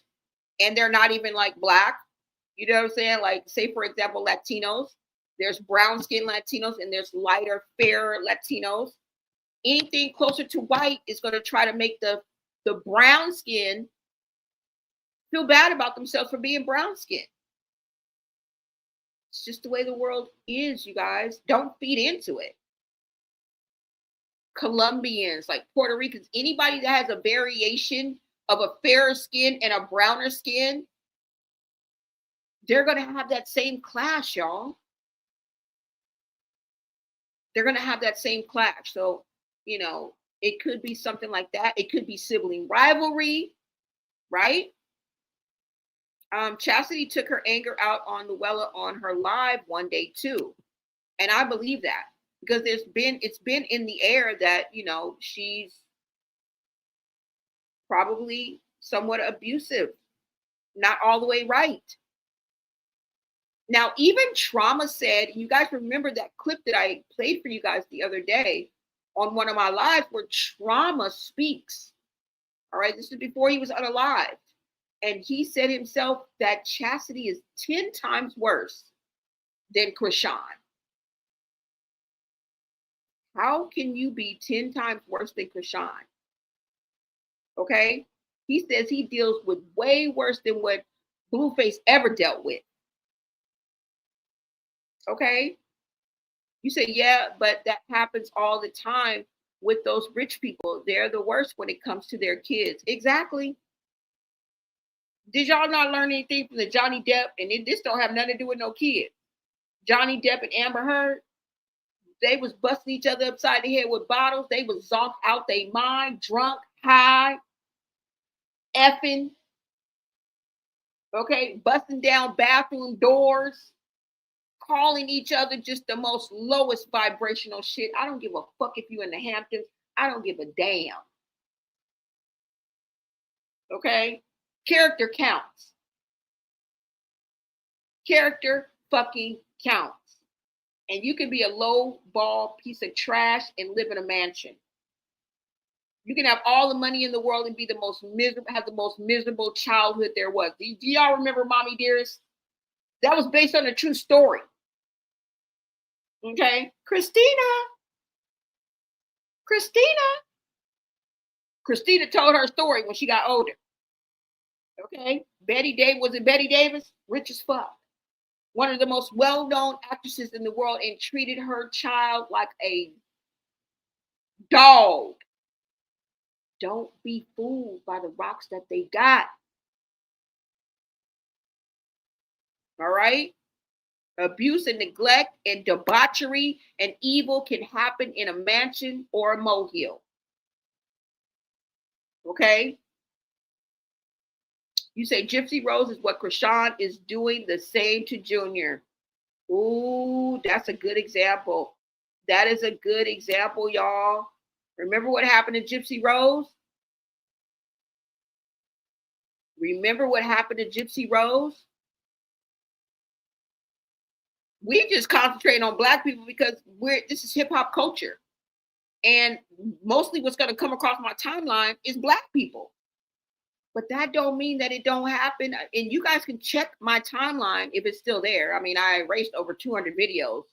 and they're not even like black, you know what I'm saying? Like, say, for example, Latinos. There's brown skin Latinos and there's lighter, fairer Latinos. Anything closer to white is going to try to make the brown skin feel bad about themselves for being brown skin. It's just the way the world is, you guys. Don't feed into it. Colombians, like Puerto Ricans, anybody that has a variation of a fairer skin and a browner skin, they're going to have that same clash, y'all. They're going to have that same clash. So, you know, it could be something like that. It could be sibling rivalry, right? Chasity took her anger out on Luella on her live one day too. And I believe that because it's been in the air that, you know, she's probably somewhat abusive, not all the way right. Now, even Trauma said, you guys remember that clip that I played for you guys the other day on one of my lives where Trauma speaks. All right, this is before he was unalived. And he said himself that Chasity is 10 times worse than Chrisean. How can you be 10 times worse than Chrisean? Okay? He says he deals with way worse than what Blueface ever dealt with. Okay? You say, yeah, but that happens all the time with those rich people. They're the worst when it comes to their kids. Exactly. Did y'all not learn anything from the Johnny Depp? And this don't have nothing to do with no kids. Johnny Depp and Amber Heard, they was busting each other upside the head with bottles. They was zonked out their mind, drunk, high, effing, okay, busting down bathroom doors, calling each other just the most lowest vibrational shit. I don't give a fuck if you in the Hamptons. I don't give a damn. Okay? Character counts. Character fucking counts. And you can be a low ball piece of trash and live in a mansion. You can have all the money in the world and be the most miserable, have the most miserable childhood there was. Do y'all remember Mommy Dearest? That was based on a true story. Okay? Christina told her story when she got older. Okay? Betty Davis? Rich as fuck. One of the most well-known actresses in the world, and treated her child like a dog. Don't be fooled by the rocks that they got. All right? Abuse and neglect and debauchery and evil can happen in a mansion or a molehill. Okay? You say Gypsy Rose is what Chrisean is doing the same to Junior. Ooh, that's a good example. That is a good example, y'all. Remember what happened to Gypsy Rose? Remember what happened to Gypsy Rose? We just concentrate on Black people because this is hip hop culture. And mostly what's going to come across my timeline is Black people. But that don't mean that it don't happen. And you guys can check my timeline if it's still there. I mean, I erased over 200 videos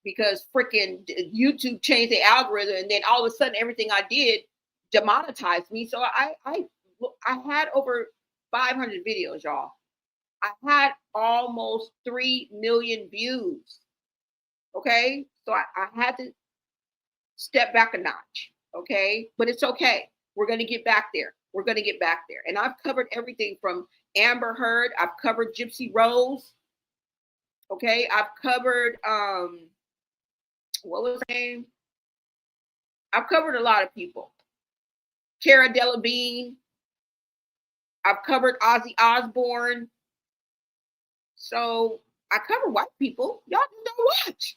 because freaking YouTube changed the algorithm, and then all of a sudden everything I did demonetized me. So I had over 500 videos, y'all. I had almost 3 million views. Okay, so I had to step back a notch. Okay, but it's okay. We're going to get back there. We're going to get back there. And I've covered everything from Amber Heard. I've covered Gypsy Rose. Okay. I've covered, what was her name? I've covered a lot of people. Cara Delevingne. I've covered Ozzy Osbourne. So I cover white people. Y'all just don't watch.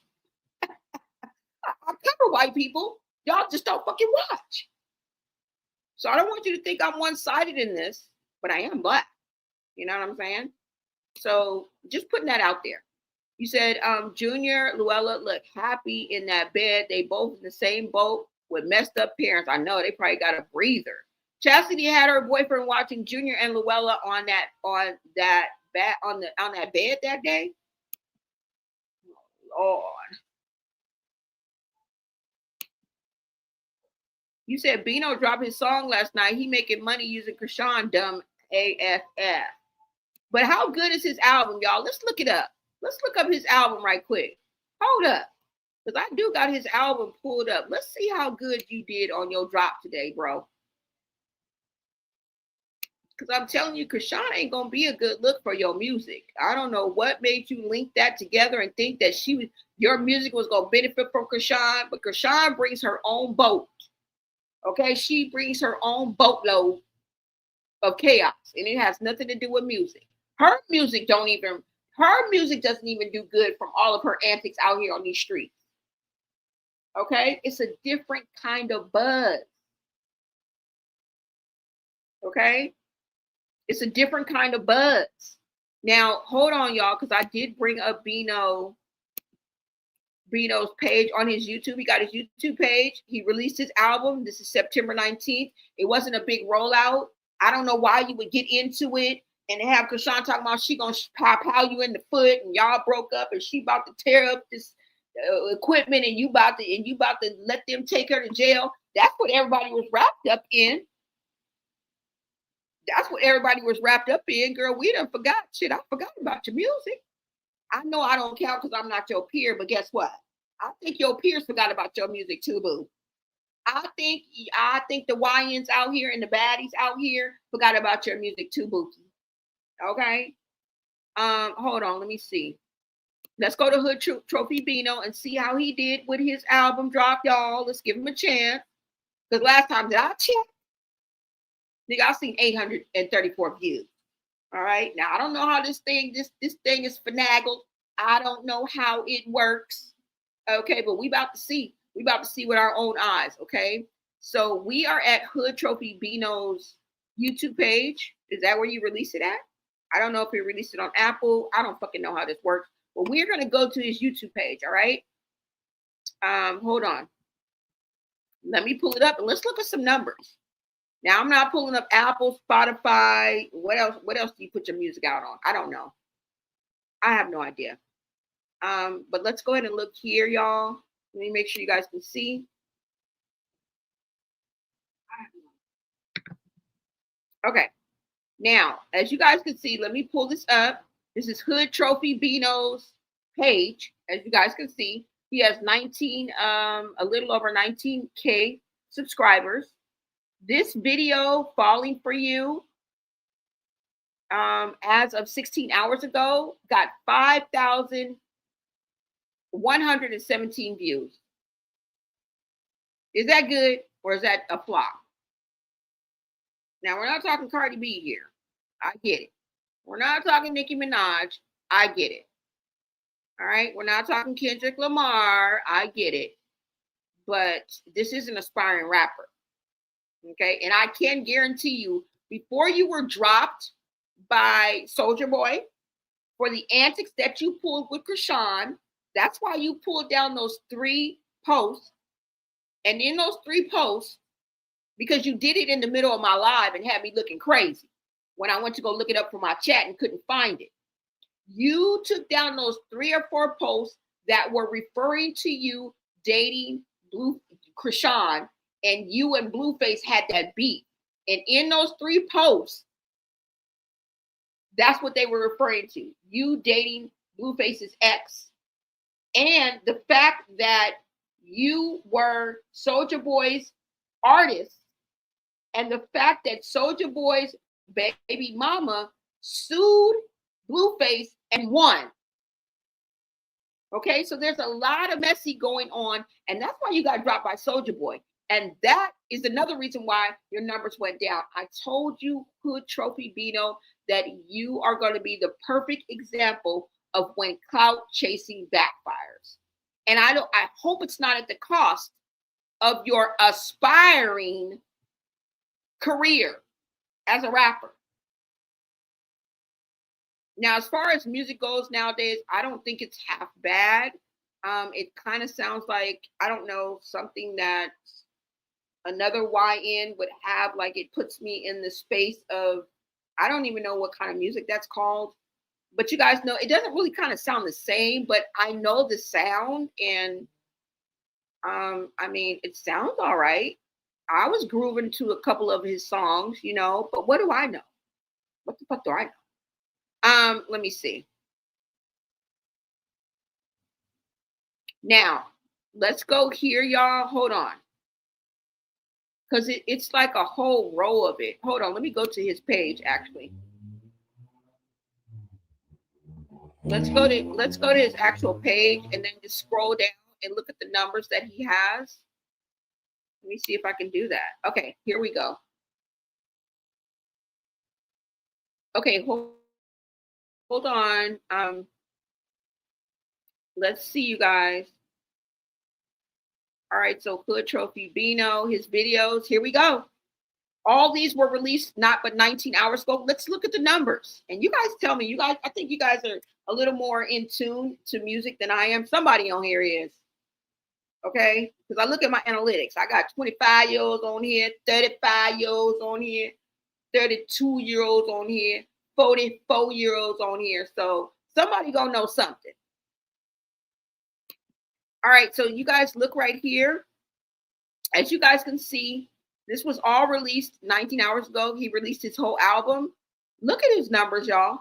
I cover white people. Y'all just don't fucking watch. So I don't want you to think I'm one-sided in this, but I am Black. You know what I'm saying? So just putting that out there. You said Junior, Luella look happy in that bed. They both in the same boat with messed up parents. I know they probably got a breather. Chasity had her boyfriend watching Junior and Luella on that bed that day. Oh, Lord. You said Bino dropped his song last night. He making money using Chrisean, dumb AFF. But how good is his album, y'all? Let's look it up. Let's look up his album right quick. Hold up. Because I do got his album pulled up. Let's see how good you did on your drop today, bro. Because I'm telling you, Chrisean ain't going to be a good look for your music. I don't know what made you link that together and think that your music was going to benefit from Chrisean. But Chrisean brings her own boat. Okay? She brings her own boatload of chaos. And it has nothing to do with music. Her music doesn't even do good from all of her antics out here on these streets. Okay? It's a different kind of buzz. Okay? It's a different kind of buzz. Now, hold on, y'all, because I did bring up Bino's page on his YouTube. He got his YouTube page. He released his album. This is September 19th. It wasn't a big rollout. I don't know why you would get into it and have Chrisean talking about she gonna pow you in the foot and y'all broke up and she about to tear up this equipment and you about to let them take her to jail. That's what everybody was wrapped up in. That's what everybody was wrapped up in, girl. We done forgot shit. I forgot about your music. I know I don't count because I'm not your peer, but guess what? I think your peers forgot about your music too, boo. I think the YNs out here and the baddies out here forgot about your music too, Bookie. Okay. Hold on, let me see. Let's go to Hood Trophy Bino and see how he did with his album drop, y'all. Let's give him a chance. Because last time that I checked, nigga, I've seen 834 views. All right. Now I don't know how this thing is finagled. I don't know how it works. Okay, but we about to see. We about to see with our own eyes. Okay. So we are at Hood Trophy Bino's YouTube page. Is that where you release it at? I don't know if he released it on Apple. I don't fucking know how this works. But we're gonna go to his YouTube page. All right. Hold on. Let me pull it up and let's look at some numbers. Now, I'm not pulling up Apple, Spotify. What else do you put your music out on? I don't know. I have no idea. But let's go ahead and look here, y'all. Let me make sure you guys can see. Okay. Now, as you guys can see, let me pull this up. This is Hood Trophy Bino's page. As you guys can see, he has a little over 19K subscribers. This video, Falling For You, as of 16 hours ago, got 5,117 views. Is that good or is that a flop? Now, we're not talking Cardi B here. I get it. We're not talking Nicki Minaj. I get it. All right? We're not talking Kendrick Lamar. I get it. But this is an aspiring rapper. Okay, and I can guarantee you, before you were dropped by Soulja Boy for the antics that you pulled with Chrisean, that's why you pulled down those 3 posts. And in those 3 posts, because you did it in the middle of my live and had me looking crazy when I went to go look it up for my chat and couldn't find it. You took down those 3 or 4 posts that were referring to you dating Chrisean. And you and Blueface had that beat. And in those 3 posts, that's what they were referring to. You dating Blueface's ex. And the fact that you were Soulja Boy's artist. And the fact that Soulja Boy's baby mama sued Blueface and won. Okay, so there's a lot of messy going on. And that's why you got dropped by Soulja Boy. And that is another reason why your numbers went down. I told you, Hood Trophy Bino, that you are going to be the perfect example of when clout chasing backfires. And I hope it's not at the cost of your aspiring career as a rapper. Now, as far as music goes nowadays, I don't think it's half bad. It kind of sounds like, I don't know, something that another YN would have. Like, it puts me in the space of, I don't even know what kind of music that's called. But you guys know, it doesn't really kind of sound the same, but I know the sound. And I mean, it sounds all right. I was grooving to a couple of his songs, you know, but what do I know? What the fuck do I know? Let me see. Now, let's go here, y'all. Hold on. Because it's like a whole row of it. Hold on, let me go to his page actually. Let's go to his actual page and then just scroll down and look at the numbers that he has. Let me see if I can do that. Okay, here we go. Okay, hold on. Let's see, you guys. All right, so Hood Trophy Bino, his videos. Here we go. All these were released not but 19 hours ago. Let's look at the numbers. And you guys tell me, you guys, I think you guys are a little more in tune to music than I am. Somebody on here is. Okay? Because I look at my analytics. I got 25-year-olds on here, 35-year-olds on here, 32-year-olds on here, 44-year-olds on here. So somebody gonna know something. All right, so you guys look right here. As you guys can see, this was all released 19 hours ago. He released his whole album. Look at his numbers, y'all.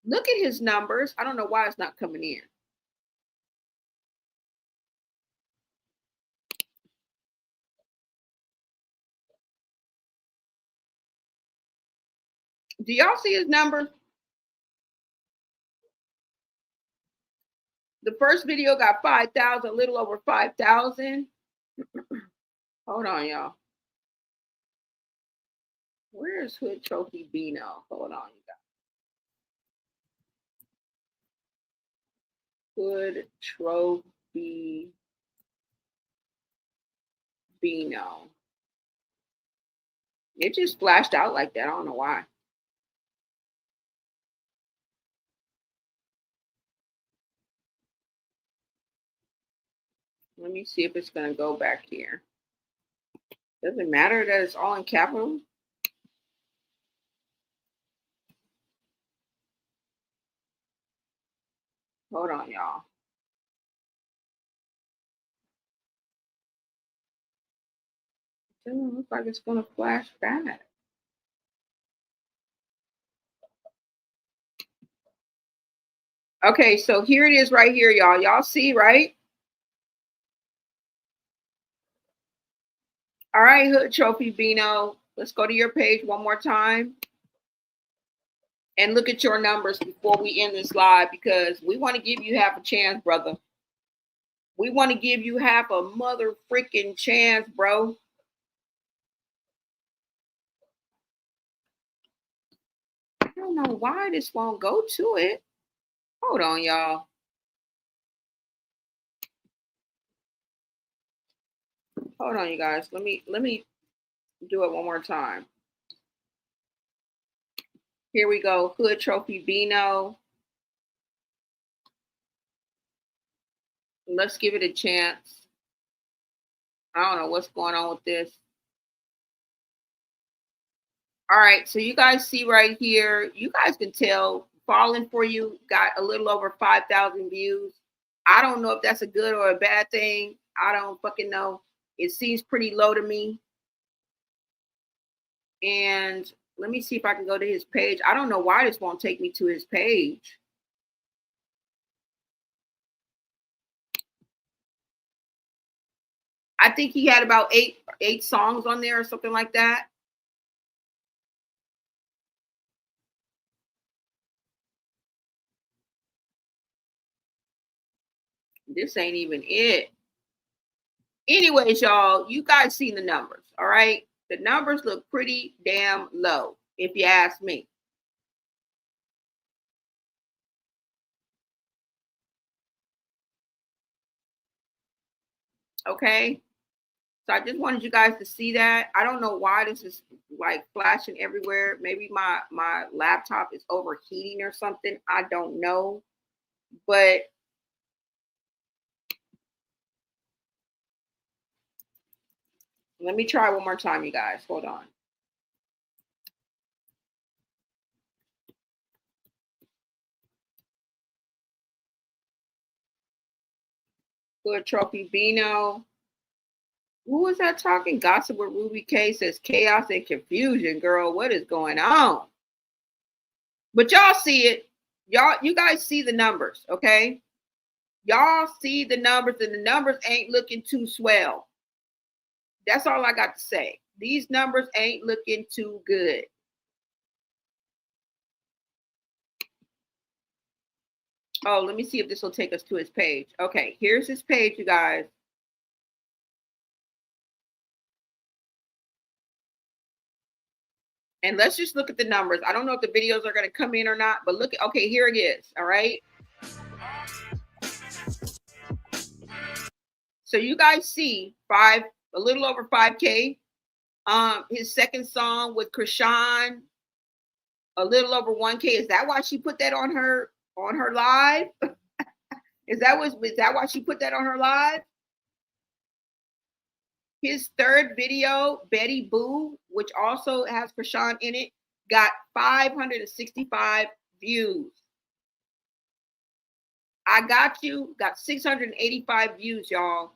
Look at his numbers. I don't know why it's not coming in. Do y'all see his number? The first video got 5,000, a little over 5,000. Hold on, y'all. Where's Hood Trophy Bino? Hold on, you guys. Hood Trophy Bino. It just flashed out like that. I don't know why. Let me see if it's going to go back here. Doesn't matter that it's all in capital. Hold on, y'all. It doesn't look like it's going to flash back. Okay, so here it is right here, y'all. Y'all see, right? All right, Hood Trophy Bino. Let's go to your page one more time and look at your numbers before we end this live, because we want to give you half a chance, brother. We want to give you half a mother freaking chance, bro. I don't know why this won't go to it. Hold on, y'all. Hold on, you guys. Let me do it one more time. Here we go. Hood Trophy Bino. Let's give it a chance. I don't know what's going on with this. All right, so you guys see right here, you guys can tell Falling For You got a little over 5,000 views. I don't know if that's a good or a bad thing. I don't fucking know. It seems pretty low to me. And let me see if I can go to his page. I don't know why this won't take me to his page. I think he had about eight songs on there or something like that. This ain't even it. Anyways, y'all, you guys seen the numbers, all right? The numbers look pretty damn low, if you ask me. Okay? So I just wanted you guys to see that. I don't know why this is like flashing everywhere. Maybe my laptop is overheating or something. I don't know. But let me try one more time, you guys. Hold on. Hood Trophy Bino. Who was that talking? Gossip with Ruby K says chaos and confusion, girl. What is going on? But y'all see it. You guys see the numbers, okay? Y'all see the numbers, and the numbers ain't looking too swell. That's all I got to say. These numbers ain't looking too good. Oh, let me see if this will take us to his page. Okay, here's his page, you guys. And let's just look at the numbers. I don't know if the videos are going to come in or not, but look, okay, here it is. All right. So you guys see a little over 5K. His second song with Chrisean, a little over 1K. Is that why she put that on her live? Is that why she put that on her live? His third video, Betty Boo, which also has Chrisean in it, got 565 views. I Got You got 685 views, y'all.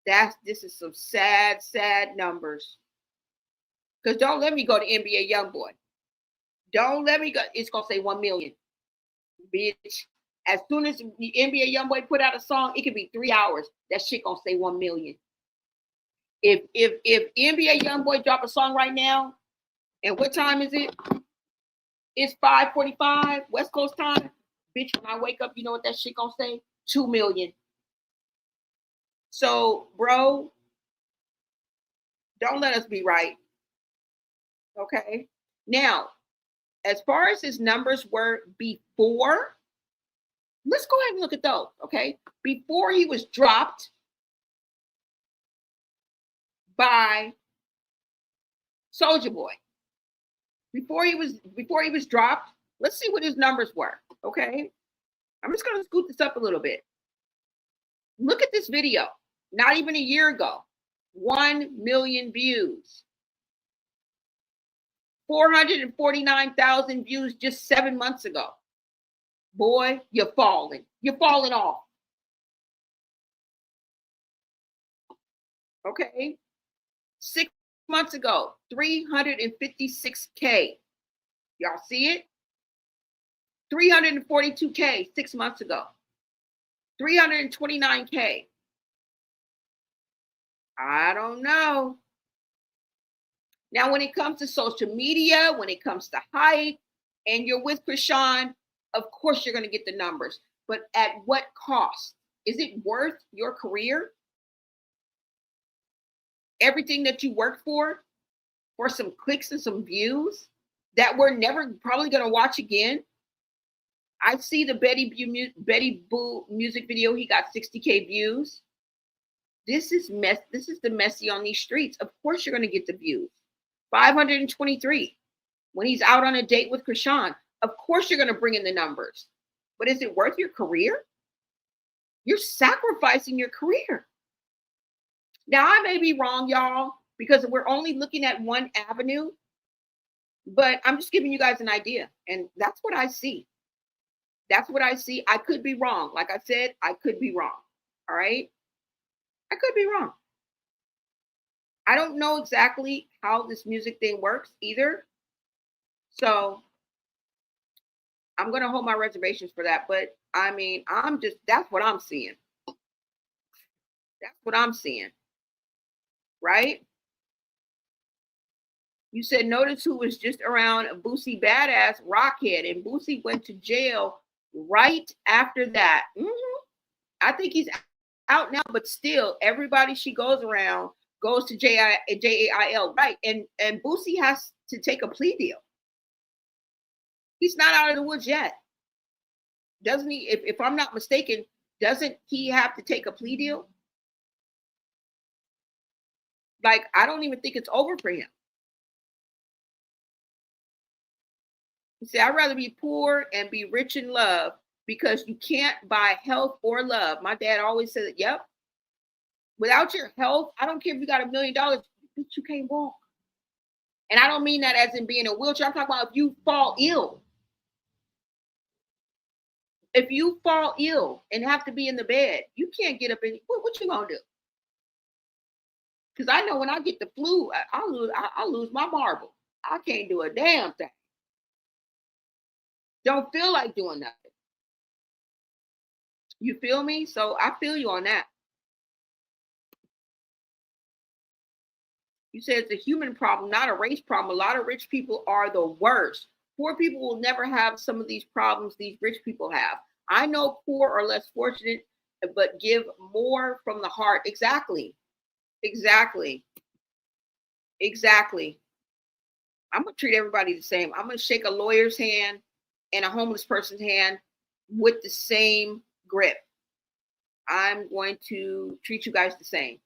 This is some sad, sad numbers. Because don't let me go to NBA Youngboy. Don't let me go. It's going to say 1 million. Bitch. As soon as the NBA Youngboy put out a song, it could be 3 hours. That shit going to say 1 million. If NBA Youngboy drop a song right now, and what time is it? It's 5:45 West Coast time. Bitch, when I wake up, you know what that shit gonna say? 2 million. So, bro, don't let us be right. Okay. Now, as far as his numbers were before, let's go ahead and look at those. Okay. Before he was dropped by Soulja Boy. Before he was dropped, let's see what his numbers were. Okay. I'm just gonna scoot this up a little bit. Look at this video. Not even a year ago. 1 million views. 449,000 views just 7 months ago. Boy, you're falling. You're falling off. Okay. 6 months ago, 356K. Y'all see it? 342K 6 months ago. 329K. I don't know. Now, when it comes to social media, when it comes to hype, and you're with Chrisean, of course you're going to get the numbers. But at what cost? Is it worth your career? Everything that you worked for some clicks and some views that we're never probably going to watch again? I see the Betty Boo music video. He got 60K views. This is the messy on these streets. Of course you're going to get the views. 523 when he's out on a date with Chrisean. Of course you're going to bring in the numbers. But is it worth your career? You're sacrificing your career. Now, I may be wrong, y'all, because we're only looking at one avenue. But I'm just giving you guys an idea. And that's what I see. That's what I see. I could be wrong. Like I said, I could be wrong. All right? I could be wrong. I don't know exactly how this music thing works either. So I'm going to hold my reservations for that. But I mean, that's what I'm seeing. That's what I'm seeing. Right? You said, notice who was just around Boosie Badass Rockhead, and Boosie went to jail right after that. I think he's out now, but still, everybody she goes around goes to jail, right? And Boosie has to take a plea deal. He's not out of the woods yet, doesn't he? If I'm not mistaken, doesn't he have to take a plea deal? Like, I don't even think it's over for him. He said, I'd rather be poor and be rich in love, because you can't buy health or love. My dad always said, yep. Without your health, I don't care if you got $1 million, you can't walk. And I don't mean that as in being in a wheelchair. I'm talking about if you fall ill. If you fall ill and have to be in the bed, you can't get up and what you gonna do? Because I know when I get the flu, I'll lose my marble. I can't do a damn thing. Don't feel like doing nothing. You feel me? So I feel you on that. You said it's a human problem, not a race problem. A lot of rich people are the worst. Poor people will never have some of these problems these rich people have. I know poor are less fortunate, but give more from the heart. Exactly. Exactly. Exactly. I'm going to treat everybody the same. I'm going to shake a lawyer's hand and a homeless person's hand with the same grip. I'm going to treat you guys the same.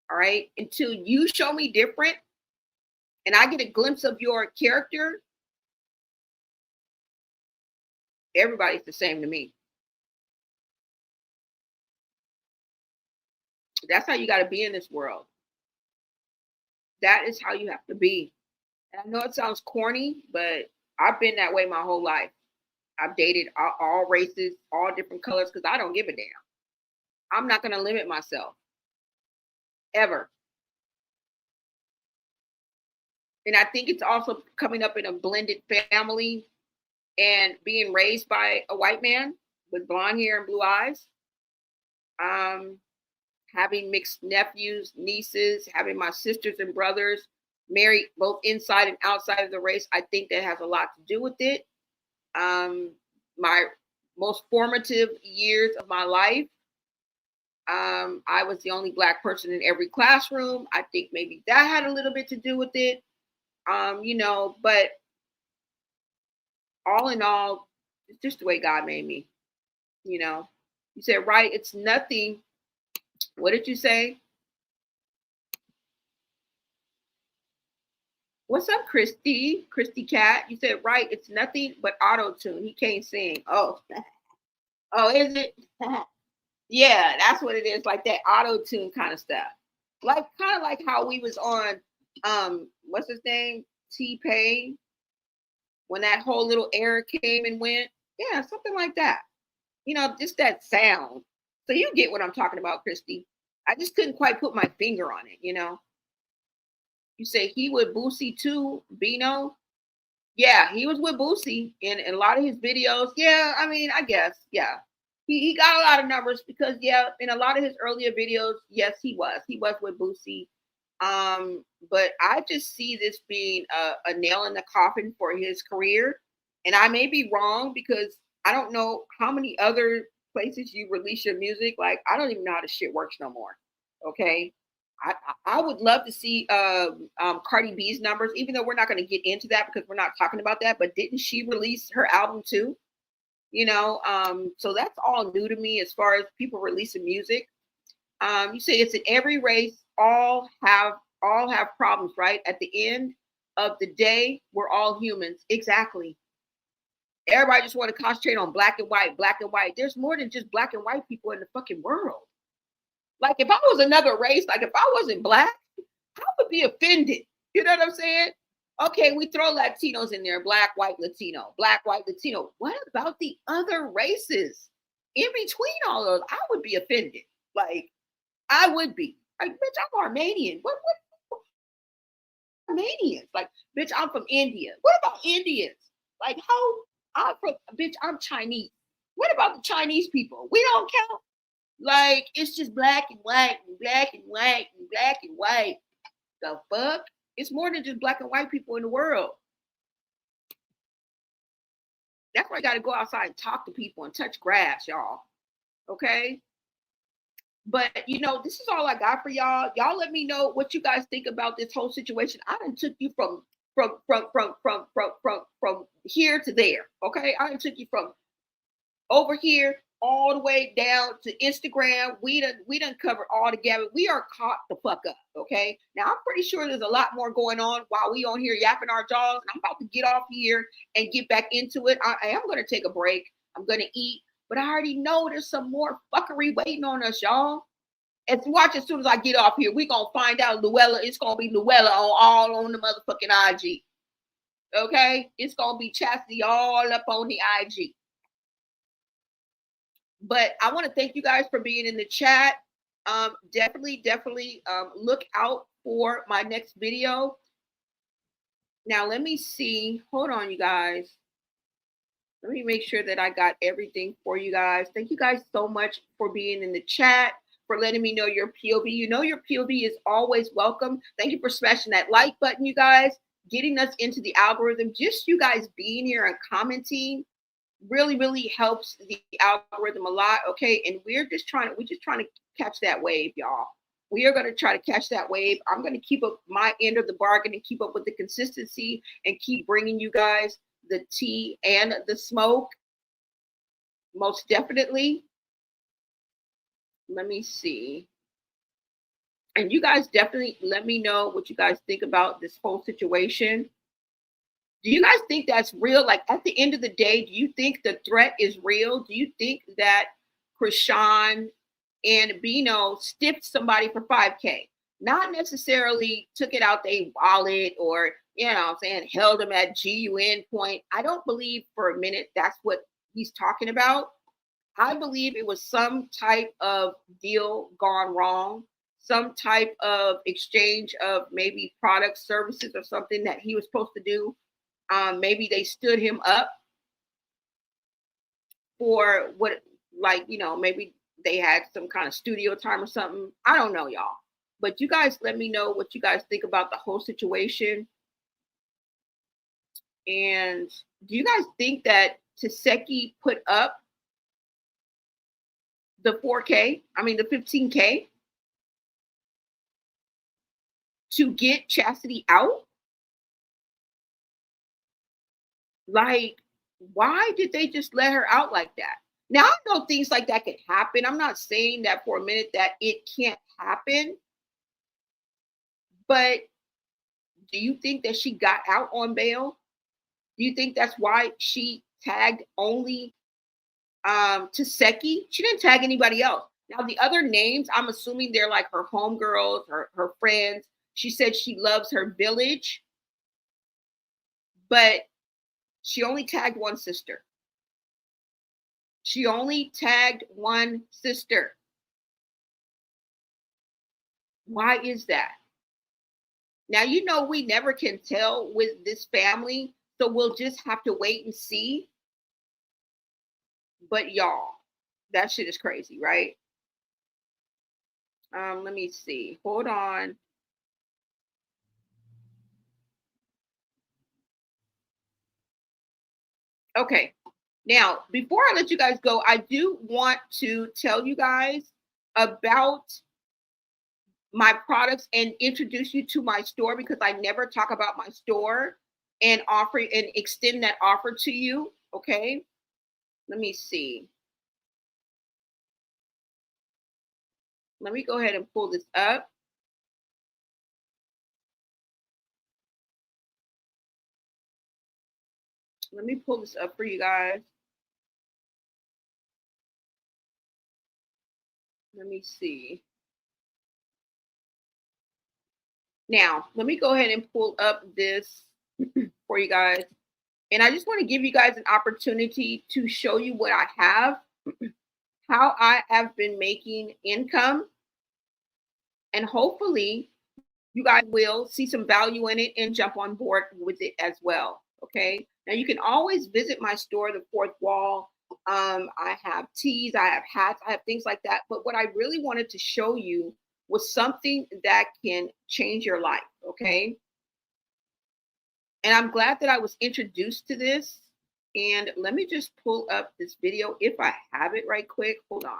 All right. Until you show me different and I get a glimpse of your character, everybody's the same to me. That's how you got to be in this world. That is how you have to be. And I know it sounds corny, but I've been that way my whole life. I've dated all races, all different colors, because I don't give a damn. I'm not going to limit myself. Ever. And I think it's also coming up in a blended family and being raised by a white man with blonde hair and blue eyes. Having mixed nephews, nieces, having my sisters and brothers married both inside and outside of the race. I think that has a lot to do with it. My most formative years of my life, I was the only Black person in every classroom. I think maybe that had a little bit to do with it. But all in all, it's just the way God made me. You said, right, it's nothing. What did you say? What's up, Christy Cat? You said, right, it's nothing but auto-tune. He can't sing. Oh, is it? Yeah, that's what it is, like that auto-tune kind of stuff. Like kind of like how we was on what's his name? T-Pain, when that whole little era came and went. Yeah, something like that. Just that sound. So you get what I'm talking about, Christy. I just couldn't quite put my finger on it, You say he with Boosie too, Bino? Yeah, he was with Boosie in a lot of his videos. Yeah, I mean, I guess, yeah. He got a lot of numbers because, yeah, in a lot of his earlier videos, yes, he was. He was with Boosie. But I just see this being a nail in the coffin for his career. And I may be wrong because I don't know how many other places you release your music. Like, I don't even know how the shit works no more. Okay. I would love to see Cardi B's numbers, even though we're not going to get into that because we're not talking about that. But didn't she release her album too? So that's all new to me as far as people releasing music. You say it's in every race, all have problems, right? At the end of the day, we're all humans. Exactly. Everybody just want to concentrate on black and white, black and white. There's more than just black and white people in the fucking world. Like if I was another race, like if I wasn't black, I would be offended. You know what I'm saying? Okay, we throw Latinos in there, black, white, Latino, black, white, Latino. What about the other races in between all those? I would be offended. Like, I would be. Like, bitch, I'm Armenian. What Armenians? Like, bitch, I'm from India. What about Indians? Like, I'm Chinese. What about the Chinese people? We don't count. Like, it's just black and white and black and white and black and white. The fuck? It's more than just black and white people in the world. That's why you got to go outside and talk to people and touch grass, y'all. Okay? But, this is all I got for y'all. Y'all let me know what you guys think about this whole situation. I done took you from here to there. Okay? I done took you from over here all the way down to Instagram. We done covered all together. We are caught the fuck up, okay? Now, I'm pretty sure there's a lot more going on while we on here yapping our jaws. And I'm about to get off here and get back into it. I am going to take a break. I'm going to eat. But I already know there's some more fuckery waiting on us, y'all. And watch as soon as I get off here. We're going to find out Luella. It's going to be Luella on the motherfucking IG. Okay? It's going to be Chasity all up on the IG. But I want to thank you guys for being in the chat. Definitely look out for my next video. Now let me see. Hold on, you guys. Let me make sure that I got everything for you guys. Thank you guys so much for being in the chat, for letting me know your POV. You know your POV is always welcome. Thank you for smashing that like button, you guys, getting us into the algorithm. Just you guys being here and commenting really helps the algorithm a lot. Okay, and we're just trying to catch that wave, y'all. We are going to try to catch that wave. I'm going to keep up my end of the bargain and keep up with the consistency and keep bringing you guys the tea and the smoke. Most definitely. Let me see. And you guys definitely let me know what you guys think about this whole situation. Do you guys think that's real? Like at the end of the day, do you think the threat is real? Do you think that Chrisean and Bino stiffed somebody for 5K? Not necessarily took it out their wallet or, you know what I'm saying, held them at GUN point. I don't believe for a minute that's what he's talking about. I believe it was some type of deal gone wrong, some type of exchange of maybe products, services, or something that he was supposed to do. Maybe they stood him up for what, like, you know, maybe they had some kind of studio time or something. I don't know, y'all. But you guys let me know what you guys think about the whole situation. And do you guys think that Chassity put up the 4K, I mean the 15K to get Chasity out? Like, why did they just let her out like that? Now, I know things like that could happen. I'm not saying that for a minute that it can't happen. But do you think that she got out on bail? Do you think that's why she tagged only Chassity? She didn't tag anybody else. Now, the other names, I'm assuming they're like her homegirls, her friends. She said she loves her village, but she only tagged one sister. She only tagged one sister. Why is that? Now, you know, we never can tell with this family, so we'll just have to wait and see. But y'all, that shit is crazy, right? Let me see. Hold on. Okay. Now, before I let you guys go, I do want to tell you guys about my products and introduce you to my store, because I never talk about my store and offer and extend that offer to you. Okay. Let me see. Let me go ahead and pull this up. Let me pull this up for you guys. Let me see. Now, let me go ahead and pull up this for you guys. And I just want to give you guys an opportunity to show you what I have, how I have been making income. And hopefully you guys will see some value in it and jump on board with it as well. Okay. Now you can always visit my store, The Fourth Wall. I have teas, I have hats, I have things like that. But what I really wanted to show you was something that can change your life. Okay. And I'm glad that I was introduced to this. And let me just pull up this video if I have it right quick. Hold on.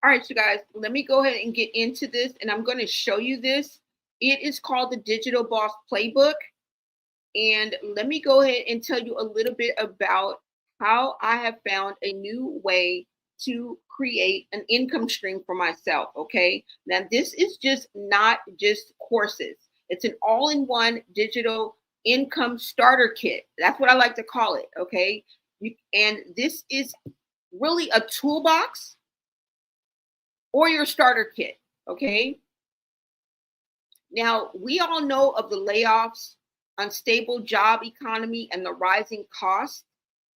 All right, you guys, let me go ahead and get into this, and I'm going to show you this. It is called the Digital Boss Playbook. And let me go ahead and tell you a little bit about how I have found a new way to create an income stream for myself. Okay. Now, this is just not just courses, it's an all in one digital income starter kit. That's what I like to call it. Okay. And this is really a toolbox or your starter kit. Okay. Now, we all know of the layoffs, unstable job economy, and the rising cost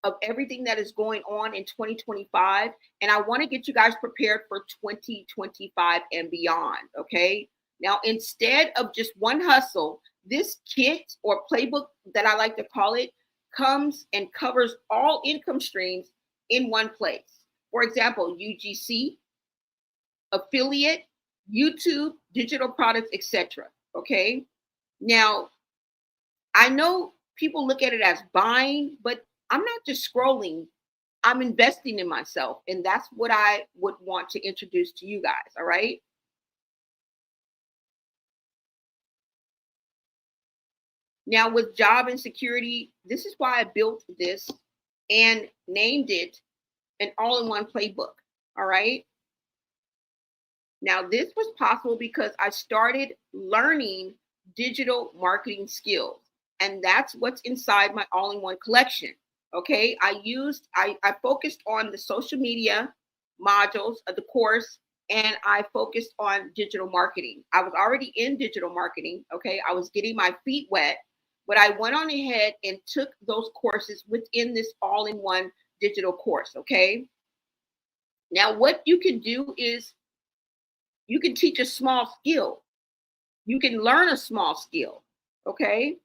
of everything that is going on in 2025. And I want to get you guys prepared for 2025 and beyond. Okay. Now, instead of just one hustle, this kit or playbook that I like to call it comes and covers all income streams in one place. For example, UGC, affiliate, YouTube, digital products, etc. Okay. Now, I know people look at it as buying, but I'm not just scrolling. I'm investing in myself. And that's what I would want to introduce to you guys. All right. Now, with job insecurity, this is why I built this and named it an all in one playbook. All right. Now, this was possible because I started learning digital marketing skills, and that's what's inside my all-in-one collection. Okay, I focused on the social media modules of the course, and I focused on digital marketing. I was already in digital marketing. Okay, I was getting my feet wet, but I went on ahead and took those courses within this all-in-one digital course. Okay, now what you can do is you can teach a small skill. You can learn a small skill. Okay.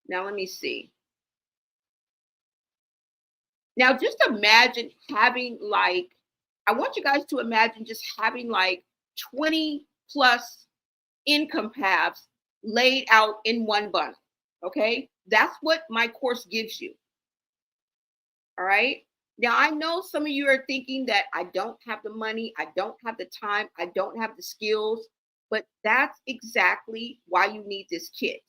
Now, let me see. Now, just imagine having I want you guys to imagine just having 20 plus income paths laid out in one bundle. Okay. That's what my course gives you. All right. Now, I know some of you are thinking that I don't have the money, I don't have the time, I don't have the skills, but that's exactly why you need this kit.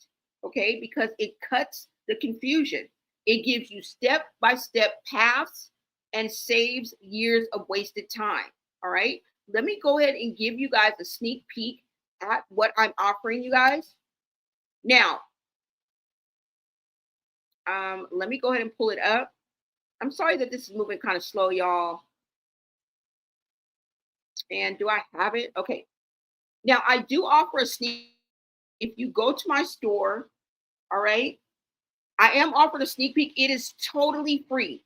Okay. Because it cuts the confusion, it gives you step by step paths and saves years of wasted time. All right. Let me go ahead and give you guys a sneak peek at what I'm offering you guys. Now, let me go ahead and pull it up. I'm sorry that this is moving kind of slow, y'all. And do I have it? Okay. Now, I do offer a sneak. If you go to my store, all right, I am offering a sneak peek. It is totally free.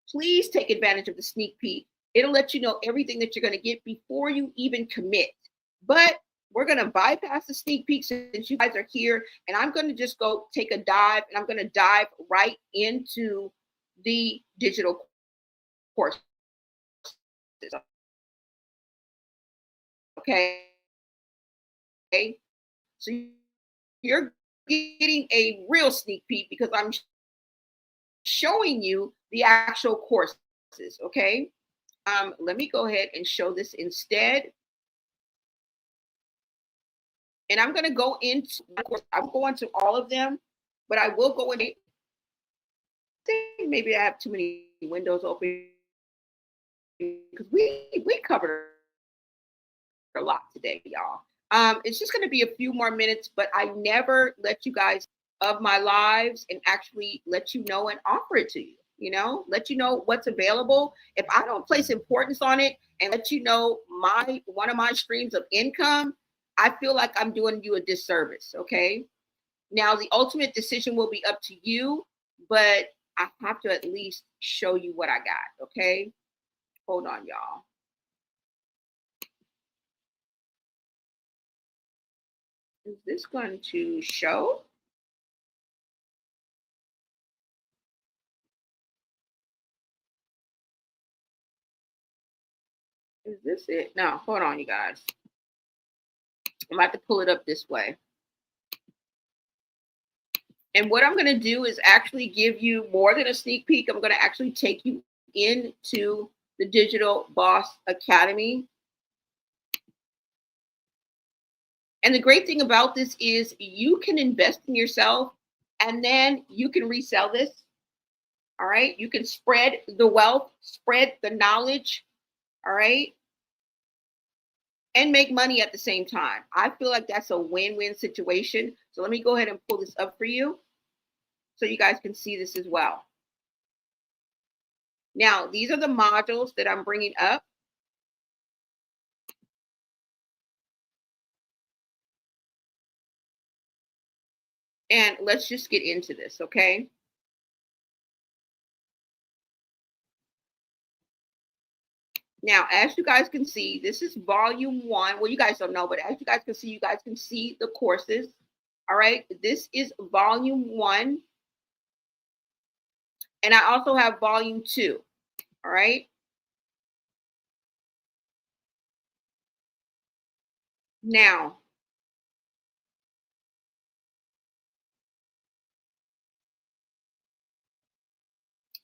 Please take advantage of the sneak peek. It'll let you know everything that you're going to get before you even commit. But we're going to bypass the sneak peek since you guys are here. And I'm going to just go take a dive, and I'm going to dive right into the digital course. Okay. So you're getting a real sneak peek because I'm showing you the actual courses. Okay. Let me go ahead and show this instead. And I'm going to go into, I'm going to all of them, but I will go in. Maybe I have too many windows open because we covered a lot today, y'all. It's just going to be a few more minutes, but I never let you guys of my lives and actually let you know and offer it to you. Let you know what's available. If I don't place importance on it and let you know one of my streams of income, I feel like I'm doing you a disservice. Okay. Now the ultimate decision will be up to you, but I have to at least show you what I got. Okay. Hold on, y'all. Is this going to show? Is this it? No, hold on, you guys. I'm about to pull it up this way. And what I'm going to do is actually give you more than a sneak peek. I'm going to actually take you into the Digital Boss Academy. And the great thing about this is you can invest in yourself and then you can resell this. All right. You can spread the wealth, spread the knowledge. All right. And make money at the same time. I feel like that's a win-win situation. So let me go ahead and pull this up for you so you guys can see this as well. Now, these are the modules that I'm bringing up. And let's just get into this, okay? Now, as you guys can see, this is volume 1. Well, you guys don't know, but as you guys can see the courses. All right, this is volume 1. And I also have volume 2. All right. Now,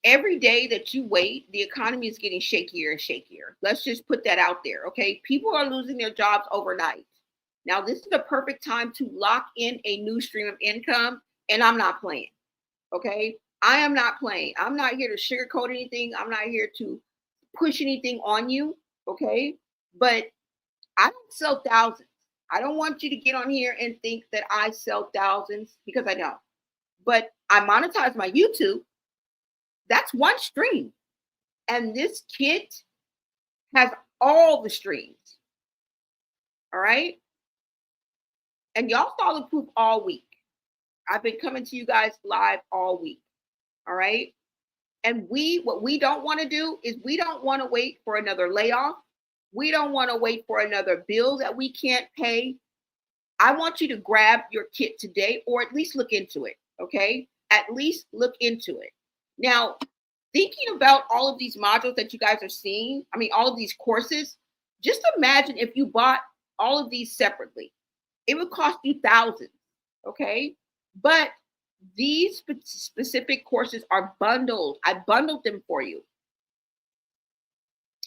every day that you wait, the economy is getting shakier and shakier. Let's just put that out there, okay? People are losing their jobs overnight. Now, this is the perfect time to lock in a new stream of income, and I'm not playing, okay? I am not playing. I'm not here to sugarcoat anything. I'm not here to push anything on you, okay? But I don't sell thousands. I don't want you to get on here and think that I sell thousands, because I don't. But I monetize my YouTube. That's one stream. And this kit has all the streams. All right. And y'all saw the proof all week. I've been coming to you guys live all week. All right. And what we don't want to do is we don't want to wait for another layoff. We don't want to wait for another bill that we can't pay. I want you to grab your kit today, or at least look into it. Okay. At least look into it. Now, thinking about all of these modules that you guys are seeing, I mean, all of these courses, just imagine if you bought all of these separately. It would cost you thousands, okay? But these specific courses are bundled. I bundled them for you,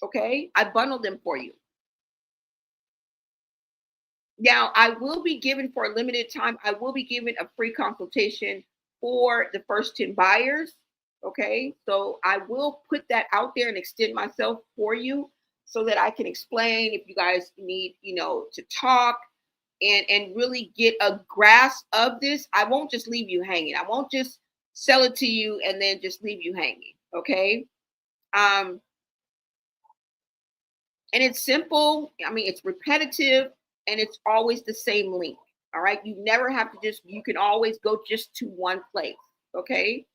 okay? I bundled them for you. Now, I will be giving, for a limited time, I will be giving a free consultation for the first 10 buyers. Okay, so I will put that out there and extend myself for you so that I can explain if you guys need, to talk and really get a grasp of this. I won't just leave you hanging. I won't just sell it to you and then just leave you hanging. Okay. And it's simple. I mean, it's repetitive and it's always the same link. All right. You never have to you can always go just to one place. Okay.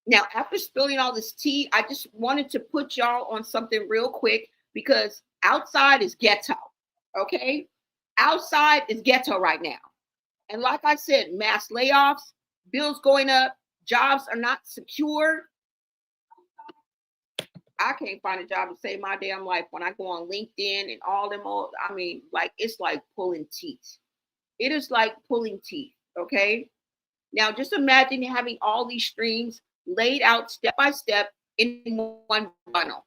Now, after spilling all this tea, I just wanted to put y'all on something real quick, because outside is ghetto, okay? Outside is ghetto right now. And like I said, mass layoffs, bills going up, jobs are not secure. I can't find a job to save my damn life when I go on LinkedIn and all them old, I mean, like, it's like pulling teeth. It is like pulling teeth, okay? Now, just imagine having all these streams laid out step by step in one bundle.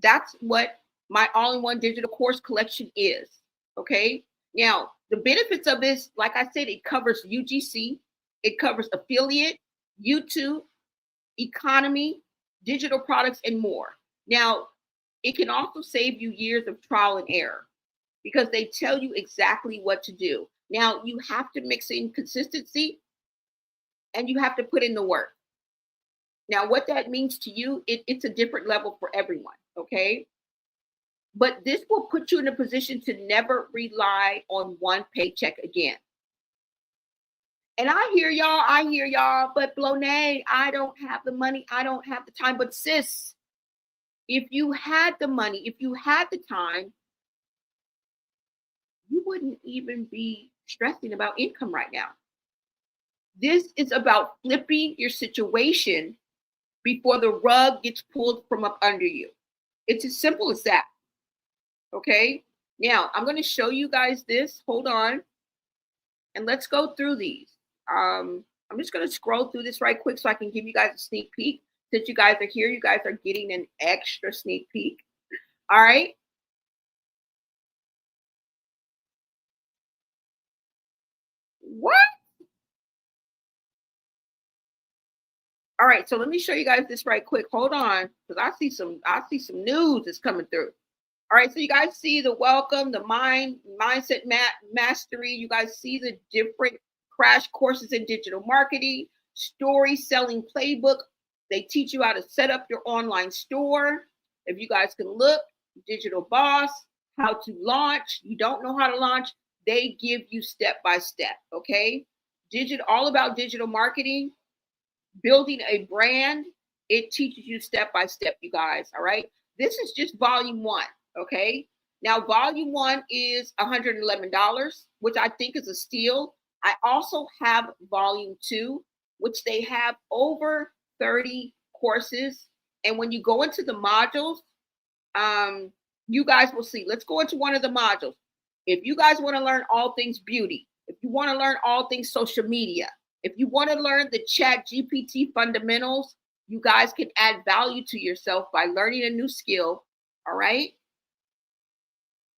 That's what my all-in-one digital course collection is. Okay. Now, the benefits of this, like I said, it covers UGC, it covers affiliate, YouTube, economy, digital products, and more. Now, it can also save you years of trial and error, because they tell you exactly what to do. Now, you have to mix in consistency and you have to put in the work. Now, what that means to you, it's a different level for everyone, okay? But this will put you in a position to never rely on one paycheck again. And I hear y'all, but Blonay, I don't have the money, I don't have the time. But sis, if you had the money, if you had the time, you wouldn't even be stressing about income right now. This is about flipping your situation before the rug gets pulled from up under you. It's as simple as that. Okay. Now I'm going to show you guys this. Hold on. And let's go through these. I'm just going to scroll through this right quick so I can give you guys a sneak peek. Since you guys are here, you guys are getting an extra sneak peek. All right. What? All right, so let me show you guys this right quick. Hold on, because I see some news that's coming through. All right, so you guys see the welcome, the mindset mastery. You guys see the different crash courses in digital marketing, story selling playbook. They teach you how to set up your online store. If you guys can look, digital boss, how to launch. You don't know how to launch, they give you step by step. Okay, all about digital marketing. Building a brand, it teaches you step by step, you guys. All right. This is just volume 1. Okay. Now, volume 1 is $111, which I think is a steal. I also have volume 2, which they have over 30 courses. And when you go into the modules, you guys will see. Let's go into one of the modules. If you guys want to learn all things beauty, if you want to learn all things social media, if you want to learn the ChatGPT fundamentals, you guys can add value to yourself by learning a new skill. All right.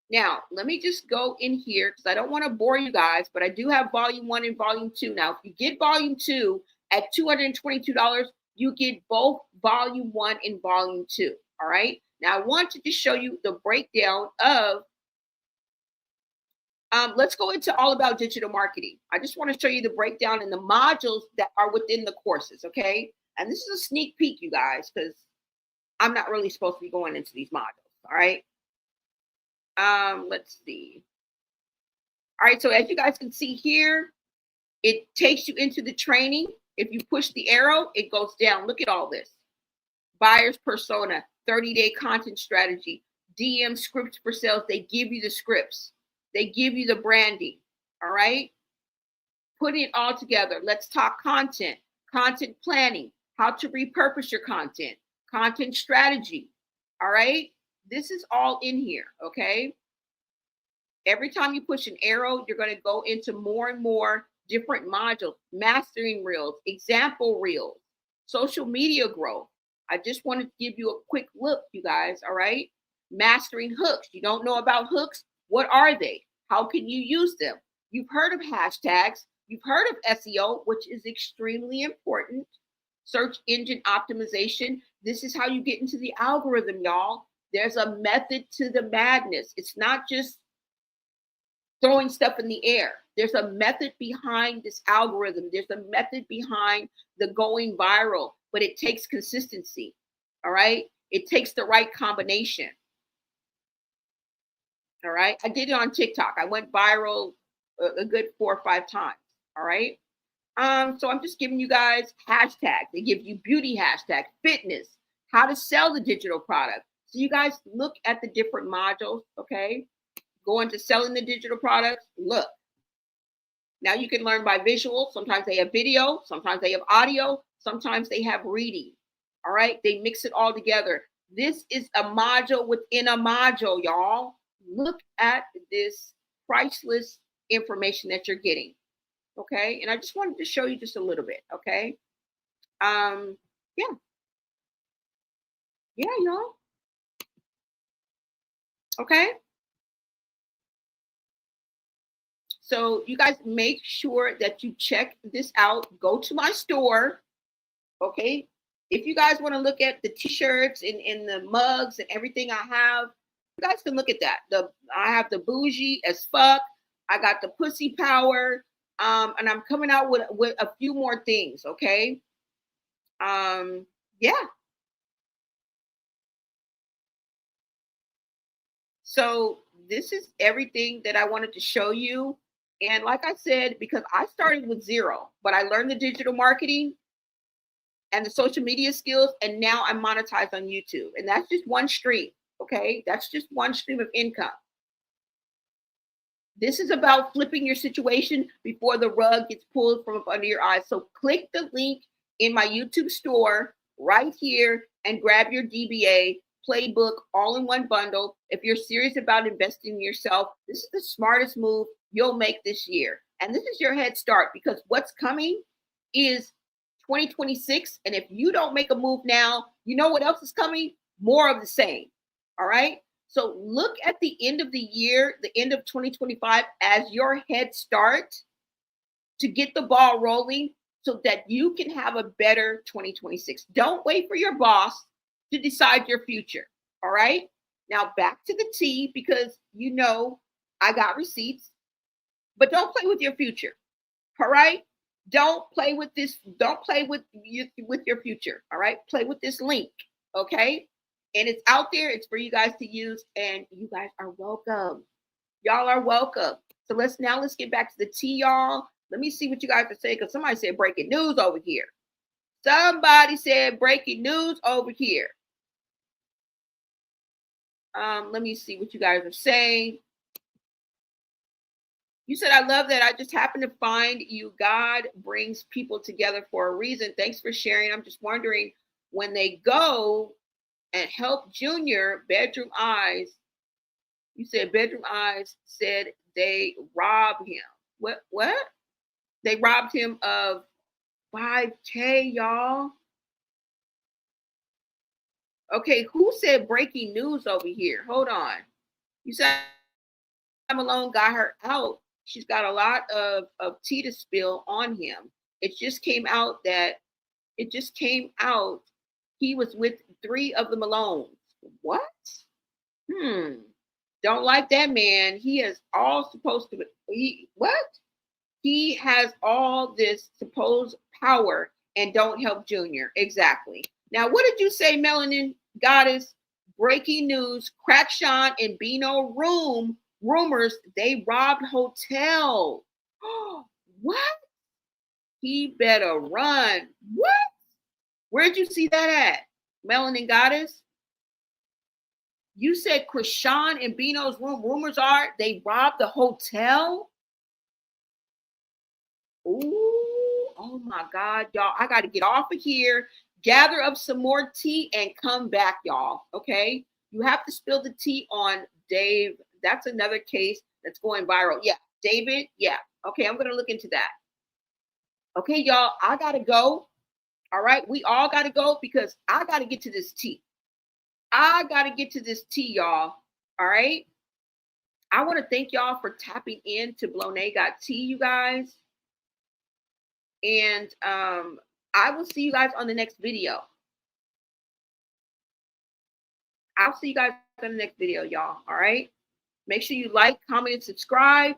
Now, let me just go in here because I don't want to bore you guys, but I do have volume 1 and volume 2. Now, if you get volume 2 at $222, you get both volume 1 and volume 2. All right. Now, I want to just show you the breakdown of let's go into all about digital marketing. I just want to show you the breakdown in the modules that are within the courses, okay? And this is a sneak peek, you guys, because I'm not really supposed to be going into these modules, all right? Let's see. All right, so as you guys can see here, it takes you into the training. If you push the arrow, it goes down. Look at all this. Buyer's persona, 30-day content strategy, DM scripts for sales. They give you the scripts. They give you the branding, all right? Putting it all together. Let's talk content planning, how to repurpose your content strategy, all right? This is all in here, okay? Every time you push an arrow, you're going to go into more and more different modules, mastering reels, example reels, social media growth. I just wanted to give you a quick look, you guys, all right? Mastering hooks. You don't know about hooks? What are they? How can you use them? You've heard of hashtags. You've heard of SEO, which is extremely important. Search engine optimization. This is how you get into the algorithm, y'all. There's a method to the madness. It's not just throwing stuff in the air. There's a method behind this algorithm. There's a method behind the going viral, but it takes consistency. All right. It takes the right combination. All right. I did it on TikTok. I went viral a good 4 or 5 times. All right. So I'm just giving you guys hashtags. They give you beauty hashtag, fitness, how to sell the digital product. So you guys look at the different modules. Okay. Go into selling the digital products. Look. Now you can learn by visual. Sometimes they have video. Sometimes they have audio. Sometimes they have reading. All right. They mix it all together. This is a module within a module, y'all. Look at this priceless information that you're getting. Okay. And I just wanted to show you just a little bit. Okay. Yeah. Yeah, y'all. Okay. So you guys make sure that you check this out. Go to my store. Okay. If you guys want to look at the t-shirts and the mugs and everything I have, you guys can look at that. I have the bougie as fuck. I got the pussy power. And I'm coming out with a few more things. Okay. Yeah. So this is everything that I wanted to show you. And like I said, because I started with 0, but I learned the digital marketing and the social media skills, and now I'm monetized on YouTube. And that's just one stream, okay? That's just one stream of income. This is about flipping your situation before the rug gets pulled from up under your eyes. So click the link in my YouTube store right here and grab your DBA playbook all in one bundle. If you're serious about investing in yourself, this is the smartest move you'll make this year. And this is your head start, because what's coming is 2026. And if you don't make a move now, you know what else is coming? More of the same. All right. So look at the end of the year, the end of 2025, as your head start to get the ball rolling so that you can have a better 2026. Don't wait for your boss to decide your future. All right. Now back to the T, because you know I got receipts, but don't play with your future. All right. Don't play with this. Don't play with your future. All right. Play with this link. Okay. And it's out there. It's for you guys to use. And you guys are welcome. Y'all are welcome. So let's get back to the T, y'all. Let me see what you guys are saying, because somebody said breaking news over here. Somebody said breaking news over here. Let me see what you guys are saying. You said, I love that. I just happened to find you. God brings people together for a reason. Thanks for sharing. I'm just wondering, when they go and help Junior, Bedroom Eyes, you said Bedroom Eyes said they robbed him. What? They robbed him of 5K, y'all. Okay, who said breaking news over here? Hold on. You said Malone got her out. She's got a lot of tea to spill on him. It just came out he was with 3 of the Malones. What? Don't like that man. He is all supposed to He has all this supposed power and don't help Junior. Exactly. Now, what did you say, Melanin Goddess? Breaking news, Chrisean and Bino rumors they robbed hotel. What? He better run. What? Where'd you see that at, Melanin Goddess? You said Chrisean and Bino's room. Rumors are they robbed the hotel. Ooh, oh my God, y'all. I got to get off of here, gather up some more tea, and come back, y'all. Okay? You have to spill the tea on Dave. That's another case that's going viral. Yeah, David. Yeah. Okay, I'm going to look into that. Okay, y'all. I got to go. All right. We all got to go because I got to get to this tea. I got to get to this tea, y'all. All right. I want to thank y'all for tapping in to Blonay Got Tea, you guys. And I will see you guys on the next video. I'll see you guys on the next video, y'all. All right. Make sure you like, comment, and subscribe.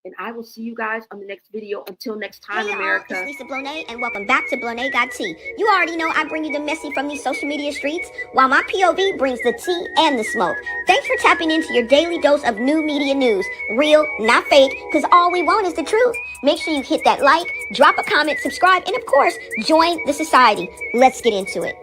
And I will see you guys on the next video. Until next time, Hey, America. it's Lisa Blonay, and welcome back to Blonay Got Tea. You already know I bring you the messy from these social media streets, while my POV brings the tea and the smoke. Thanks for tapping into your daily dose of new media news. Real, not fake, because all we want is the truth. Make sure you hit that like, drop a comment, subscribe, and of course, join the society. Let's get into it.